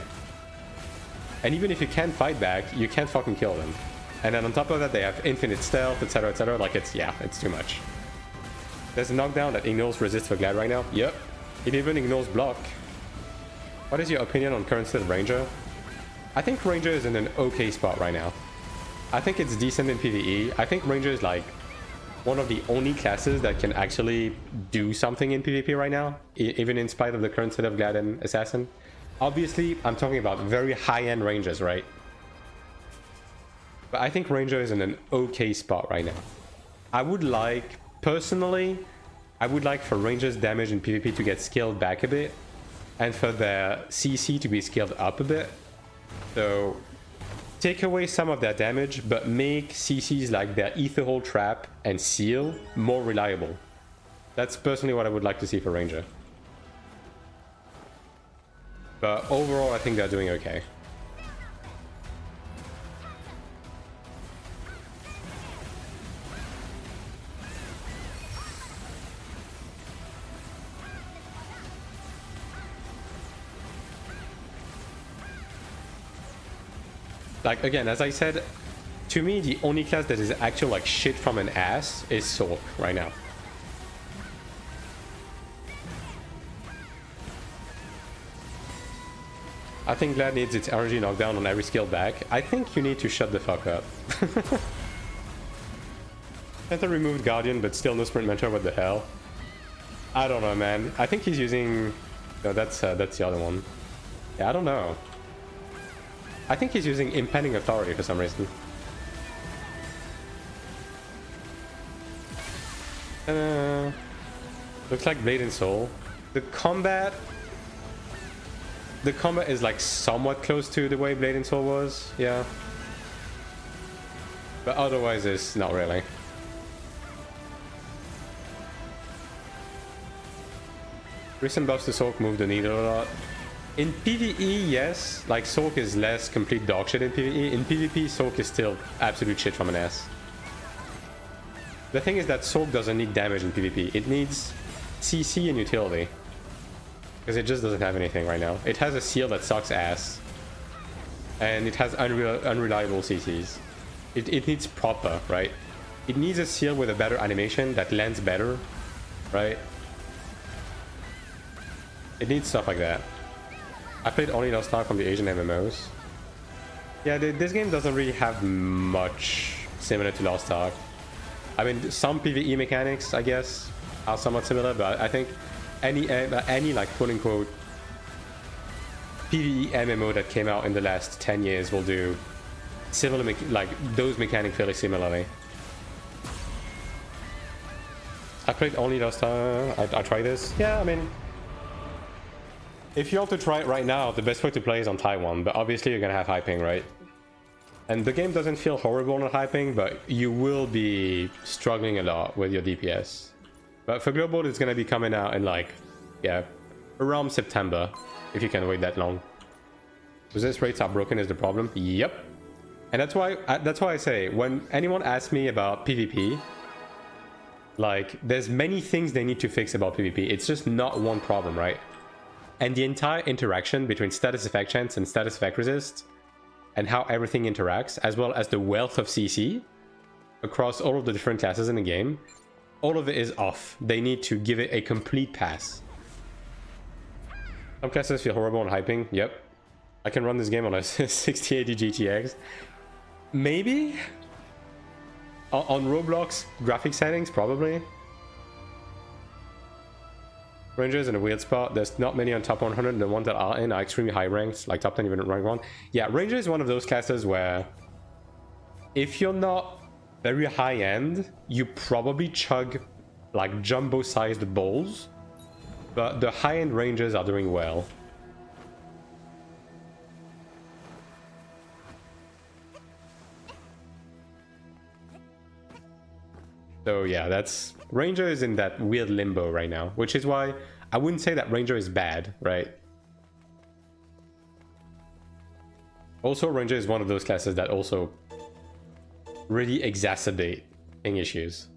And even if you can't fight back, you can't fucking kill them. And then on top of that, they have infinite stealth, etc., etc. Like, it's too much. There's a knockdown that ignores resist for Glad right now. Yep. It even ignores block. What is your opinion on current state of Ranger? I think Ranger is in an okay spot right now. I think it's decent in PvE. I think Ranger is like one of the only classes that can actually do something in PvP right now, even in spite of the current set of Glad and Assassin. Obviously, I'm talking about very high-end Rangers, right? But I think Ranger is in an okay spot right now. Personally, I would like for Ranger's damage in PvP to get scaled back a bit, and for their CC to be scaled up a bit. So take away some of their damage, but make CCs like their Ether Hole Trap and Seal more reliable. That's personally what I would like to see for Ranger. But overall, I think they're doing okay. like, again, as I said, to me, the only class that is actual, like, shit from an ass is Sork right now. I think Glad needs its energy knockdown on every skill back. I think you need to shut the fuck up. Panther removed Guardian, but still no Sprint Mentor, what the hell? I don't know, man. I think he's using... No, that's the other one. Yeah, I don't know. I think he's using Impending Authority for some reason. Looks like Blade and Soul. The combat is like somewhat close to the way Blade and Soul was, yeah. But otherwise it's not really. Recent buffs to Sork move the needle a lot. In PvE, yes, like Sork is less complete dog shit in PvE. In PvP, Sork is still absolute shit from an ass. The thing is that Sork doesn't need damage in PvP. It needs CC and utility. Because it just doesn't have anything right now. It has a seal that sucks ass. And it has unreliable CCs. It needs proper, right? It needs a seal with a better animation that lands better, right? It needs stuff like that. I played only Lost Ark from the Asian MMOs. Yeah, this game doesn't really have much similar to Lost Ark. I mean, some PvE mechanics, I guess, are somewhat similar, but I think any like quote-unquote PvE MMO that came out in the last 10 years will do similar, like those mechanics fairly similarly. I played only Lost Ark. I tried this. Yeah, I mean, if you want to try it right now, the best way to play is on Taiwan, but obviously you're gonna have high ping, right? And the game doesn't feel horrible on high ping, but you will be struggling a lot with your DPS. But for global, it's gonna be coming out in like, yeah, around September, if you can wait that long. Resist rates are broken is the problem. Yep. And that's why I say, when anyone asks me about PvP, like, there's many things they need to fix about PvP. It's just not one problem, right? And the entire interaction between status effect chance and status effect resist, and how everything interacts, as well as the wealth of CC across all of the different classes in the game, all of it is off. They need to give it a complete pass. Some classes feel horrible on hyping. Yep. I can run this game on a 6080 GTX. Maybe? On Roblox graphic settings, probably. Rangers in a weird spot. There's not many on top 100. The ones that are in are extremely high ranked, like top 10 even rank 1. Yeah, Ranger is one of those classes where if you're not very high end, you probably chug like jumbo sized bowls, but the high end Rangers are doing well. So yeah, that's... Ranger is in that weird limbo right now, which is why I wouldn't say that Ranger is bad, right? Also, Ranger is one of those classes that also really exacerbate ping issues.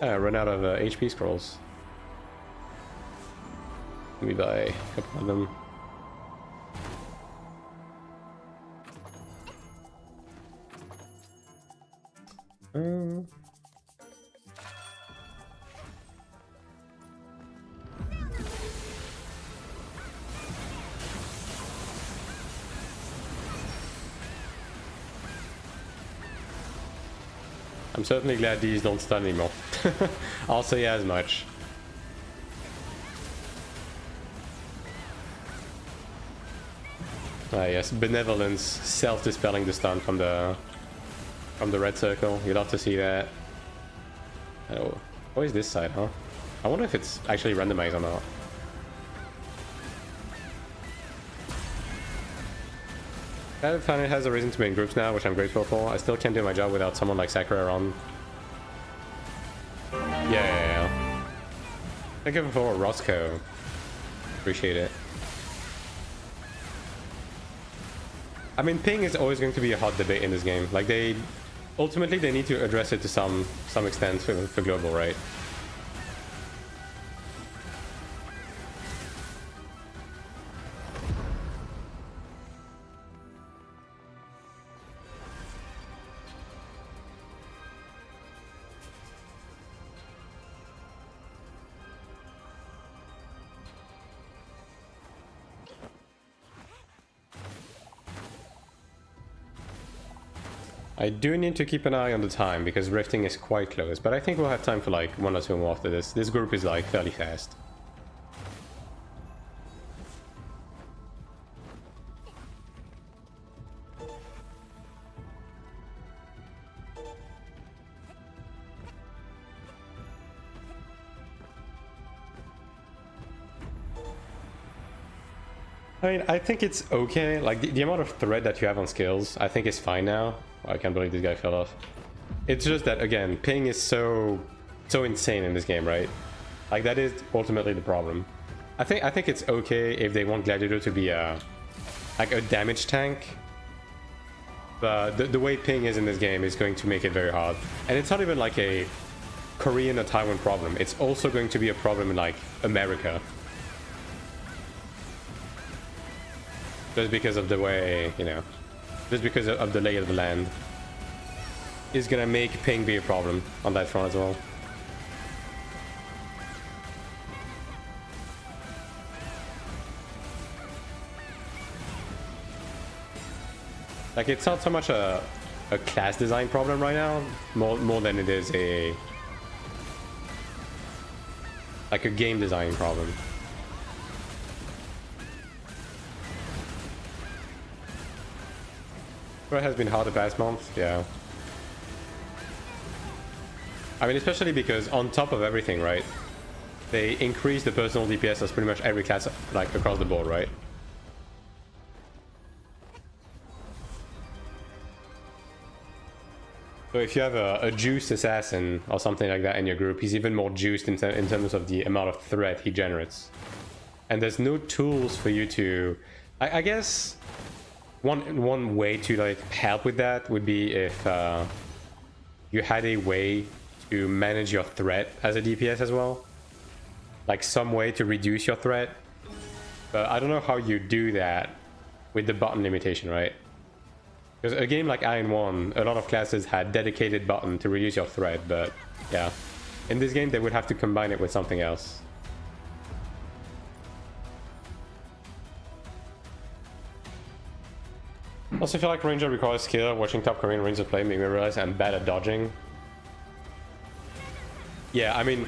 I run out of HP scrolls. Let me buy a couple of them. I'm certainly glad these don't stun anymore. I'll say as much. Ah yes, Benevolence self-dispelling the stun from the red circle. You'd love to see that. Oh, what is this side, huh? I wonder if it's actually randomized or not. That finally has a reason to be in groups now, which I'm grateful for. I still can't do my job without someone like Sakura around. Yeah. Thank you for Roscoe. Appreciate it. I mean, ping is always going to be a hot debate in this game. Like, ultimately they need to address it to some extent for global, right? I do need to keep an eye on the time because rifting is quite close, but I think we'll have time for like 1 or 2 more after this. This group is like fairly fast. I mean, I think it's okay. Like, the amount of thread that you have on skills, I think is fine now. I can't believe this guy fell off. It's just that, again, ping is so insane in this game, right? Like, that is ultimately the problem. I think it's okay if they want Gladiator to be like a damage tank. But the way ping is in this game is going to make it very hard. And it's not even like a Korean or Taiwan problem. It's also going to be a problem in, like, America. Just because of the way, you know, just because of the lay of the land is gonna make ping be a problem on that front as well. Like, it's not so much a class design problem right now, more than it is like a game design problem. It has been hard the past month, yeah. I mean, especially because on top of everything, right? They increase the personal DPS of pretty much every class, like, across the board, right? So if you have a juiced assassin or something like that in your group, he's even more juiced in terms of the amount of threat he generates. And there's no tools for you to... I guess... One way to like help with that would be if you had a way to manage your threat as a DPS as well, like some way to reduce your threat. But I don't know how you do that with the button limitation, right? Because a game like Iron 1, a lot of classes had dedicated button to reduce your threat, but yeah, in this game they would have to combine it with something else. Also, I feel like Ranger requires skill. Watching top Korean Ranger play made me realize I'm bad at dodging. Yeah, I mean,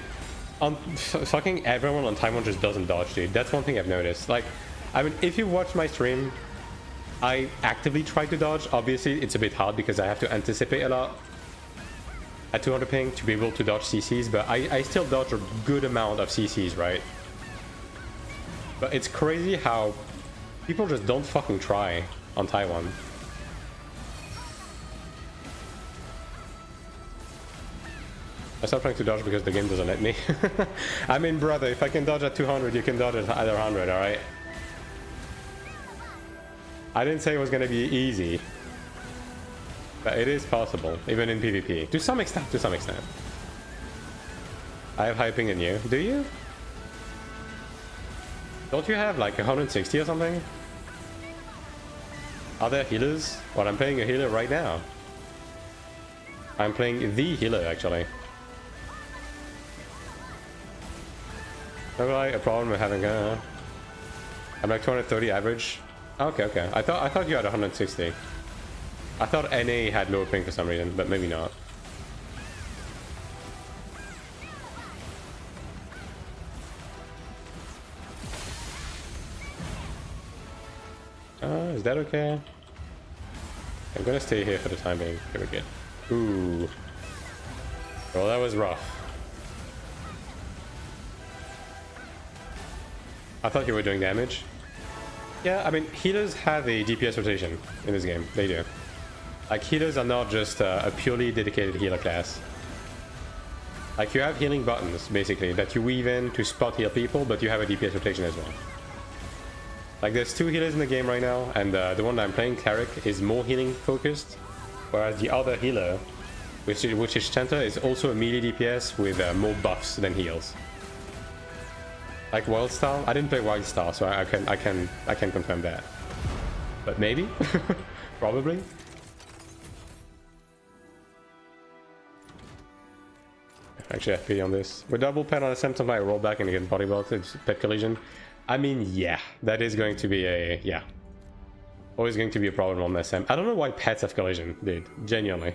fucking everyone on Taiwan just doesn't dodge, dude. That's one thing I've noticed. Like, I mean, if you watch my stream, I actively try to dodge. Obviously, it's a bit hard because I have to anticipate a lot at 200 ping to be able to dodge CCs, but I still dodge a good amount of CCs, right? But it's crazy how people just don't fucking try on Taiwan. I stopped trying to dodge because the game doesn't let me. I mean, brother, if I can dodge at 200, you can dodge at either 100, alright? I didn't say it was gonna be easy. But it is possible, even in PvP. To some extent, to some extent. I have higher ping than you. Do you? Don't you have like 160 or something? Are there healers? Well, I'm playing a healer right now. I'm playing the healer, actually. Have I a problem with having a... I'm like 230 average. Okay, okay. I thought you had 160. I thought NA had lower ping for some reason, but maybe not. Is that okay? I'm gonna stay here for the time being. Okay, we're good. Ooh. Well, that was rough. I thought you were doing damage. Yeah, I mean, healers have a DPS rotation in this game. They do. Like, healers are not just a purely dedicated healer class. Like, you have healing buttons, basically, that you weave in to spot heal people, but you have a DPS rotation as well. Like, there's 2 healers in the game right now, and the one that I'm playing, Cleric, is more healing focused, whereas the other healer, which is Chanta, is also a melee DPS with more buffs than heals. Like Wildstar, I didn't play Wildstar, so I can confirm that. But maybe, probably. Actually, I have pity on this. With double pet on a symptom, I roll back and get body belt. It's pet collision. I mean, yeah, that is going to be a... yeah. Always going to be a problem on SM. I don't know why pets have collision, dude. Genuinely.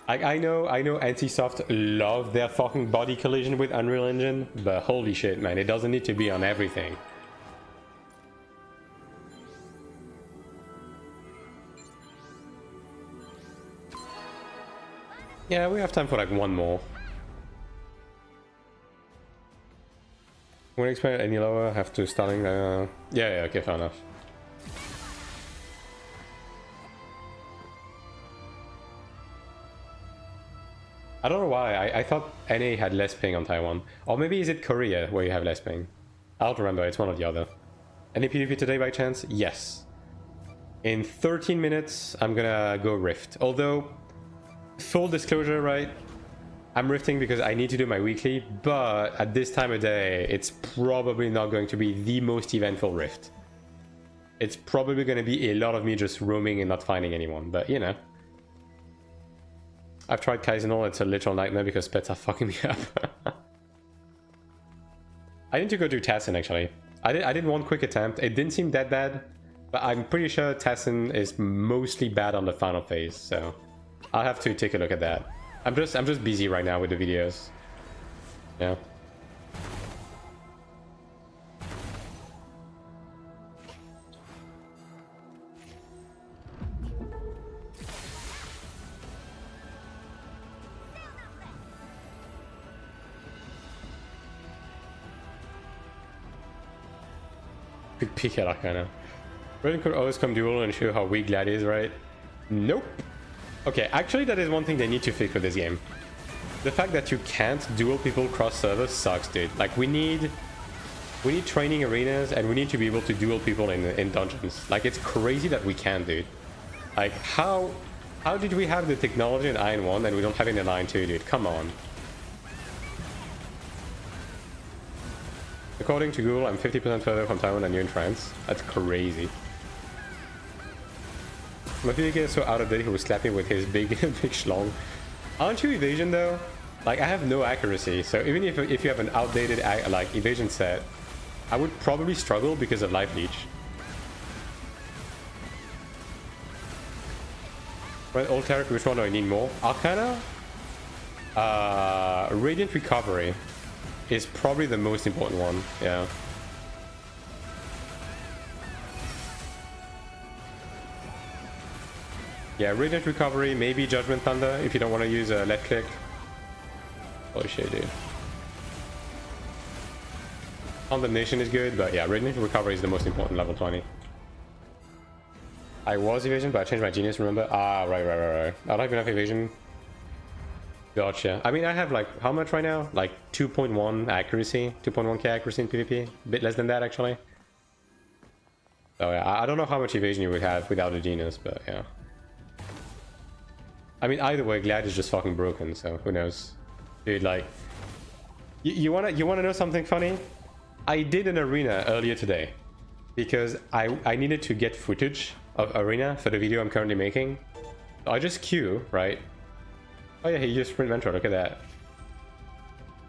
I know Antisoft love their fucking body collision with Unreal Engine, but holy shit, man, it doesn't need to be on everything. Yeah, we have time for like one more. When expand any lower, have to starting. Yeah, okay, fair enough. I don't know why. I thought NA had less ping on Taiwan, or maybe is it Korea where you have less ping? I don't remember. It's one or the other. Any PvP today by chance? Yes. In 13 minutes, I'm gonna go Rift. Although, full disclosure, right? I'm rifting because I need to do my weekly, but at this time of day, it's probably not going to be the most eventful rift. It's probably going to be a lot of me just roaming and not finding anyone, but you know. I've tried Kaizenol, it's a literal nightmare because pets are fucking me up. I need to go do Tassin actually. I did one quick attempt, it didn't seem that bad, but I'm pretty sure Tassin is mostly bad on the final phase, so I'll have to take a look at that. I'm just busy right now with the videos. Yeah. Quick peek at Arcana. Raiden could always come duel and show how weak Glad is, right? Nope. Okay, actually that is one thing they need to fix with this game. The fact that you can't duel people cross servers sucks, dude. Like we need training arenas and we need to be able to duel people in dungeons. Like it's crazy that we can, dude. Like how did we have the technology in Iron 1 and we don't have it in Iron 2, dude? Come on. According to Google, I'm 50% further from Taiwan than you in France. That's crazy. My PvK is so out of date, he was slapping with his big schlong. Aren't you evasion though? Like I have no accuracy, so even if you have an outdated like evasion set, I would probably struggle because of life leech. Well, old Cleric, which one do I need more? Arcana? Radiant Recovery is probably the most important one, yeah. Yeah, Radiant Recovery, maybe Judgment Thunder if you don't want to use a left click. Holy shit, dude. Condemnation is good, but yeah, Radiant Recovery is the most important level 20. I was evasion, but I changed my genius, remember? Ah, right. I don't have enough evasion. Gotcha. I mean, I have like, how much right now? Like 2.1 accuracy, 2.1k accuracy in PvP. A bit less than that, actually. So yeah, I don't know how much evasion you would have without a genius, but yeah. I mean, either way, Glad is just fucking broken, so who knows? Dude, like... You wanna know something funny? I did an arena earlier today. Because I needed to get footage of arena for the video I'm currently making. So I just queue, right? Oh yeah, he used Sprint Mentor, look at that.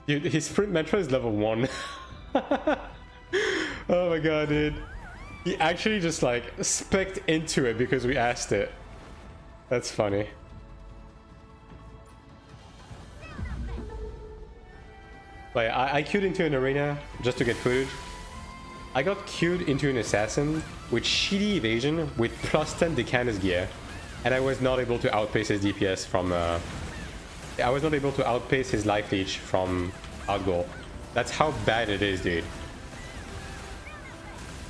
Dude, his Sprint Mentor is level 1. Oh my god, dude. He actually just like spec'd into it because we asked it. That's funny. But yeah, I queued into an arena just to get footage. I got queued into an assassin with shitty evasion with plus 10 Decanus gear. And I was not able to outpace his DPS from... I was not able to outpace his life leech from outgoal. That's how bad it is, dude.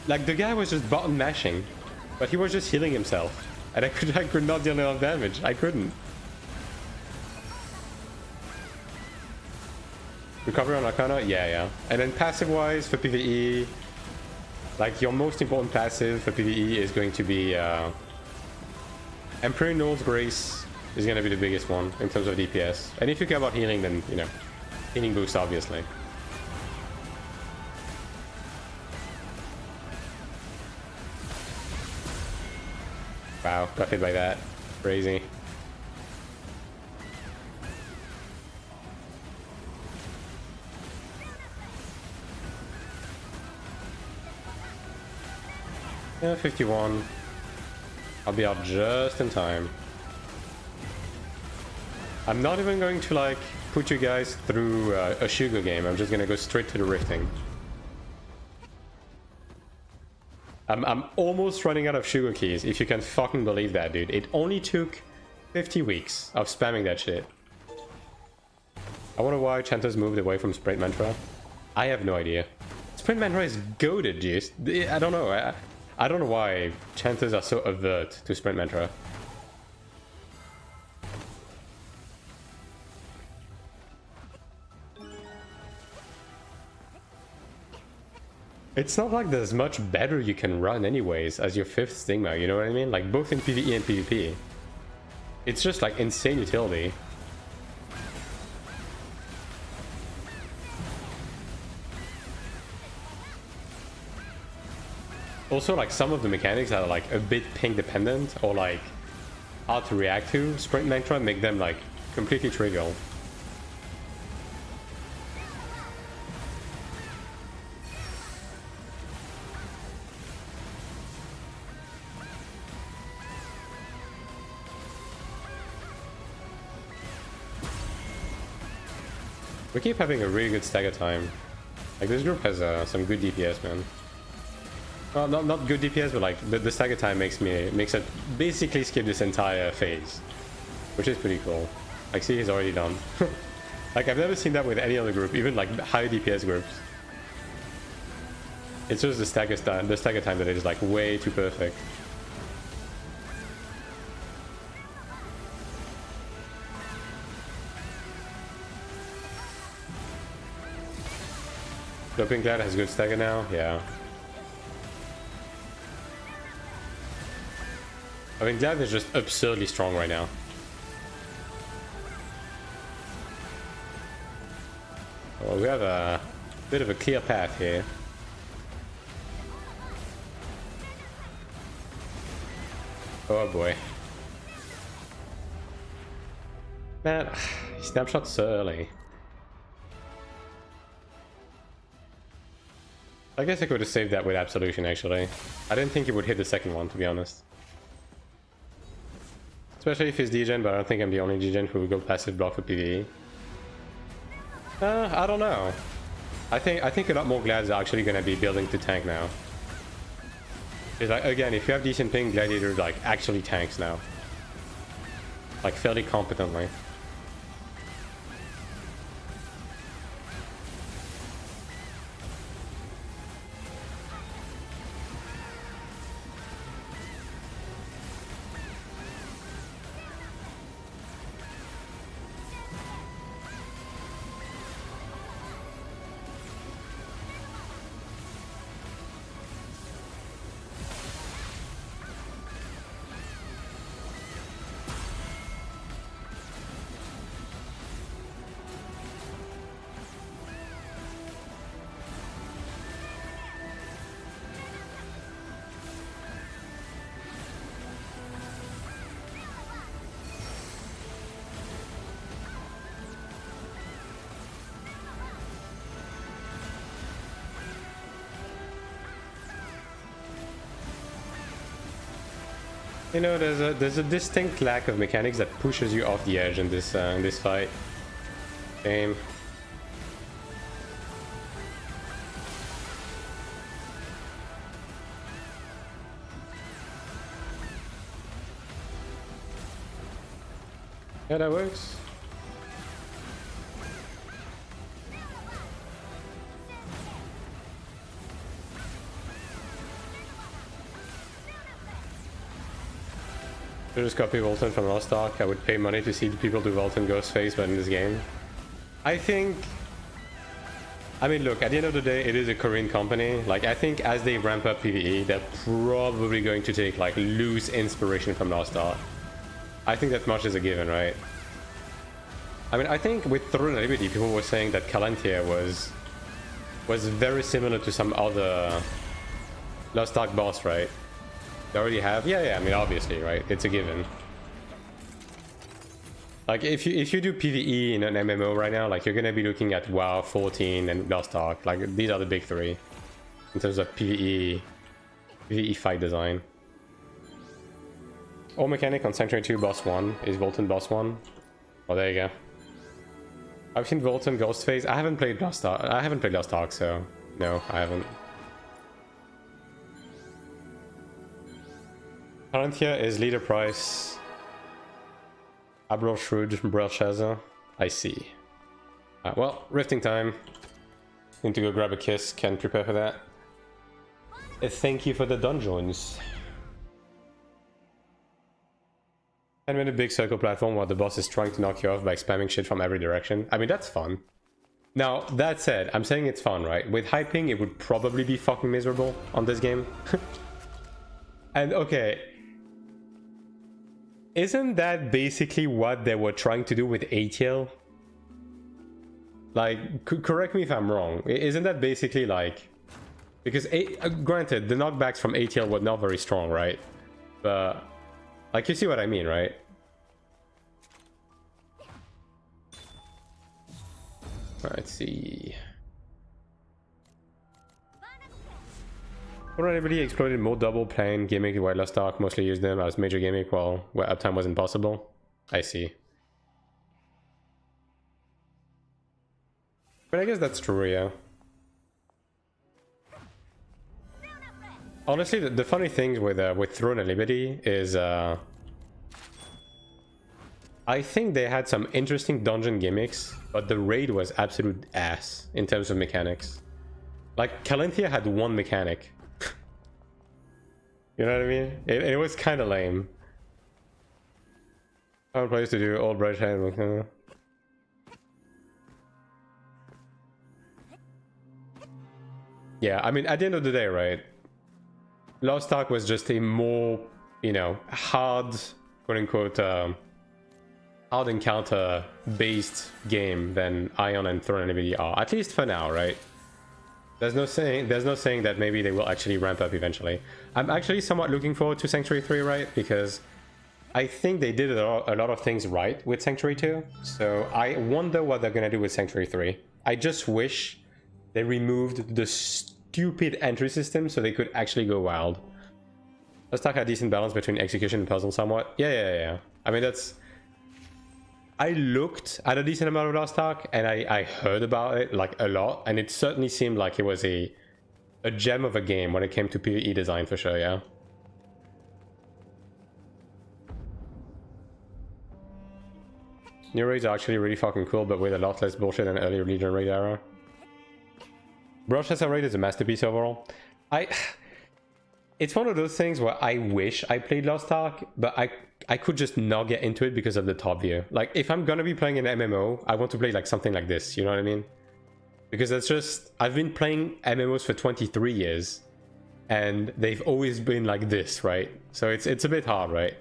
Like, the guy was just button mashing. But he was just healing himself. And I could not deal enough damage. I couldn't. Recovery on Arcana? Yeah. And then passive-wise, for PvE... Like, your most important passive for PvE is going to be... Emperor Noel's Grace is going to be the biggest one in terms of DPS. And if you care about healing, then, you know, healing boost, obviously. Wow, got hit by that. Crazy. Yeah, 51. I'll be out just in time. I'm not even going to like put you guys through a sugar game. I'm just gonna go straight to the rifting. I'm almost running out of sugar keys, if you can fucking believe that, dude. It only took 50 weeks of spamming that shit. I wonder why Chanta's moved away from Sprint Mantra. I have no idea. Sprint Mantra is goated, juice. I don't know. I don't know why Chantas are so avert to Sprint Mantra. It's not like there's much better you can run anyways as your 5th Stigma, you know what I mean? Like both in PvE and PvP. It's just like insane utility. Also, like some of the mechanics that are like a bit ping dependent or like hard to react to, Sprint Mantra make them like completely trivial. We keep having a really good stagger time. Like this group has some good DPS, man. Well, not good DPS, but like the stagger time makes it basically skip this entire phase, which is pretty cool. Like, see, he's already done. Like I've never seen that with any other group, even like high DPS groups. It's just the stagger time that is like way too perfect. Doping Glad has good stagger now, yeah. I mean, Glad is just absurdly strong right now. Well, we have a bit of a clear path here. Oh boy. Man, he snapshot so early. I guess I could have saved that with Absolution, actually. I didn't think he would hit the second one, to be honest. Especially if he's degen, but I don't think I'm the only degen who would go passive block for PvE. I don't know. I think a lot more Glads are actually gonna be building to tank now. It's like, again, if you have decent ping, Gladiator like actually tanks now. Like fairly competently. You know, there's a distinct lack of mechanics that pushes you off the edge in this fight. Game. Yeah, that works. I just copy Volton from Lost Ark. I would pay money to see the people do Volton Ghostface, but in this game, I mean, look, at the end of the day, it is a Korean company. Like, I think as they ramp up PvE, they're probably going to take like loose inspiration from Lost Ark. I think that much is a given, right? I mean, I think with Throne Liberty, people were saying that Calantia was very similar to some other Lost Ark boss, right? They already have? Yeah, I mean, obviously, right? It's a given. Like, if you do PvE in an MMO right now, like, you're gonna be looking at WoW 14 and Lost Ark. Like, these are the big three in terms of PvE PvE fight design. All mechanic on Sanctuary 2 boss 1 is Volton boss 1. Oh, there you go. I've seen Volton Ghostface. I haven't played Lost Ark. I haven't played Lost Ark, so no, I haven't. Carinthia is leader price. Abril Shrewd, Belshazzar. I see. Well, rifting time. Need to go grab a kiss. Can prepare for that. Thank you for the dungeons. 10-minute big circle platform while the boss is trying to knock you off by spamming shit from every direction. I mean, that's fun. Now, that said, I'm saying it's fun, right? With hyping, it would probably be fucking miserable on this game. And okay, isn't that basically what they were trying to do with ATL? Like, correct me if I'm wrong. Isn't that basically like... Because, granted, the knockbacks from ATL were not very strong, right? But... Like, you see what I mean, right? Let's see. Anybody exploited more double plane gimmick while Lost Ark mostly used them as major gimmick while where uptime was impossible? I see. But I guess that's true, yeah. Honestly, the funny thing with Throne and Liberty is I think they had some interesting dungeon gimmicks, but the raid was absolute ass in terms of mechanics. Like, Carinthia had one mechanic. You know what I mean? It was kind of lame. Found place to do all bright hand. Yeah, I mean, at the end of the day, right? Lost Ark was just a more, you know, hard, quote-unquote, hard encounter-based game than Ion and Throne and Liberty are. At least for now, right? There's no saying that maybe they will actually ramp up eventually. I'm actually somewhat looking forward to Sanctuary 3, right? Because I think they did a lot of things right with Sanctuary 2. So I wonder what they're going to do with Sanctuary 3. I just wish they removed the stupid entry system so they could actually go wild. Lost Ark had decent balance between execution and puzzle somewhat. Yeah. I mean, that's... I looked at a decent amount of Lost Ark and I heard about it like a lot, and it certainly seemed like it was a gem of a game when it came to PvE design for sure, yeah. New raids are actually really fucking cool, but with a lot less bullshit than earlier Legion raid era. Belshazzar raid is a masterpiece overall. It's one of those things where I wish I played Lost Ark, but I could just not get into it because of the top view. Like, if I'm gonna be playing an MMO, I want to play like something like this, you know what I mean? Because that's just... I've been playing MMOs for 23 years, and they've always been like this, right? So it's a bit hard, right?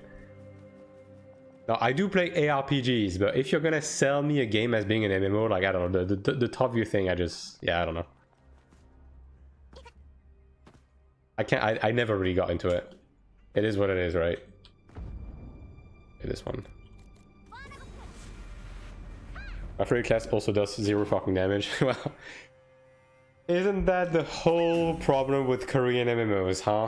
Now, I do play ARPGs, but if you're gonna sell me a game as being an MMO, like, I don't know, the top view thing, I don't know. I never really got into it. It is what it is, right? This one. My free class also does 0 fucking damage. Well, isn't that the whole problem with Korean MMOs, huh?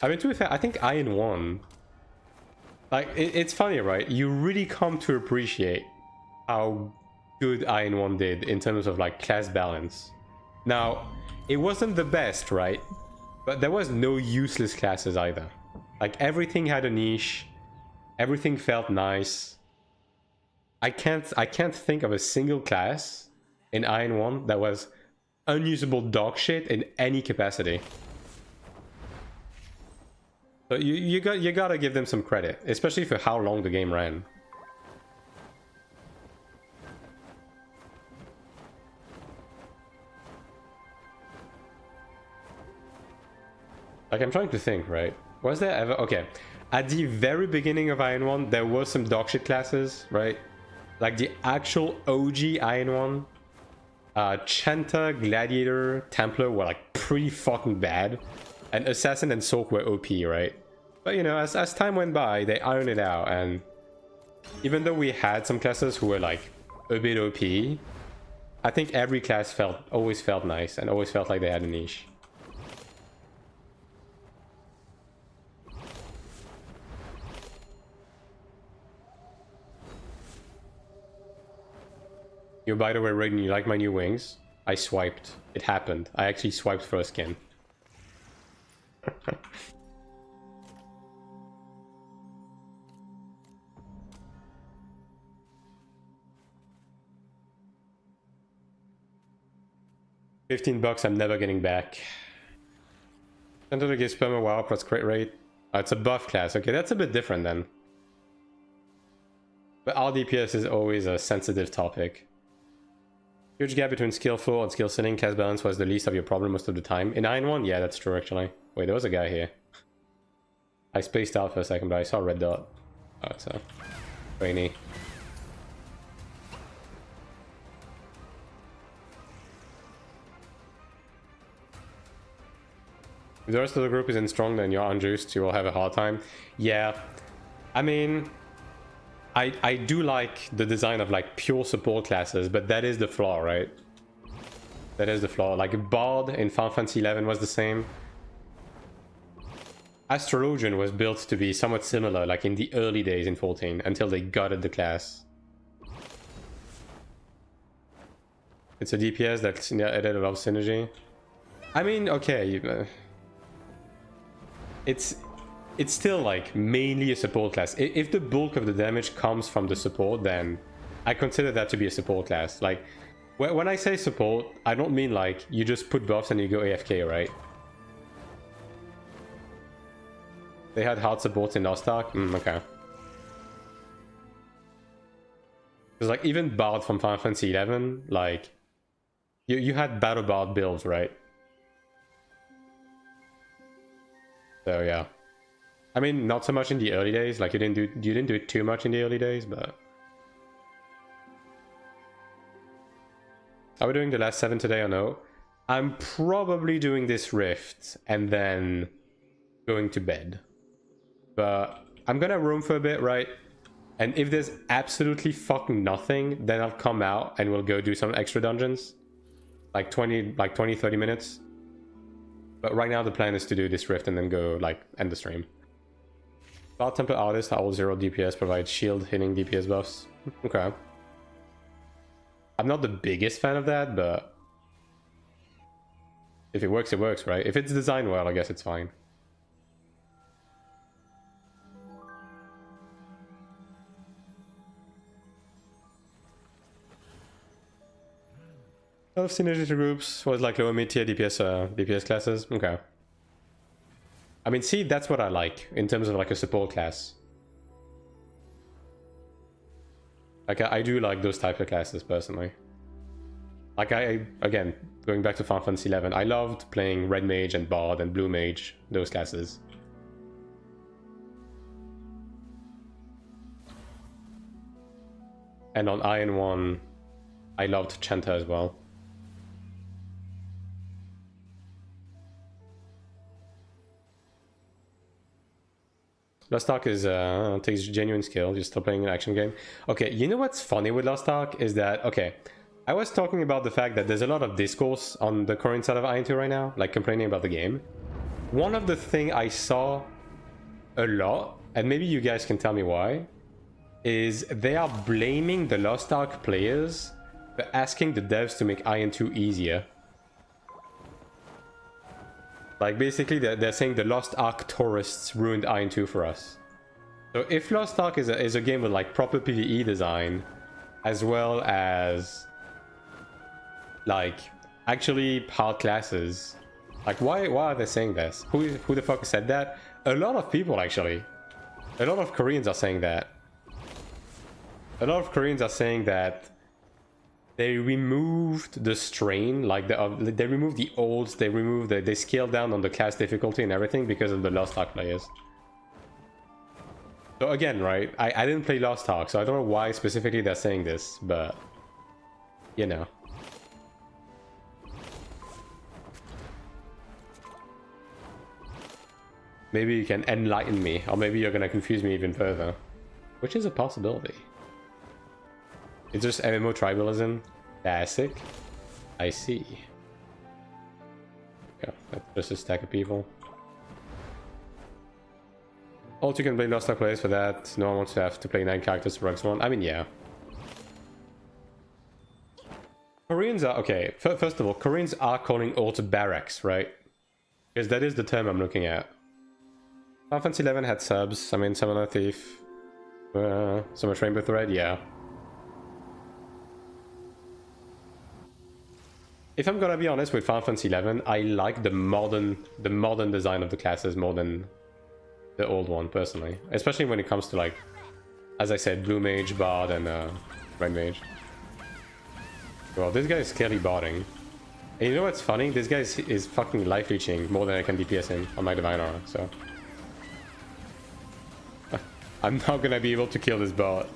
I mean, to be fair, I think Iron 1... Like, it's funny, right? You really come to appreciate how good Iron 1 did in terms of, like, class balance. Now, it wasn't the best, right? But there was no useless classes either. Like, everything had a niche. Everything felt nice. I can't think of a single class in Iron 1 that was unusable dog shit in any capacity. So you gotta give them some credit, especially for how long the game ran. Like, I'm trying to think, right? Was there ever... Okay, at the very beginning of Iron 1, there were some dogshit classes, right? Like, the actual OG Iron 1. Chanta, Gladiator, Templar were, like, pretty fucking bad. And Assassin and Soak were OP, right? But, you know, as time went by, they ironed it out, and... Even though we had some classes who were, like, a bit OP... I think every class always felt nice and always felt like they had a niche. You, by the way, Raiden, you like my new wings? I swiped. It happened. I actually swiped for a skin. $15 I'm never getting back. Enter to give spam a wow plus crit rate. Oh, it's a buff class. Okay, that's a bit different then. But our DPS is always a sensitive topic. Huge gap between skillful and skill ceiling. Cast balance was the least of your problem most of the time. In Iron 1? Yeah, that's true actually. Wait, there was a guy here. I spaced out for a second, but I saw a red dot. Oh, it's a rainy. If the rest of the group isn't strong, then you're unjuiced, you will have a hard time. Yeah, I mean, I do like the design of like pure support classes, but that is the flaw, right? That is the flaw. Like Bard in Final Fantasy XI was the same. Astrologian was built to be somewhat similar, like in the early days in 14, until they gutted the class. It's a DPS that's added a lot of synergy. I mean, okay, it's still like mainly a support class. If the bulk of the damage comes from the support, then I consider that to be a support class. Like when I say support, I don't mean like you just put buffs and you go AFK, right? They had hard supports in Lost Ark? Okay. Because like even Bard from Final Fantasy XI, like you had Battle Bard builds, right? So yeah. I mean, not so much in the early days. Like you didn't do it too much in the early days, but are we doing the last 7 today or no? I'm probably doing this Rift and then going to bed. But I'm gonna roam for a bit, right? And if there's absolutely fucking nothing, then I'll come out and we'll go do some extra dungeons. Like 20, 30 minutes. But right now the plan is to do this Rift and then go like end the stream. Cloud Temple Artists are all 0 DPS, provide shield hitting DPS buffs. Okay. I'm not the biggest fan of that, but if it works, right? If it's designed well, I guess it's fine. Of synergy to groups was like lower mid-tier DPS classes. Okay. I mean, see, that's what I like in terms of like a support class. Like I do like those type of classes personally. Like again, going back to Final Fantasy XI, I loved playing Red Mage and Bard and Blue Mage, those classes. And on Iron 1, I loved Chanta as well. Lost Ark is takes genuine skill. You're still playing an action game. Okay, you know what's funny with Lost Ark is that, okay, I was talking about the fact that there's a lot of discourse on the Korean side of Iron 2 right now, like complaining about the game. One of the things I saw a lot, and maybe you guys can tell me why, is they are blaming the Lost Ark players for asking the devs to make Iron 2 easier. Like basically they're saying the Lost Ark tourists ruined Iron 2 for us. So if Lost Ark is a game with like proper PvE design, as well as like actually hard classes, like why are they saying this? Who the fuck said that? A lot of people actually. A lot of Koreans are saying that. A lot of Koreans are saying that they removed the strain, like they removed the olds, they scaled down on the class difficulty and everything because of the Lost Ark players. So again, right, I didn't play Lost Ark, so I don't know why specifically they're saying this, but you know. Maybe you can enlighten me, or maybe you're gonna confuse me even further, which is a possibility. It's just MMO tribalism. Classic. I see. Yeah, that's just a stack of people. Also, you can play Lost Ark players for that. No one wants to have to play 9 characters for X1. I mean, yeah. Koreans are... Okay, first of all, Koreans are calling alt barracks, right? Because that is the term I'm looking at. Final Fantasy 11 had subs. I mean, Summoner Thief. So much Rainbow Thread, yeah. If I'm gonna be honest with Final Fantasy 11, I like the modern design of the classes more than the old one, personally. Especially when it comes to, like, as I said, Blue Mage, Bard, and Red Mage. Well, this guy is clearly barding. And you know what's funny? This guy is fucking life leeching more than I can DPS him on my Divine Aura, so... I'm not gonna be able to kill this bot.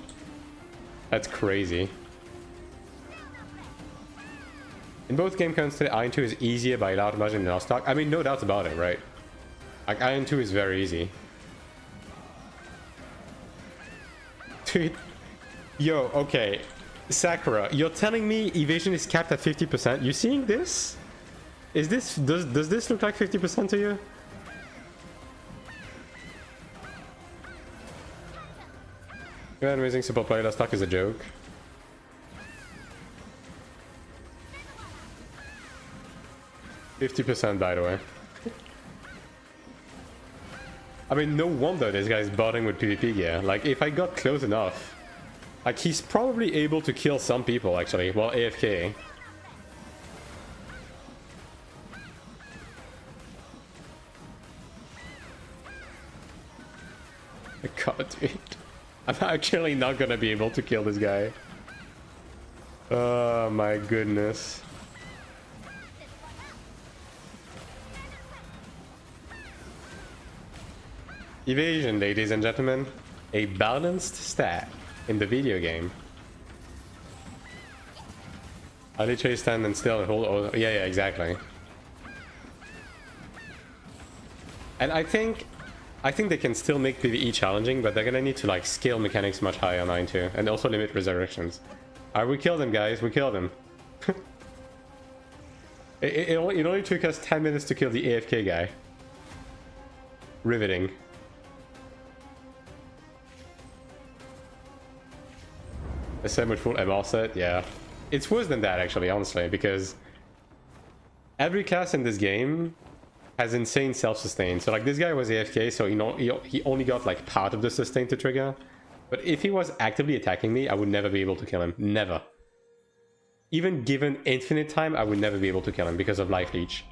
That's crazy. In both game counts today, Iron 2 is easier by a large margin than Lost Ark. I mean, no doubts about it, right? Like, Iron 2 is very easy. Dude. Yo, okay. Sakura, you're telling me evasion is capped at 50%? You seeing this? Is this... Does this look like 50% to you? Yeah, amazing support player. Lost Ark is a joke. %, by the way. I mean, no wonder this guy's botting with PvP gear. Like, if I got close enough... Like, he's probably able to kill some people, actually. Well, AFK. God, dude. I'm actually not gonna be able to kill this guy. Oh, my goodness. Evasion, ladies and gentlemen. A balanced stat in the video game. I literally stand and still and hold... Oh, yeah, exactly. And I think they can still make PvE challenging, but they're gonna need to, like, scale mechanics much higher on 9-2, and also limit resurrections. Alright, we killed him, guys. We killed him. it only took us 10 minutes to kill the AFK guy. Riveting. The same with full MR set, yeah. It's worse than that, actually, honestly, because every class in this game has insane self-sustain. So, like, this guy was AFK, so, you know, he only got, like, part of the sustain to trigger. But if he was actively attacking me, I would never be able to kill him. Never. Even given infinite time, I would never be able to kill him because of Life Leech.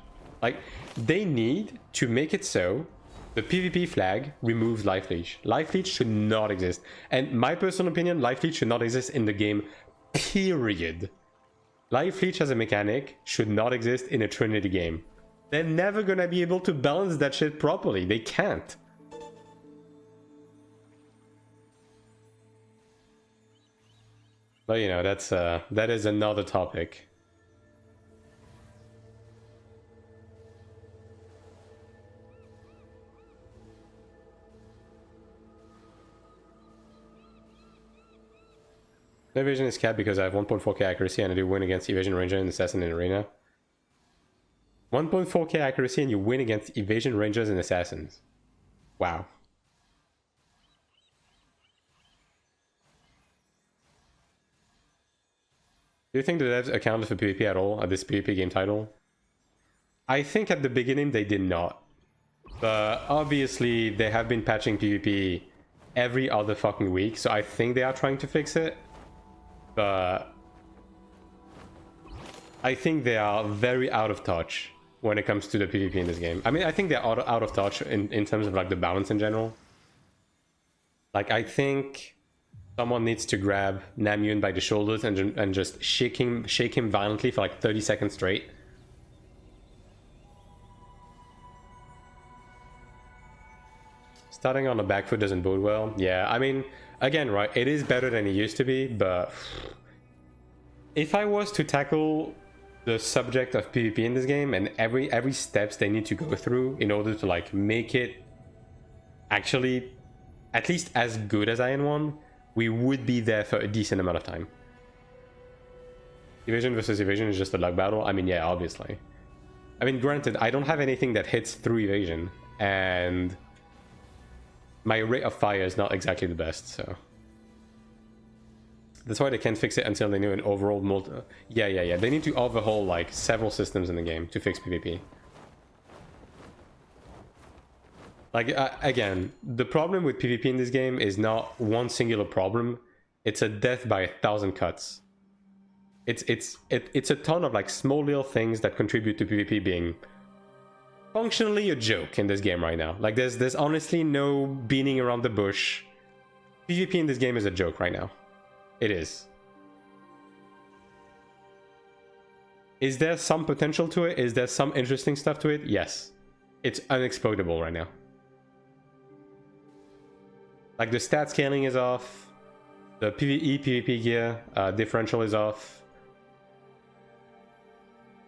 Like, they need to make it so the PvP flag removes Life Leech. Life Leech should not exist. And my personal opinion, Life Leech should not exist in the game, period. Life Leech as a mechanic should not exist in a Trinity game. They're never gonna be able to balance that shit properly. They can't. But you know, that is another topic. Evasion is capped because I have 1.4k accuracy and I do win against Evasion Ranger and Assassin in Arena. 1.4k accuracy and you win against Evasion Rangers and Assassins. Wow. Do you think the devs accounted for PvP at all at this PvP game title? I think at the beginning they did not. But obviously they have been patching PvP every other fucking week, so I think they are trying to fix it. But I think they are very out of touch when it comes to the PvP in this game. I mean, I think they're out of touch in terms of, like, the balance in general. Like, I think someone needs to grab Namune by the shoulders and just shake him violently for like 30 seconds straight. Starting on the back foot doesn't bode well. Yeah, I mean, again, right, it is better than it used to be, but if I was to tackle the subject of PvP in this game and every steps they need to go through in order to, like, make it actually at least as good as Iron 1, we would be there for a decent amount of time. Evasion versus evasion is just a luck battle. I mean, yeah, obviously. I mean, granted, I don't have anything that hits through evasion, and my rate of fire is not exactly the best, so that's why they can't fix it until they know an overall yeah. They need to overhaul like several systems in the game to fix PvP. Like, again, the problem with PvP in this game is not one singular problem. It's a death by 1,000 cuts. It's a ton of like small little things that contribute to PvP being functionally a joke in this game right now. Like, there's honestly no beating around the bush. PvP in this game is a joke right now. It is. Is there some potential to it? Is there some interesting stuff to it? Yes. It's unexploitable right now. Like, the stat scaling is off. The PvE, PvP gear differential is off.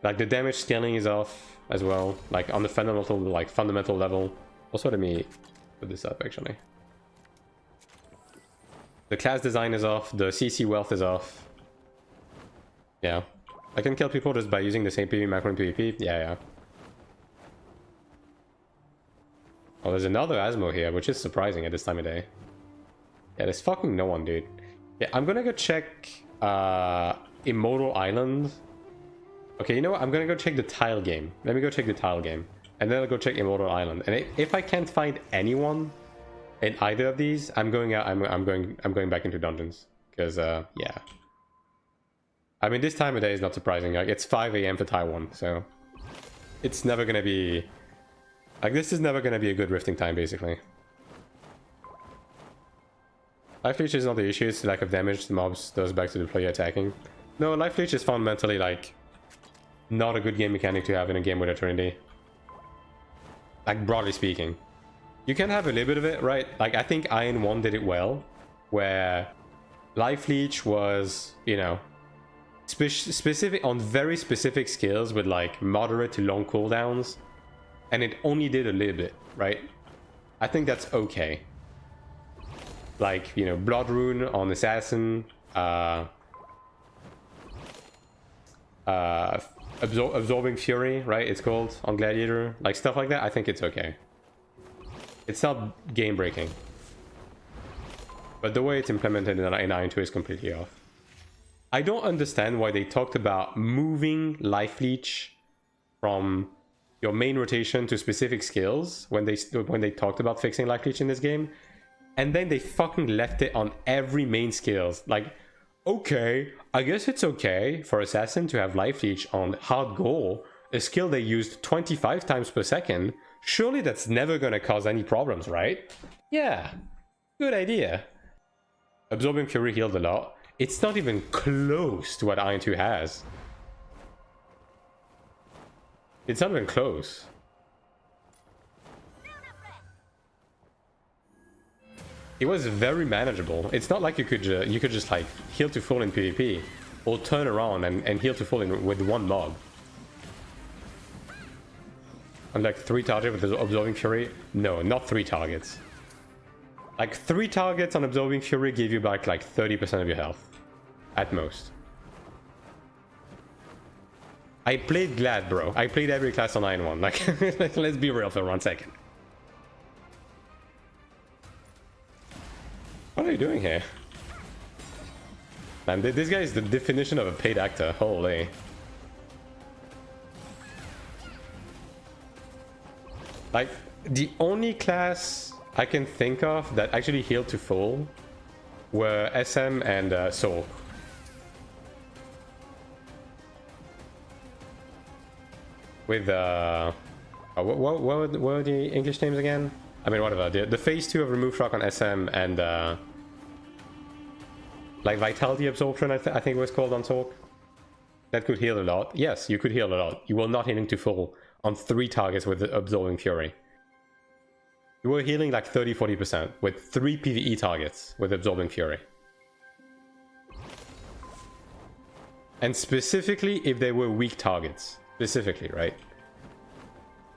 Like, the damage scaling is off as well. Like, on the fundamental level. Also, let me put this up, actually. The class design is off. The CC wealth is off. Yeah. I can kill people just by using the same PvE macro in PvP. Yeah. Oh, there's another Asmo here, which is surprising at this time of day. Yeah, there's fucking no one, dude. Yeah, I'm gonna go check Immortal Island. Okay, you know what? I'm gonna go check the tile game. Let me go check the tile game. And then I'll go check Immortal Island. And if I can't find anyone in either of these, I'm going out. I'm going back into dungeons. Because yeah. I mean, this time of day is not surprising. Like, it's 5 AM for Taiwan, so it's never gonna be like, this is never gonna be a good rifting time, basically. Life leech is not the issue, it's the lack of damage the mobs does back to the player attacking. No, life leech is fundamentally like not a good game mechanic to have in a game with Eternity. Like, broadly speaking. You can have a little bit of it, right? Like, I think Iron 1 did it well, where life leech was, you know, specific on very specific skills with like moderate to long cooldowns, and it only did a little bit, right? I think that's okay. Like, you know, Blood Rune on Assassin, Absorbing Fury, right? It's called on Gladiator, like stuff like that. I think it's okay. It's not game breaking, but the way it's implemented in Iron 2 is completely off. I don't understand why they talked about moving life leech from your main rotation to specific skills when they talked about fixing life leech in this game, and then they fucking left it on every main skills. Like, okay, I guess it's okay for Assassin to have life leech on hard gore, a skill they used 25 times per second. Surely that's never gonna cause any problems, right? Yeah, good idea. Absorbing Fury healed a lot. It's not even close to what Iron 2 has. It's not even close. It was very manageable. It's not like you could just like heal to full in PvP, or turn around and heal to full with one mob. And like 3 targets with Absorbing Fury? No, not 3 targets. Like 3 targets on Absorbing Fury give you back like 30% of your health. At most. I played Glad, bro. I played every class on Iron 1. Like, let's be real for 1 second. What are you doing here? Man, this guy is the definition of a paid actor. Holy. Like, the only class I can think of that actually healed to full were SM and Soul. With what were the English names again? I mean, whatever. The phase 2 of remove shock on SM and like vitality absorption, I think it was called on Talk. That could heal a lot. Yes, you could heal a lot. You were not healing to full on 3 targets with Absorbing Fury. You were healing like 30-40% with 3 PvE targets with Absorbing Fury. And specifically if they were weak targets. Specifically, right?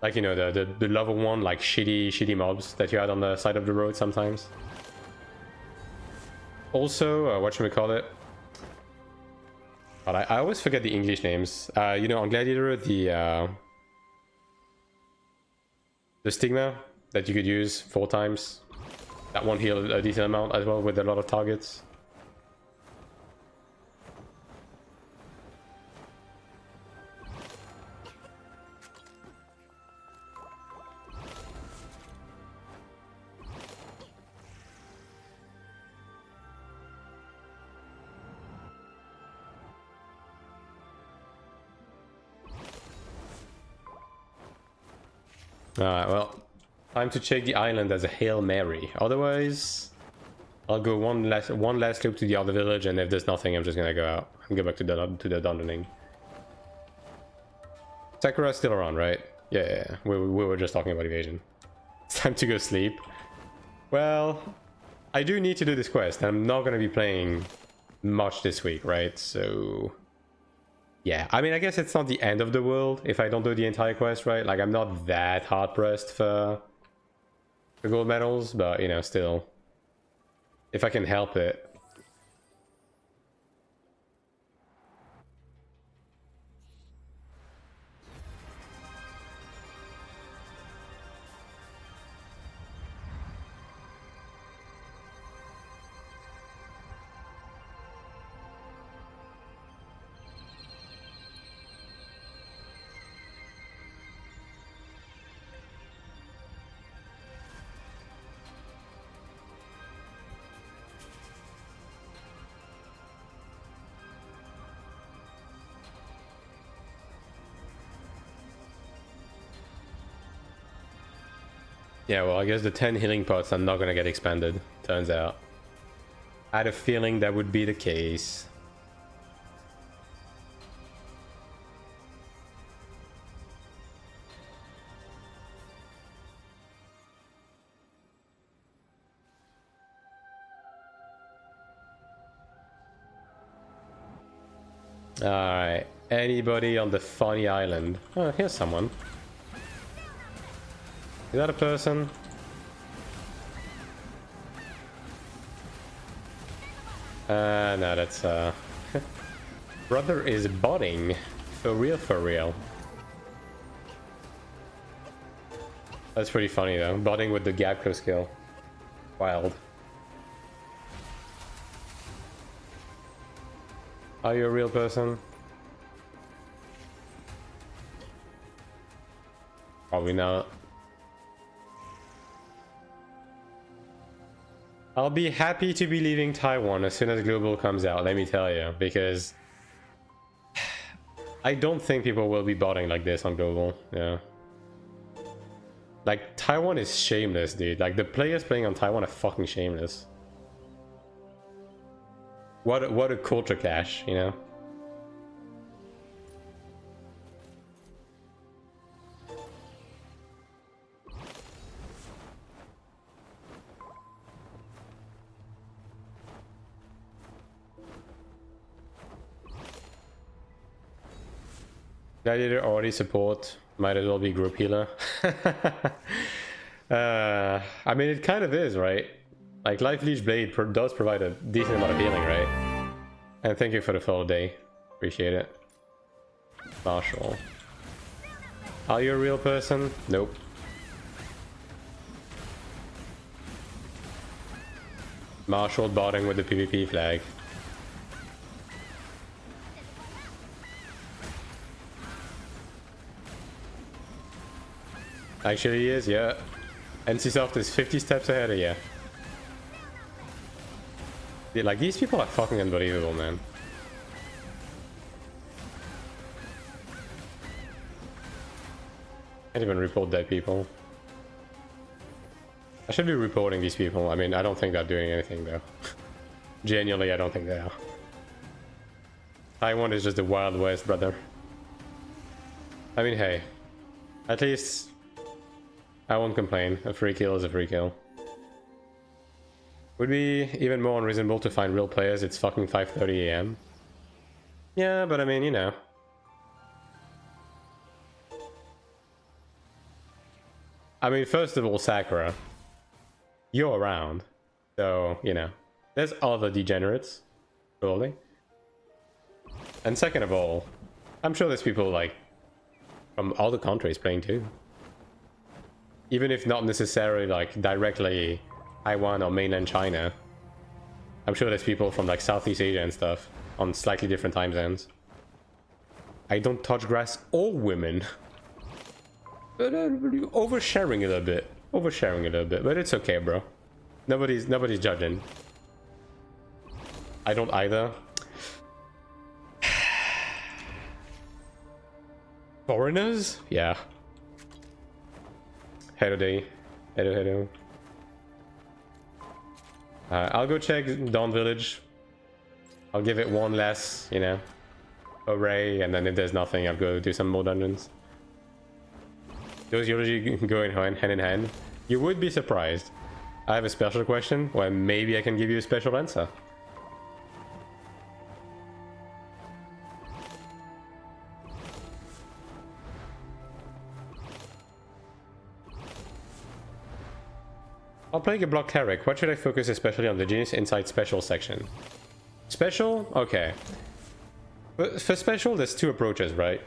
Like, you know, the level 1 like shitty mobs that you had on the side of the road sometimes. Also, whatchamacallit, But I always forget the English names. You know, on Gladiator, the stigma that you could use 4 times. That one heal a decent amount as well with a lot of targets. Alright, well, time to check the island as a Hail Mary. Otherwise, I'll go one last loop to the other village, and if there's nothing, I'm just gonna go out and go back to the dungeoning. Sakura's still around, right? Yeah. We were just talking about evasion. It's time to go sleep. Well, I do need to do this quest, and I'm not gonna be playing much this week, right? So yeah, I mean, I guess it's not the end of the world if I don't do the entire quest, right? Like, I'm not that hard-pressed for gold medals, but, you know, still, if I can help it. Yeah, well, I guess the 10 healing pots are not gonna get expanded, turns out. I had a feeling that would be the case. Alright, anybody on the funny island? Oh, here's someone. Is that a person? No, that's Brother is botting. For real, for real. That's pretty funny though. Botting with the Gapco skill. Wild. Are you a real person? Probably not. I'll be happy to be leaving Taiwan as soon as Global comes out, let me tell you, because I don't think people will be botting like this on Global, yeah. Like, Taiwan is shameless, dude. Like, the players playing on Taiwan are fucking shameless. What a culture clash, you know? Gladiator already support, might as well be group healer. I mean, it kind of is, right? Like, Life Leech Blade does provide a decent amount of healing, right? And thank you for the follow day. Appreciate it. Marshall. Are you a real person? Nope. Marshall botting with the PvP flag. Actually, he is, yeah. NCSoft is 50 steps ahead of you. Yeah, like, these people are fucking unbelievable, man. Can't even report dead people. I should be reporting these people. I mean, I don't think they're doing anything, though. Genuinely, I don't think they are. Taiwan is just the Wild West, brother. I mean, hey. At least I won't complain. A free kill is a free kill. Would be even more unreasonable to find real players. It's fucking 5:30 AM. Yeah, but I mean, you know. I mean, first of all, Sakura, you're around. So, you know, there's other degenerates, surely. And second of all, I'm sure there's people like from other countries playing too. Even if not necessarily like directly Taiwan or mainland China. I'm sure there's people from like Southeast Asia and stuff on slightly different time zones. I don't touch grass or women. But oversharing a little bit. Oversharing a little bit, but it's okay, bro. Nobody's judging. I don't either. Foreigners? Yeah. Hello day. Hello. I'll go check Dawn Village. I'll give it one less, you know, array, and then if there's nothing, I'll go do some more dungeons. Those usually go hand in hand. You would be surprised. I have a special question where maybe I can give you a special answer. While playing a block cleric, what should I focus especially on the genius inside special section? Special? Okay. But for special, there's two approaches, right?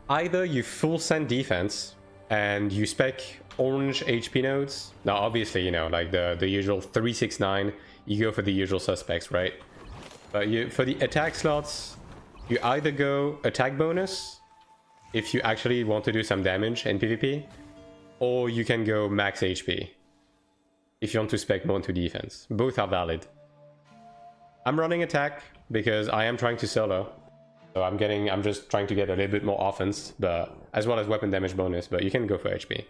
Either you full send defense and you spec orange HP nodes. Now, obviously, you know, like the usual 369, you go for the usual suspects, right? But for the attack slots, you either go attack bonus if you actually want to do some damage in PvP, or you can go max HP if you want to spec more into defense. Both are valid. I'm running attack because I am trying to solo. So I'm just trying to get a little bit more offense, but as well as weapon damage bonus, but you can go for HP.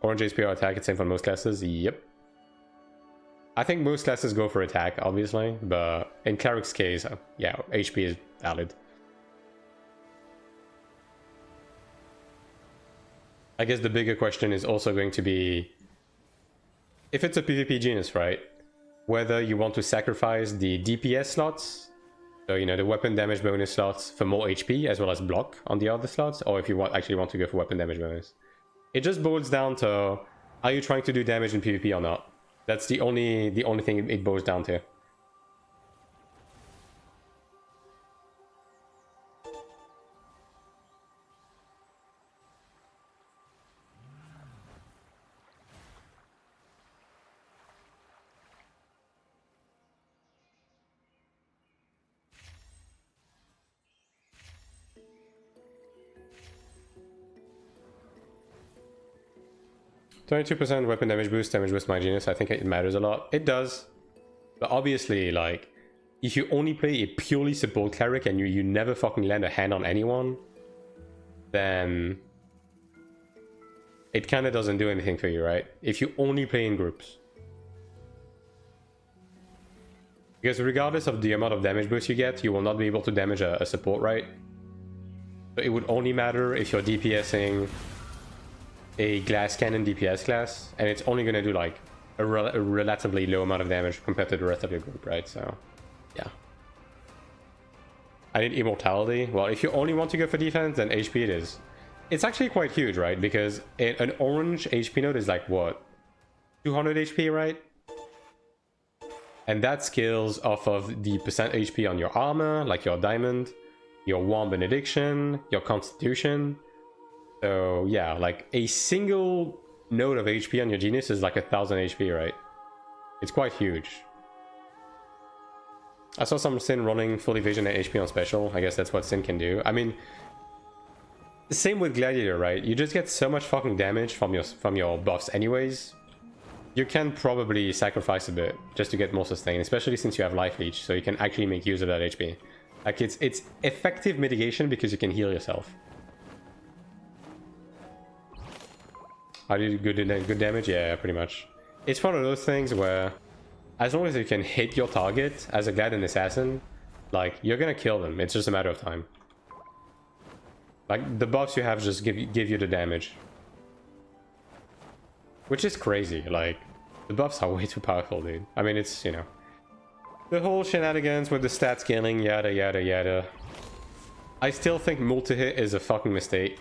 Orange HP or attack, it's same for most classes, yep. I think most classes go for attack, obviously, but in Cleric's case, yeah, HP is valid. I guess the bigger question is also going to be, if it's a PvP genius, right? Whether you want to sacrifice the DPS slots, so you know the weapon damage bonus slots for more HP as well as block on the other slots, or if you actually want to go for weapon damage bonus. It just boils down to, are you trying to do damage in PvP or not? That's the only thing it boils down to. 22% weapon damage boost my genius. I think it matters a lot. It does. But obviously, like, if you only play a purely support cleric and you never fucking land a hand on anyone, then it kind of doesn't do anything for you, right? If you only play in groups. Because regardless of the amount of damage boost you get, you will not be able to damage a support, right? So it would only matter if you're DPSing a glass cannon DPS class, and it's only going to do like a relatively low amount of damage compared to the rest of your group, right? So, yeah. I need immortality. Well, if you only want to go for defense, then HP it is. It's actually quite huge, right? Because an orange HP node is like, what? 200 HP, right? And that scales off of the percent HP on your armor, like your diamond, your warm benediction, your constitution. So yeah, like a single node of HP on your genius is like 1000 HP, right? It's quite huge. I saw some Sin running full evasion and HP on special. I guess that's what Sin can do. I mean, same with Gladiator, right? You just get so much fucking damage from your buffs anyways. You can probably sacrifice a bit just to get more sustain, especially since you have life leech, so you can actually make use of that HP. Like it's effective mitigation because you can heal yourself. I did good damage? Yeah, pretty much. It's one of those things where, as long as you can hit your target as a Glad and Assassin, like, you're gonna kill them. It's just a matter of time. Like, the buffs you have just give you the damage. Which is crazy. Like, the buffs are way too powerful, dude. I mean, it's, you know, the whole shenanigans with the stat scaling, yada yada yada. I still think multi-hit is a fucking mistake.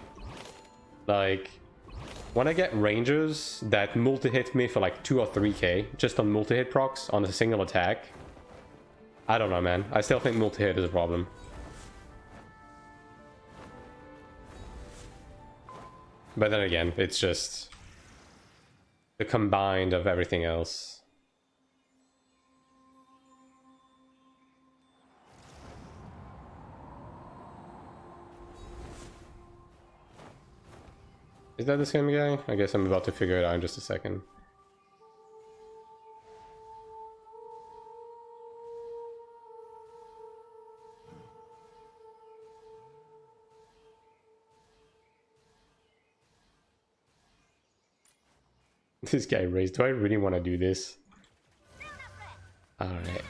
Like, when I get rangers that multi-hit me for like 2 or 3k just on multi-hit procs on a single attack, I don't know, man. I still think multi-hit is a problem. But then again, it's just the combined of everything else. Is that the same guy? I guess I'm about to figure it out in just a second. This guy raised. Do I really want to do this? Alright.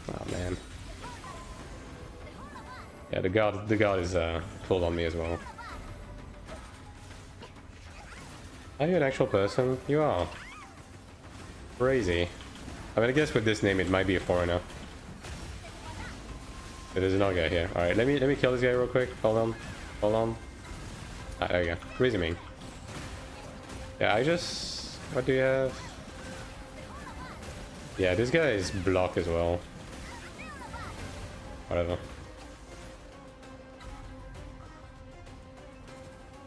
Oh man. Yeah, the god is pulled on me as well. Are you an actual person? You are. Crazy. I mean, I guess with this name it might be a foreigner. But there's another guy here. Alright, let me kill this guy real quick. Hold on. Hold on. Ah, there we go. Reasoning. Yeah, I just... What do you have? Yeah, this guy is block as well. Whatever.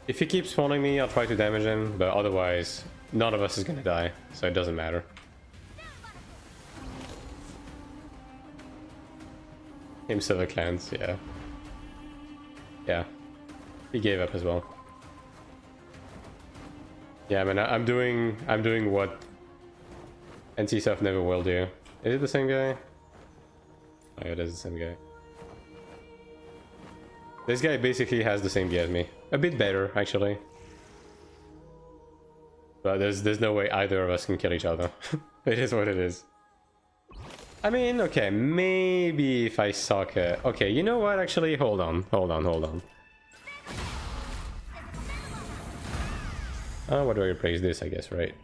If he keeps spawning me, I'll try to damage him, but otherwise, none of us is gonna die, so it doesn't matter. Him Silver Clans, yeah. Yeah. He gave up as well. Yeah, man, I'm doing what NC stuff never will do. Is it the same guy? Oh, yeah, it is the same guy. This guy basically has the same gear as me. A bit better, actually. But there's no way either of us can kill each other. It is what it is. I mean, okay, maybe if I suck it. Okay, you know what, actually? Hold on. What do I replace this, I guess, right?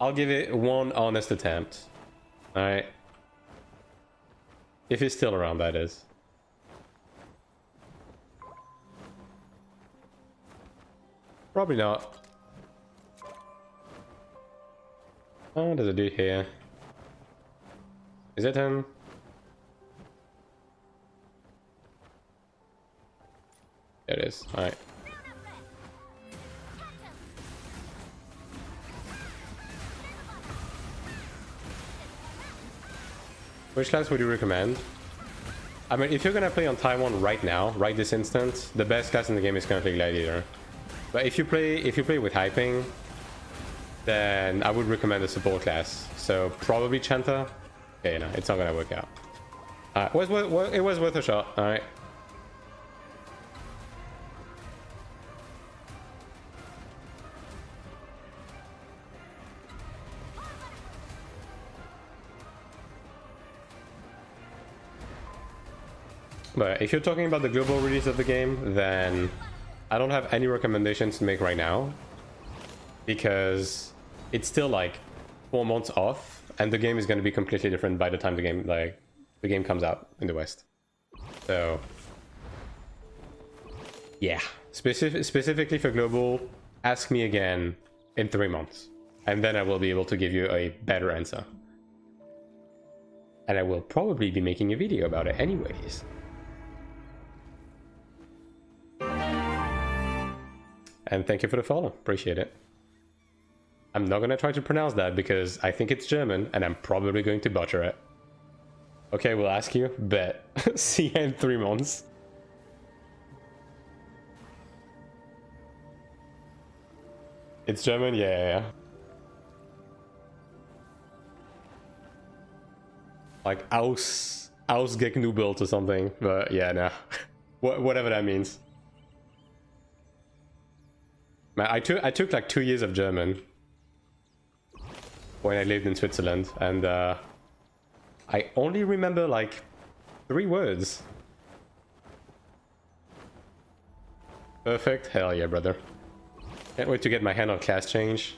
I'll give it one honest attempt. Alright. If he's still around, that is. Probably not. Oh, there's a dude here. Is it him? There it is. Alright. Which class would you recommend? I mean, if you're gonna play on Taiwan right now, right this instant, the best class in the game is currently Gladiator. But if you play with hyping, then I would recommend a support class. So probably Chanta. Okay, no, it's not gonna work out. It was worth a shot. All right. But if you're talking about the global release of the game, then I don't have any recommendations to make right now, because it's still like 4 months off, and the game is going to be completely different by the time the game comes out in the West. So yeah, specifically for global, ask me again in 3 months, and then I will be able to give you a better answer. And I will probably be making a video about it anyways. And thank you for the follow, appreciate it. I'm not gonna try to pronounce that because I think it's German and I'm probably going to butcher it. Okay, we'll ask you, bet. See you in 3 months. It's German? Yeah. Like Ausgeknubelt or something, but yeah, no. Whatever that means. Man, I took like 2 years of German when I lived in Switzerland, and I only remember like 3 words. Perfect. Hell yeah, brother. Can't wait to get my hand on class change.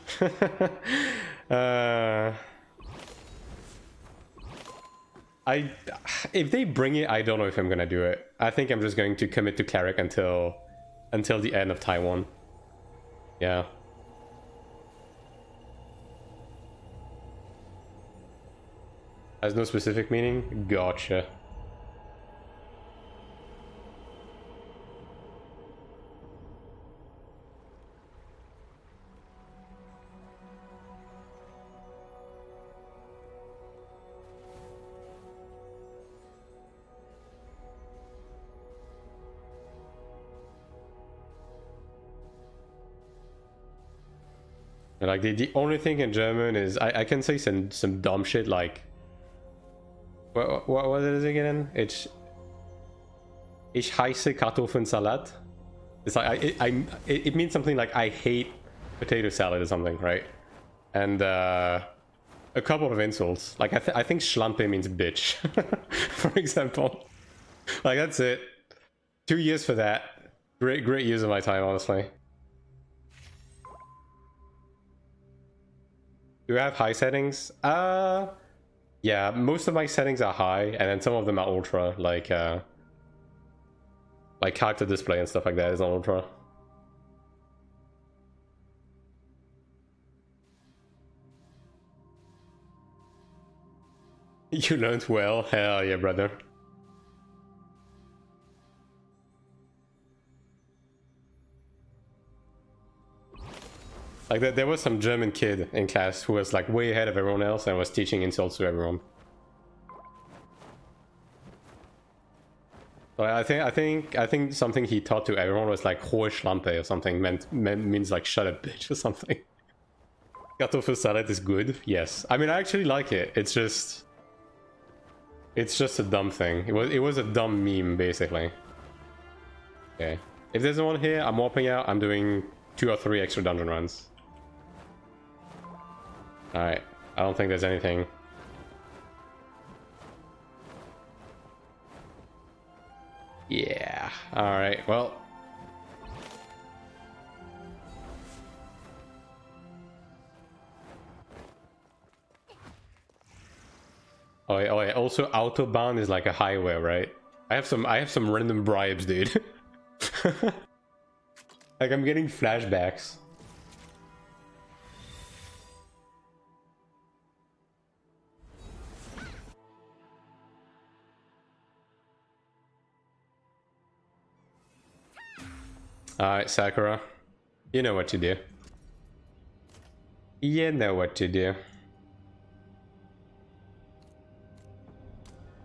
If they bring it, I don't know if I'm gonna do it. I think I'm just going to commit to Cleric until the end of Taiwan. Yeah. Has no specific meaning? Gotcha. And like the only thing in German is I can say some dumb shit like what is it again? Ich heiße Kartoffelsalat. It's like it means something like I hate potato salad or something, right? And a couple of insults. Like I think Schlampe means bitch, for example. Like that's it. 2 years for that. Great use of my time, honestly. Do I have high settings? Yeah, most of my settings are high, and then some of them are ultra, like character display and stuff like that is on ultra. You learned well, hell yeah, brother. Like there was some German kid in class who was like way ahead of everyone else and was teaching insults to everyone. So I think something he taught to everyone was like "Hohe Schlampe" or something, means like "shut up, bitch" or something. Kartoffelsalat is good, yes. I mean, I actually like it. It's just a dumb thing. It was a dumb meme, basically. Okay. If there's no one here, I'm warping out. I'm doing 2 or 3 extra dungeon runs. Alright. I don't think there's anything. Yeah. Alright, well. Oh yeah, also Autobahn is like a highway, right? I have some random bribes, dude. Like I'm getting flashbacks. Alright, Sakura. You know what to do. You know what to do.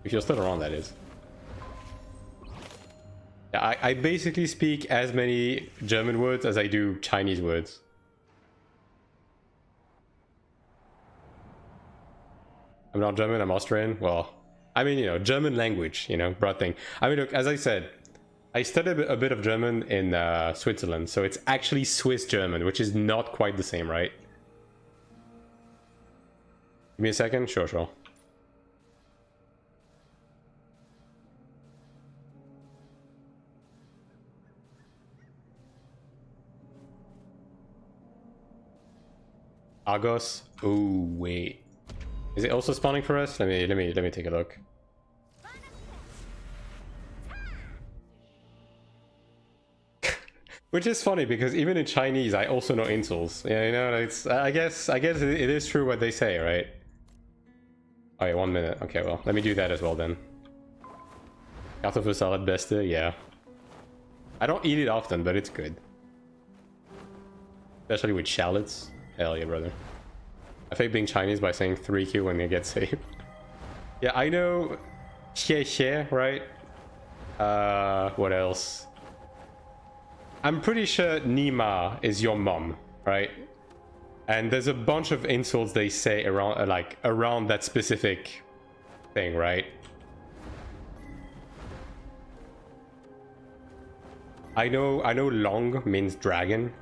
If you're still around, that is. Yeah, I basically speak as many German words as I do Chinese words. I'm not German, I'm Austrian. Well, I mean, you know, German language, you know, broad thing. I mean, look, as I said, I studied a bit of German in Switzerland, so it's actually Swiss German, which is not quite the same, right? Give me a second? Sure, sure. Argos? Oh, wait. Is it also spawning for us? Let me take a look. Which is funny because even in Chinese, I also know insults. Yeah, you know, it's I guess it is true what they say, right? Oh, yeah, 1 minute. Okay, well, let me do that as well then. Kartoffelsalat beste, yeah. I don't eat it often, but it's good. Especially with shallots. Hell yeah, brother. I fake being Chinese by saying 3Q when they get saved. Yeah, I know xie xie, right? What else? I'm pretty sure Nima is your mom, right? And there's a bunch of insults they say around like around that specific thing, right? I know long means dragon.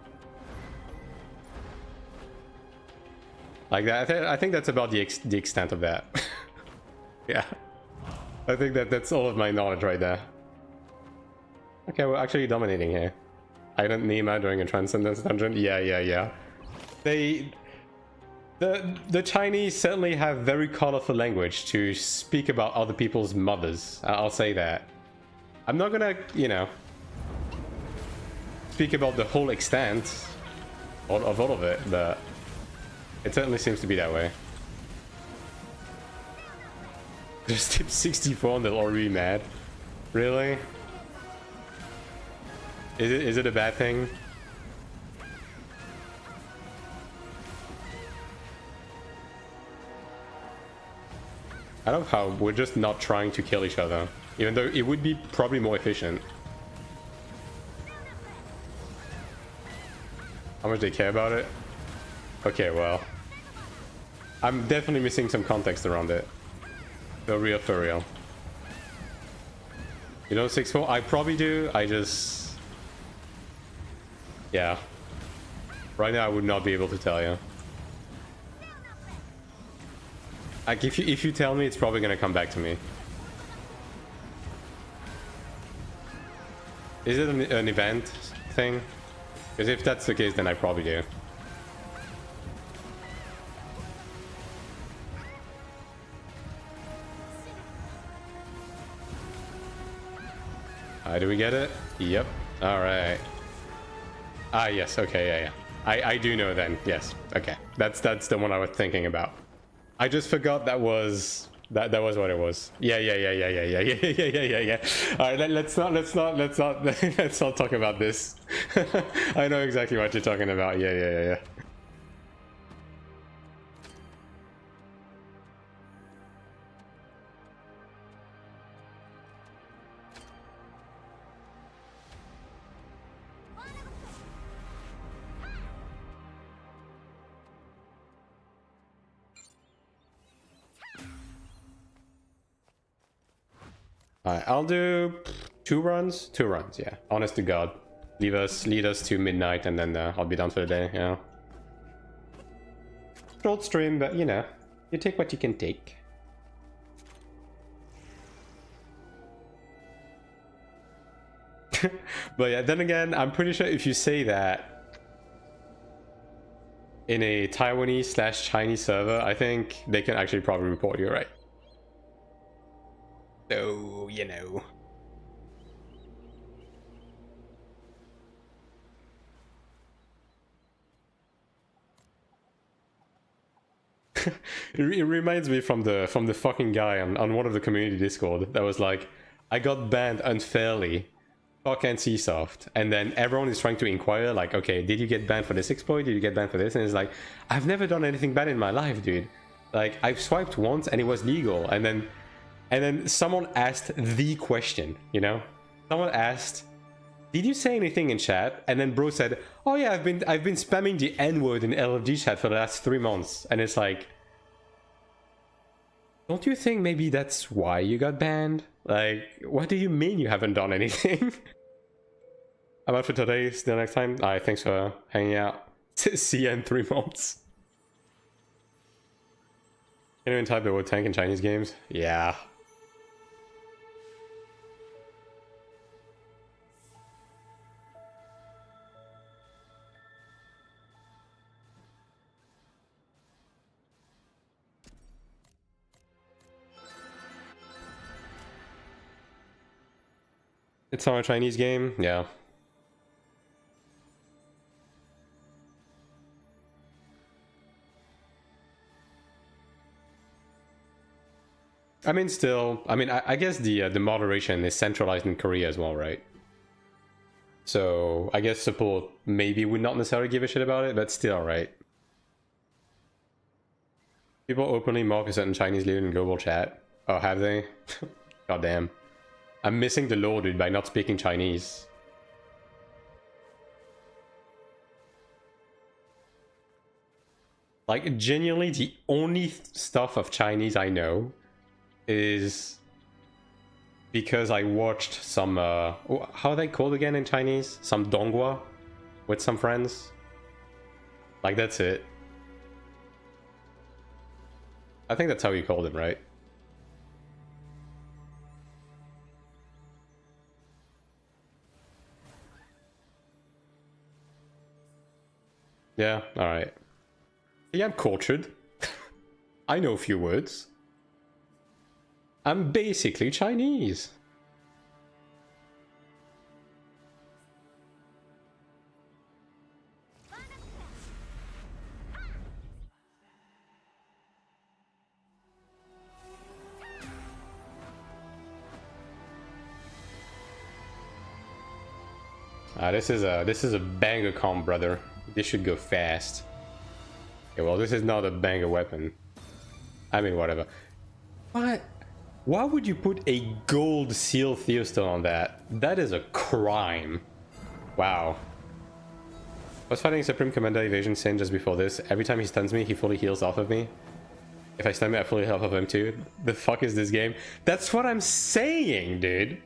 Like that, I think that's about the extent of that. Yeah, I think that's all of my knowledge right there. Okay, we're actually dominating here. Island Nima during a Transcendence dungeon. Yeah. The Chinese certainly have very colorful language to speak about other people's mothers. I'll say that. I'm not gonna, you know, speak about the whole extent of all of it, but it certainly seems to be that way. Just tip 64 and they're already mad. Really? Is it a bad thing? I love how we're just not trying to kill each other, even though it would be probably more efficient. How much they care about it? Okay, well. I'm definitely missing some context around it. For real, for real. You know 6-4? I probably do. I just... Yeah. Right now I would not be able to tell you. Like if you tell me, it's probably gonna come back to me. Is it an event thing? Because if that's the case, then I probably do. Do we get it? Yep. All right. Ah, yes. Okay. Yeah, yeah. I do know then. Yes. Okay. That's the one I was thinking about. I just forgot that was what it was. Yeah. All right. Let's not talk about this. I know exactly what you're talking about. Yeah. Alright, I'll do 2 runs. 2 runs, yeah. Honest to God. Lead us to midnight and then I'll be done for the day, yeah. Short stream, but you know, you take what you can take. But yeah, then again, I'm pretty sure if you say that in a Taiwanese/Chinese server, I think they can actually probably report you, right? So, you know. It reminds me from the fucking guy on one of the community Discord that was like, I got banned unfairly. Fuck NCSoft. And then everyone is trying to inquire, like, okay, did you get banned for this exploit? Did you get banned for this? And it's like, I've never done anything bad in my life, dude. Like, I've swiped once and it was legal. And then someone asked the question, you know? Someone asked, did you say anything in chat? And then bro said, oh yeah, I've been spamming the N-word in LFG chat for the last 3 months. And it's like, don't you think maybe that's why you got banned? Like, what do you mean you haven't done anything? I'm out for today, see you next time. Alright, thanks for hanging out. See you in 3 months. Can you even type the word tank in Chinese games? Yeah. It's on a Chinese game? Yeah. I mean, still, I mean, I guess the moderation is centralized in Korea as well, right? So I guess support maybe would not necessarily give a shit about it, but still, right? People openly mock a certain Chinese leader in global chat. Oh, have they? God damn. I'm missing the lore, dude, by not speaking Chinese. Like, genuinely, the only stuff of Chinese I know is because I watched some, how are they called again in Chinese? Some donghua with some friends. Like, that's it. I think that's how you called it, right? Yeah, alright. Yeah, I'm cultured. I know a few words. I'm basically Chinese. This is a banger comp, brother. This should go fast. Okay, well, this is not a banger weapon. I mean, whatever. What? Why would you put a gold seal Theostone on that? That is a crime. Wow. I was fighting Supreme Commander Evasion Sin just before this. Every time he stuns me, he fully heals off of me. If I stun me, I fully heal off of him too. The fuck is this game? That's what I'm saying, dude.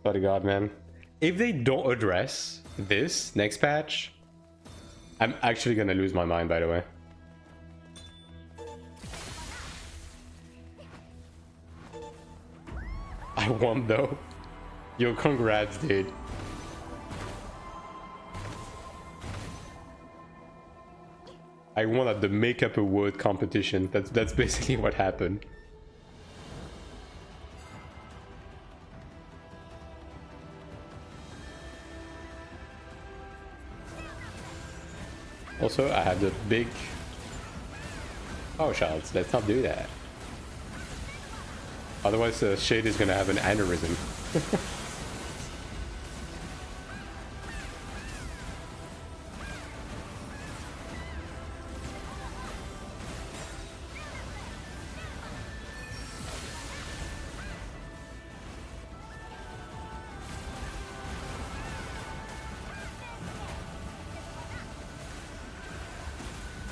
Swear to God, man. If they don't address this next patch, I'm actually gonna lose my mind, by the way. I won though. Yo, congrats, dude. I won at the Makeup Award competition. That's basically what happened. Also, I had the big power shots. Let's not do that. Otherwise, the shade is gonna have an aneurysm.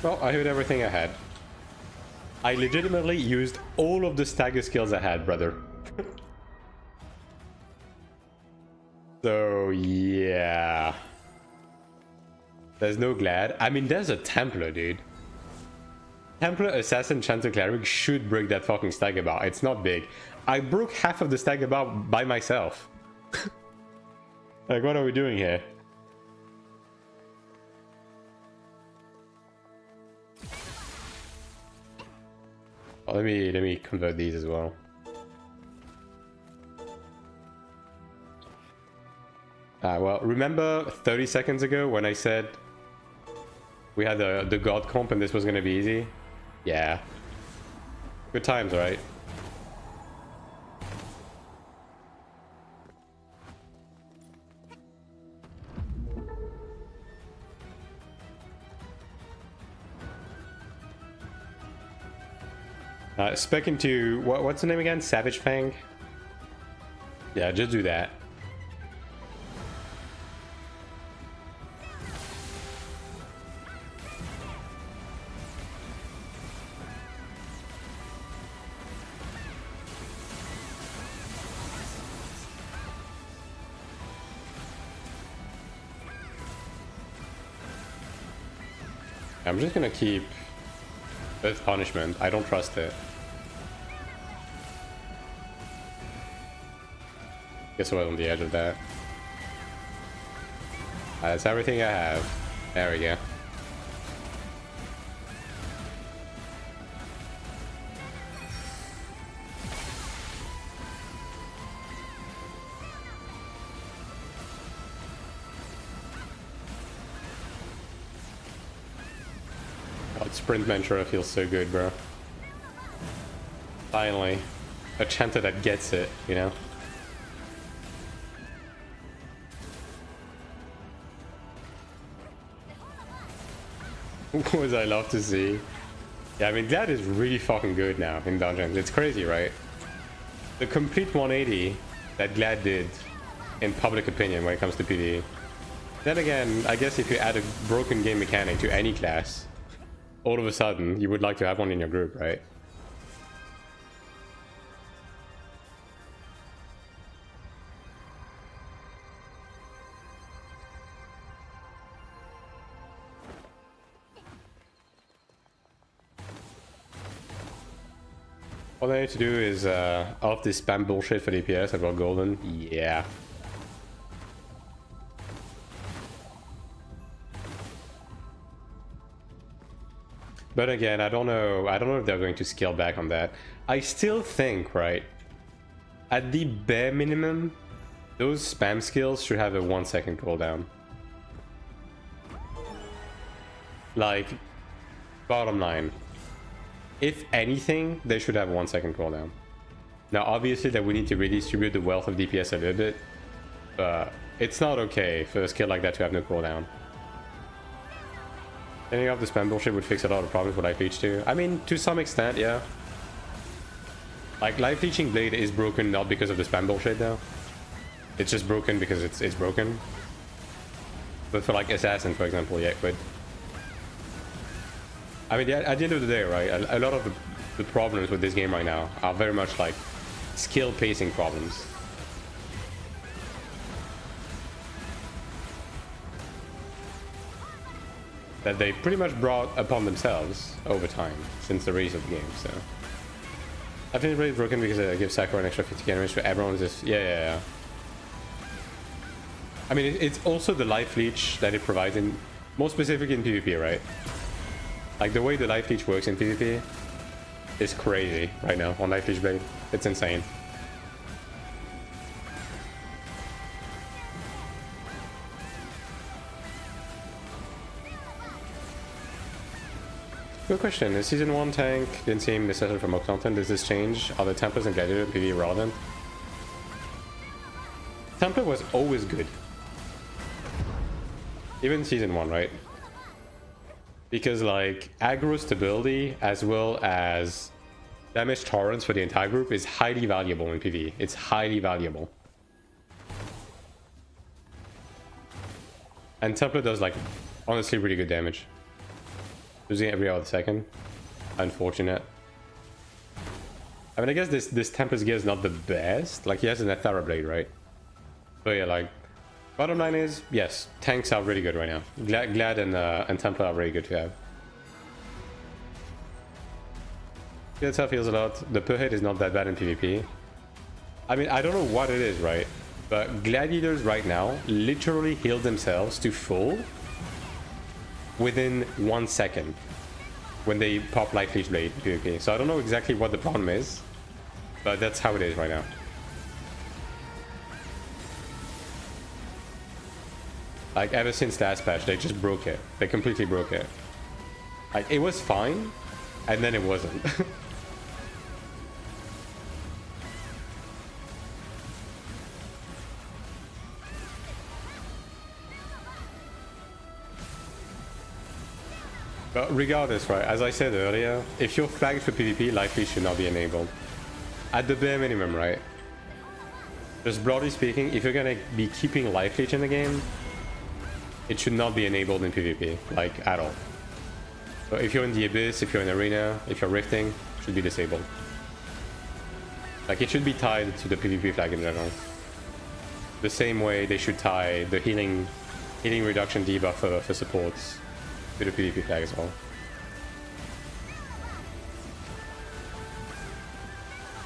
Well, I hit everything I had. I legitimately used all of the stagger skills I had, brother. So, yeah. There's no Glad. I mean, there's a Templar, dude. Templar, Assassin, Chanter, Cleric should break that fucking stagger bar. It's not big. I broke half of the stagger bar by myself. Like, what are we doing here? Oh, let me convert these as well. Well, remember 30 seconds ago when I said we had the god comp and this was gonna be easy? Yeah. Good times, right? Spec into what's the name again? Savage Fang? Yeah, just do that. I'm just gonna keep Earth Punishment. I don't trust it. Guess I was on the edge of that. That's everything I have. There we go. God, Sprint Mentor feels so good, bro. Finally. A chanter that gets it, you know? Was I love to see. Yeah, I mean, that is really fucking good now in dungeons. It's crazy, right? The complete 180 that Glad did in public opinion when it comes to PvE. Then again, I guess if you add a broken game mechanic to any class, all of a sudden you would like to have one in your group, right? All I need to do is off this spam bullshit for DPS. I got golden. Yeah. But again, I don't know if they're going to scale back on that. I still think, right, at the bare minimum, those spam skills should have a 1 second cooldown. Like, bottom line. If anything, they should have 1 second cooldown. Now, obviously, that we need to redistribute the wealth of DPS a little bit, but it's not okay for a skill like that to have no cooldown. Any of the spam bullshit would fix a lot of problems with Life Leech too. I mean, to some extent, yeah. Like, Life Leeching Blade is broken not because of the spam bullshit though. It's just broken because it's broken. But for like Assassin, for example, yeah, it could. I mean, at the end of the day, right, a lot of the problems with this game right now are very much like skill pacing problems. That they pretty much brought upon themselves over time since the release of the game, so. I think it's really broken because it gives Sakura an extra 50 damage to everyone's just, yeah. I mean, it's also the life leech that it provides in, more specific in PvP, right? Like the way the life leech works in PvP is crazy right now on Life Leech Blade. It's insane. Good question. Is Season 1 tank didn't seem necessary for more content? Does this change? Are the Templars and Gladiator PvP relevant? Templar was always good. Even Season 1, right? Because like aggro stability as well as damage tolerance for the entire group is highly valuable in PvE. It's highly valuable. And Templar does like honestly really good damage. Losing every other second. Unfortunate. I mean, I guess this Templar's gear is not the best. Like he has an Athara blade, right? But yeah, like bottom line is, yes, tanks are really good right now. Glad and Templar are really good to have. Yeah, itself heals a lot. The per hit is not that bad in PvP. I mean, I don't know what it is, right? But gladiators right now literally heal themselves to full within 1 second when they pop Life Leech Blade PvP. So I don't know exactly what the problem is, but that's how it is right now. Like ever since last patch, they just broke it. They completely broke it. Like it was fine, and then it wasn't. But regardless, right, as I said earlier, if you're flagged for PvP, Life Leech should not be enabled. At the bare minimum, right? Just broadly speaking, if you're gonna be keeping Life Leech in the game, it should not be enabled in PvP, like, at all. So if you're in the Abyss, if you're in Arena, if you're Rifting, it should be disabled. Like, it should be tied to the PvP flag in general. The same way they should tie the healing reduction debuff for supports to the PvP flag as well.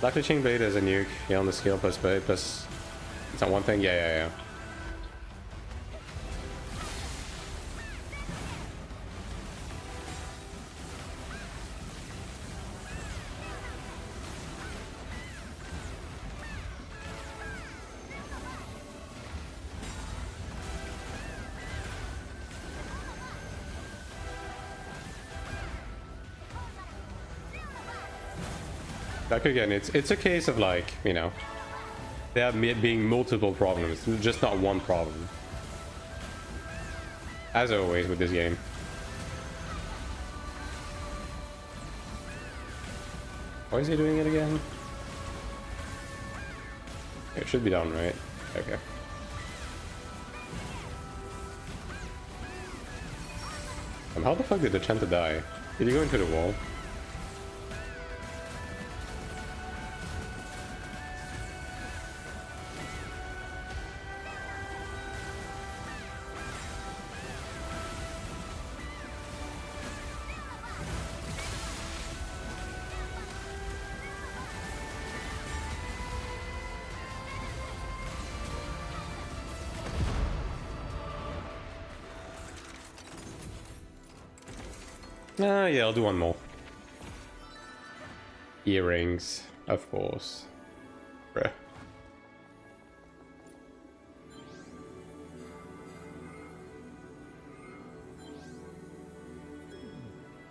Life Leeching Blade as a nuke, yeah, on the skill plus blade plus... Is that one thing? Yeah. Like again, it's a case of like, you know, there being multiple problems, just not one problem. As always with this game. Why is he doing it again? It should be done, right? Okay. How the fuck did the Chanta die? Did he go into the wall? Yeah, I'll do one more. Earrings, of course. Bruh.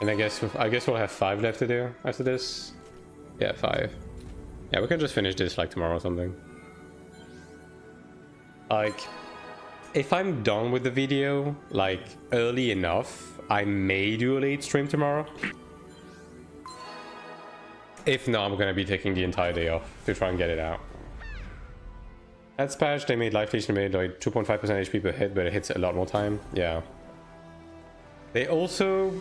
And I guess we'll have 5 left to do after this. Yeah, 5. Yeah, we can just finish this like tomorrow or something. Like, if I'm done with the video like early enough, I may do a late stream tomorrow. If not, I'm gonna be taking the entire day off to try and get it out. At Spash, they made Life Leech, they made like 2.5% HP per hit, but it hits a lot more time. Yeah. They also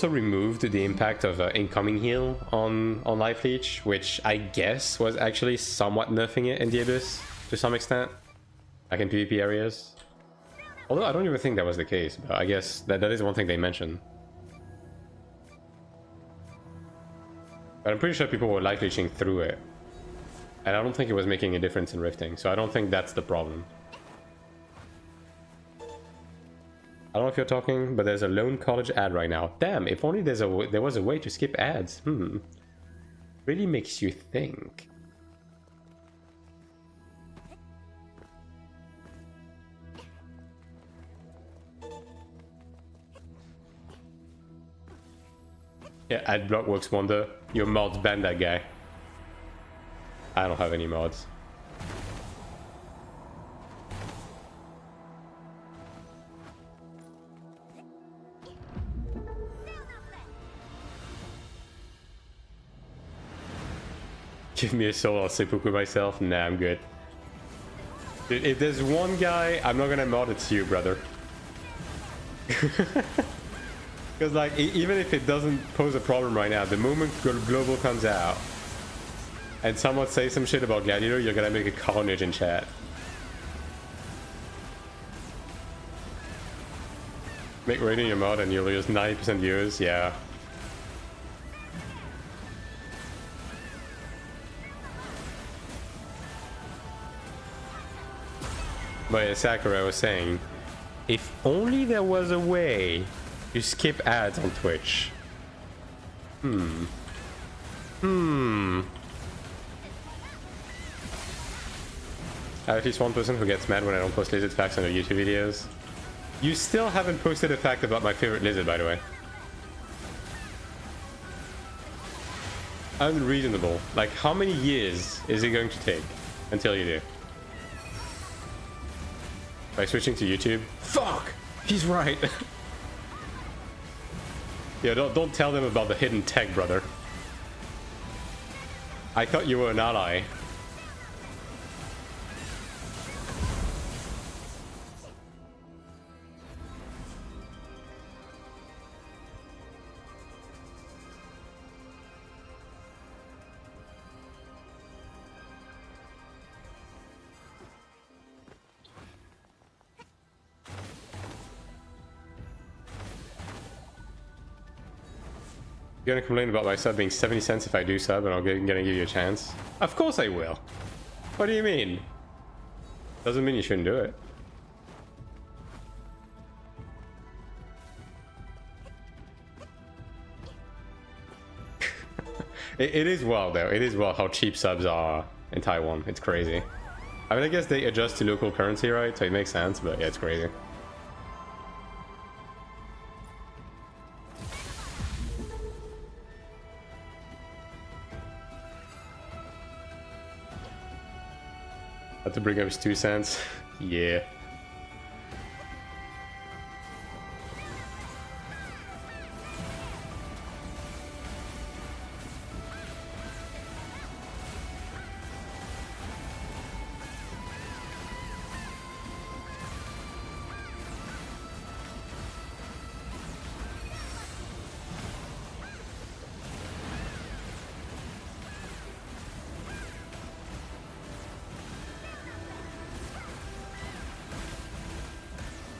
removed the impact of incoming heal on Life Leech, which I guess was actually somewhat nerfing it in the Abyss to some extent, like in PvP areas. Although I don't even think that was the case, but I guess that is one thing they mentioned. But I'm pretty sure people were Life Leeching through it. And I don't think it was making a difference in rifting, so I don't think that's the problem. I don't know if you're talking, but there's a lone college ad right now. Damn, if only there was a way to skip ads. Really makes you think. Yeah, adblock works wonder. Your mods ban that guy. I don't have any mods. Give me a soul, I'll seppuku myself. Nah, I'm good. Dude, if there's one guy, I'm not gonna mod, it's you, brother. Because, like, even if it doesn't pose a problem right now, the moment Global comes out and someone says some shit about Gladiator, you're gonna make a carnage in chat. Make rating your mod and you'll lose 90% viewers, yeah. But yeah, Sakura was saying, if only there was a way to skip ads on Twitch. I have at least one person who gets mad when I don't post lizard facts on their YouTube videos. You still haven't posted a fact about my favorite lizard, by the way. Unreasonable. Like, how many years is it going to take until you do? By switching to YouTube? Fuck! He's right! Yeah, don't tell them about the hidden tech, brother. I thought you were an ally. You're gonna complain about my sub being 70 cents if I do sub and I'm gonna give you a chance? Of course I will. What do you mean? Doesn't mean you shouldn't do it. It is wild though. It is wild how cheap subs are in Taiwan. It's crazy. I mean, I guess they adjust to local currency, right? So it makes sense, but yeah, it's crazy. Had to bring up his 2 cents. Yeah.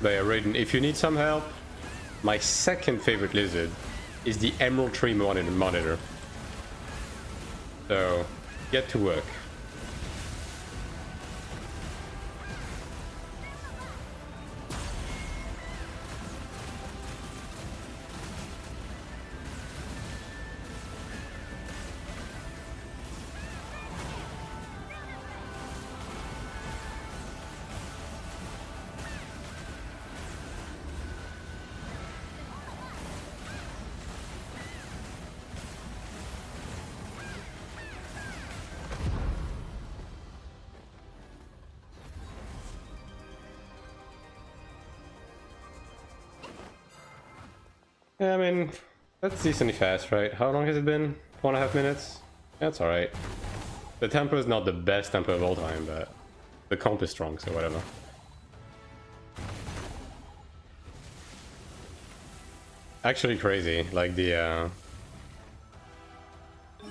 But yeah, Raiden, if you need some help, my second favorite lizard is the Emerald Tree Monitor. So, get to work. Yeah, I mean, that's decently fast, right? How long has it been? 4.5 minutes? That's alright. The tempo is not the best tempo of all time, but the comp is strong, so whatever. Actually crazy, like the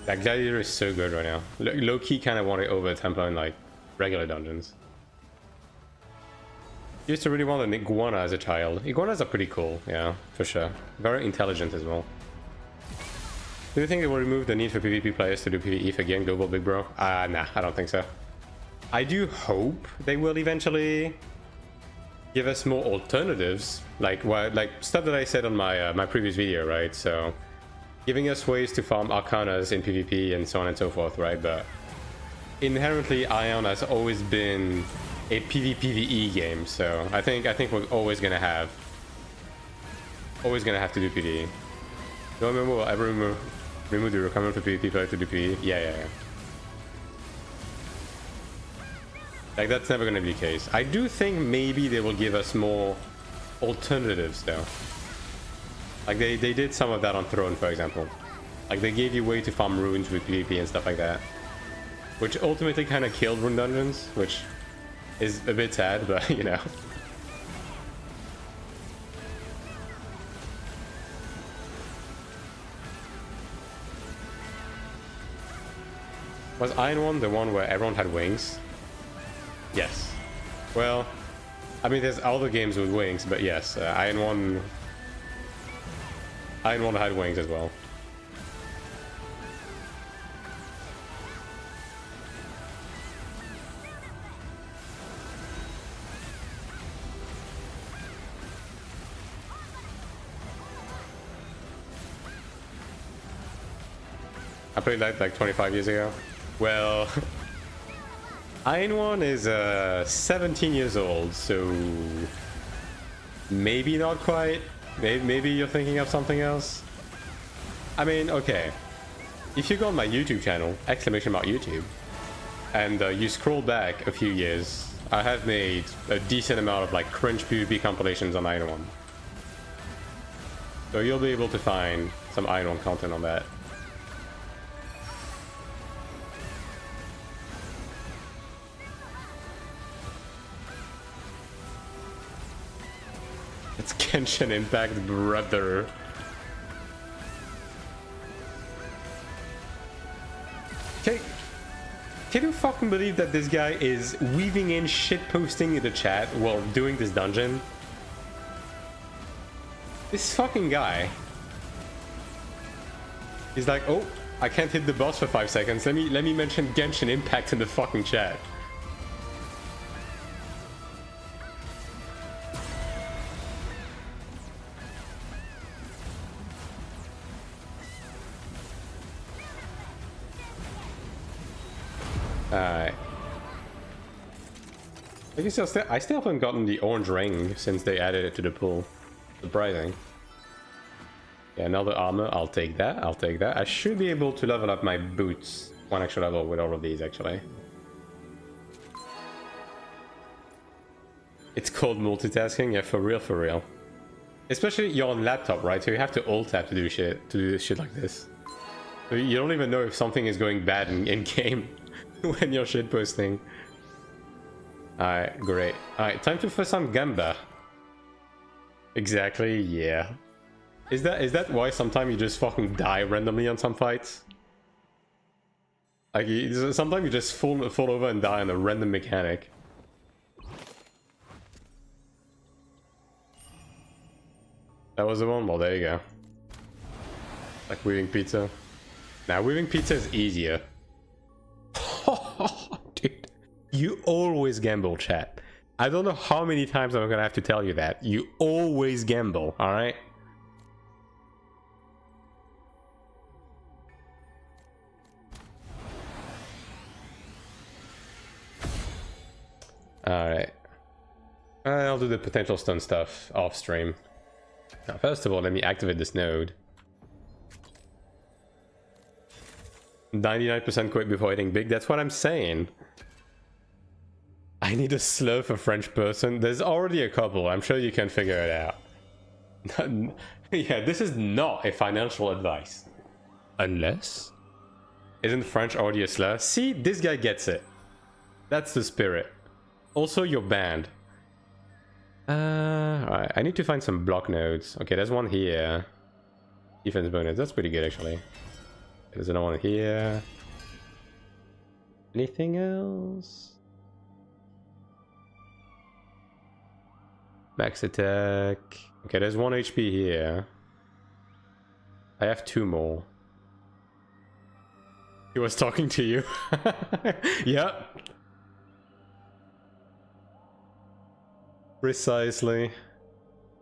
that gladiator is so good right now. Low-key kind of want it over tempo in like regular dungeons. Used to really want an iguana as a child. Iguanas are pretty cool, yeah, for sure. Very intelligent as well. Do you think they will remove the need for PvP players to do PvE for Gang Global Big Bro? Nah, I don't think so. I do hope they will eventually give us more alternatives, like stuff that I said on my my previous video, right? So giving us ways to farm arcanas in PvP and so on and so forth, right? But inherently, Ion has always been a PvPvE game, so I think we're always gonna have to do PvE. Do I remember we'll ever remove the requirement for PvP player to do PvE? Yeah. Like, that's never gonna be the case. I do think maybe they will give us more alternatives though. Like they did some of that on Throne, for example. Like they gave you a way to farm runes with PvP and stuff like that, which ultimately kind of killed rune dungeons, which is a bit sad, but you know. Was Iron One the one where everyone had wings? Yes. Well, I mean, there's other games with wings, but yes, Iron One had wings as well. I played that like 25 years ago. Well, Iron One is 17 years old, so maybe not quite. Maybe you're thinking of something else. I mean, okay. If you go on my YouTube channel, !YouTube, and you scroll back a few years, I have made a decent amount of like cringe PvP compilations on Iron One. So you'll be able to find some Iron One content on that. It's Genshin Impact, brother. Can you fucking believe that this guy is weaving in shitposting in the chat while doing this dungeon? This fucking guy. He's like, oh, I can't hit the boss for 5 seconds. Let me mention Genshin Impact in the fucking chat. Alright. I still haven't gotten the orange ring since they added it to the pool. Surprising. Yeah, another armor. I'll take that. I'll take that. I should be able to level up my boots one extra level with all of these, actually. It's called multitasking. Yeah, for real, for real. Especially you're on laptop, right? So you have to alt tab to do shit like this. So you don't even know if something is going bad in game. When you're shitposting. Alright, great. Alright, time for some Gamba. Exactly, yeah. Is that why sometimes you just fucking die randomly on some fights? Like, sometimes you just fall over and die on a random mechanic. That was the one? Well, there you go. Like weaving pizza. Now, weaving pizza is easier. Dude, you always gamble, chat. I don't know how many times I'm gonna have to tell you that. You always gamble, alright? Alright. I'll do the potential stun stuff off stream. Now, first of all, let me activate this node. 99% quit before hitting big. That's what I'm saying. I need a slow for French person. There's already a couple. I'm sure you can figure it out. Yeah, this is not a financial advice. Unless Isn't French already a slur? See, this guy gets it. That's the spirit. Also, you're banned. Alright, I need to find some block nodes. Okay, there's one here. Defense bonus, that's pretty good actually. There's another one here. Anything else? Max attack. Okay, there's 1 HP here. I have 2 more. He was talking to you. Yep. Precisely.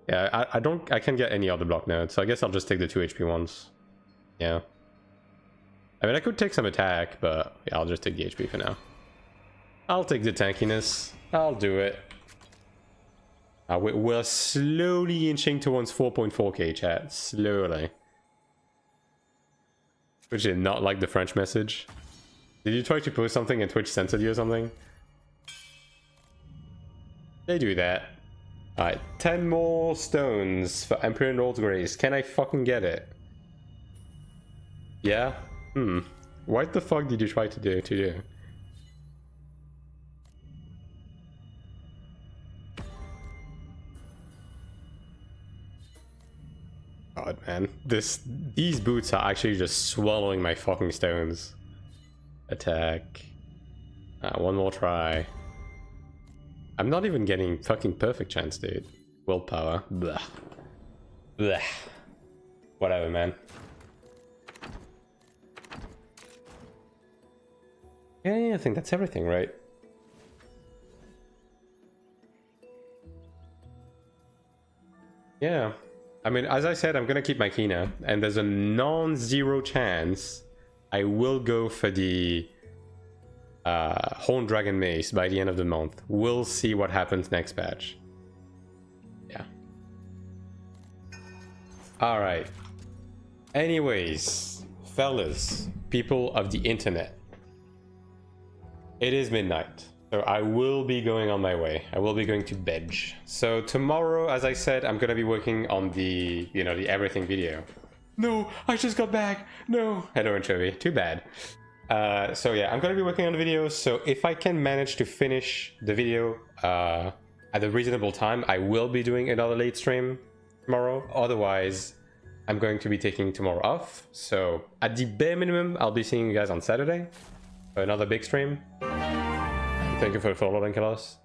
Yeah, I can't get any other block nodes, so I guess I'll just take the 2 HP ones. Yeah. I mean, I could take some attack, but yeah, I'll just take the HP for now. I'll take the tankiness. I'll do it. We're slowly inching towards 4.4k, chat. Slowly. Which did not like the French message. Did you try to post something and Twitch censored you or something? They do that. Alright, 10 more stones for Emperor Lord's Grace. Can I fucking get it? Yeah? What the fuck did you try to do? God, man. These boots are actually just swallowing my fucking stones. Attack. One more try. I'm not even getting fucking perfect chance, dude. Willpower. Blah. Blah. Whatever, man. Yeah, I think that's everything, right? Yeah. I mean, as I said, I'm gonna keep my Kina, and there's a non-zero chance I will go for the Horned Dragon Mace by the end of the month. We'll see what happens next patch. Yeah. Alright. Anyways, fellas, people of the internet. It is midnight, so I will be going on my way. I will be going to bed. So tomorrow, as I said, I'm gonna be working on the, the everything video. No, I just got back. No. Hello, Anchovy. Too bad. So yeah, I'm gonna be working on the video. So if I can manage to finish the video at a reasonable time, I will be doing another late stream tomorrow. Otherwise, I'm going to be taking tomorrow off. So at the bare minimum, I'll be seeing you guys on Saturday for another big stream. Thank you for the follow, Linkelos.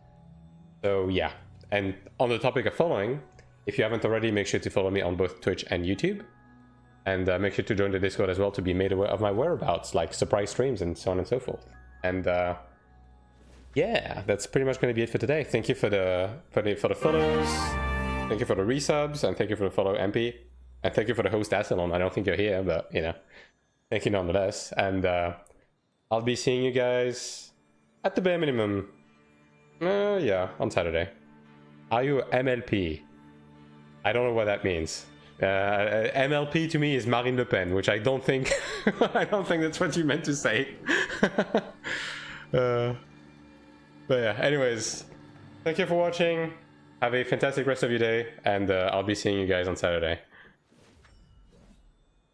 So yeah, and on the topic of following, if you haven't already, make sure to follow me on both Twitch and YouTube. And make sure to join the Discord as well to be made aware of my whereabouts, like surprise streams and so on and so forth. And yeah, that's pretty much going to be it for today. Thank you for the follows, thank you for the resubs, and thank you for the follow, MP, and thank you for the host, Asylum. I don't think you're here, but thank you nonetheless. And I'll be seeing you guys at the bare minimum, yeah, on Saturday. Are you MLP? I don't know what that means. MLP to me is Marine Le Pen, which I don't think I don't think that's what you meant to say. But yeah, anyways, thank you for watching. Have a fantastic rest of your day, and I'll be seeing you guys on Saturday.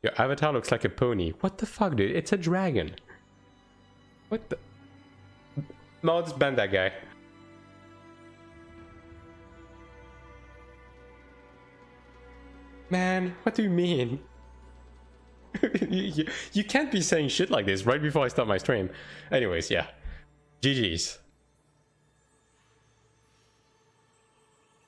Your avatar looks like a pony. What the fuck, dude? It's a dragon. What the? Mods, ban that guy. Man, what do you mean? you can't be saying shit like this right before I start my stream. Anyways, yeah. GG's.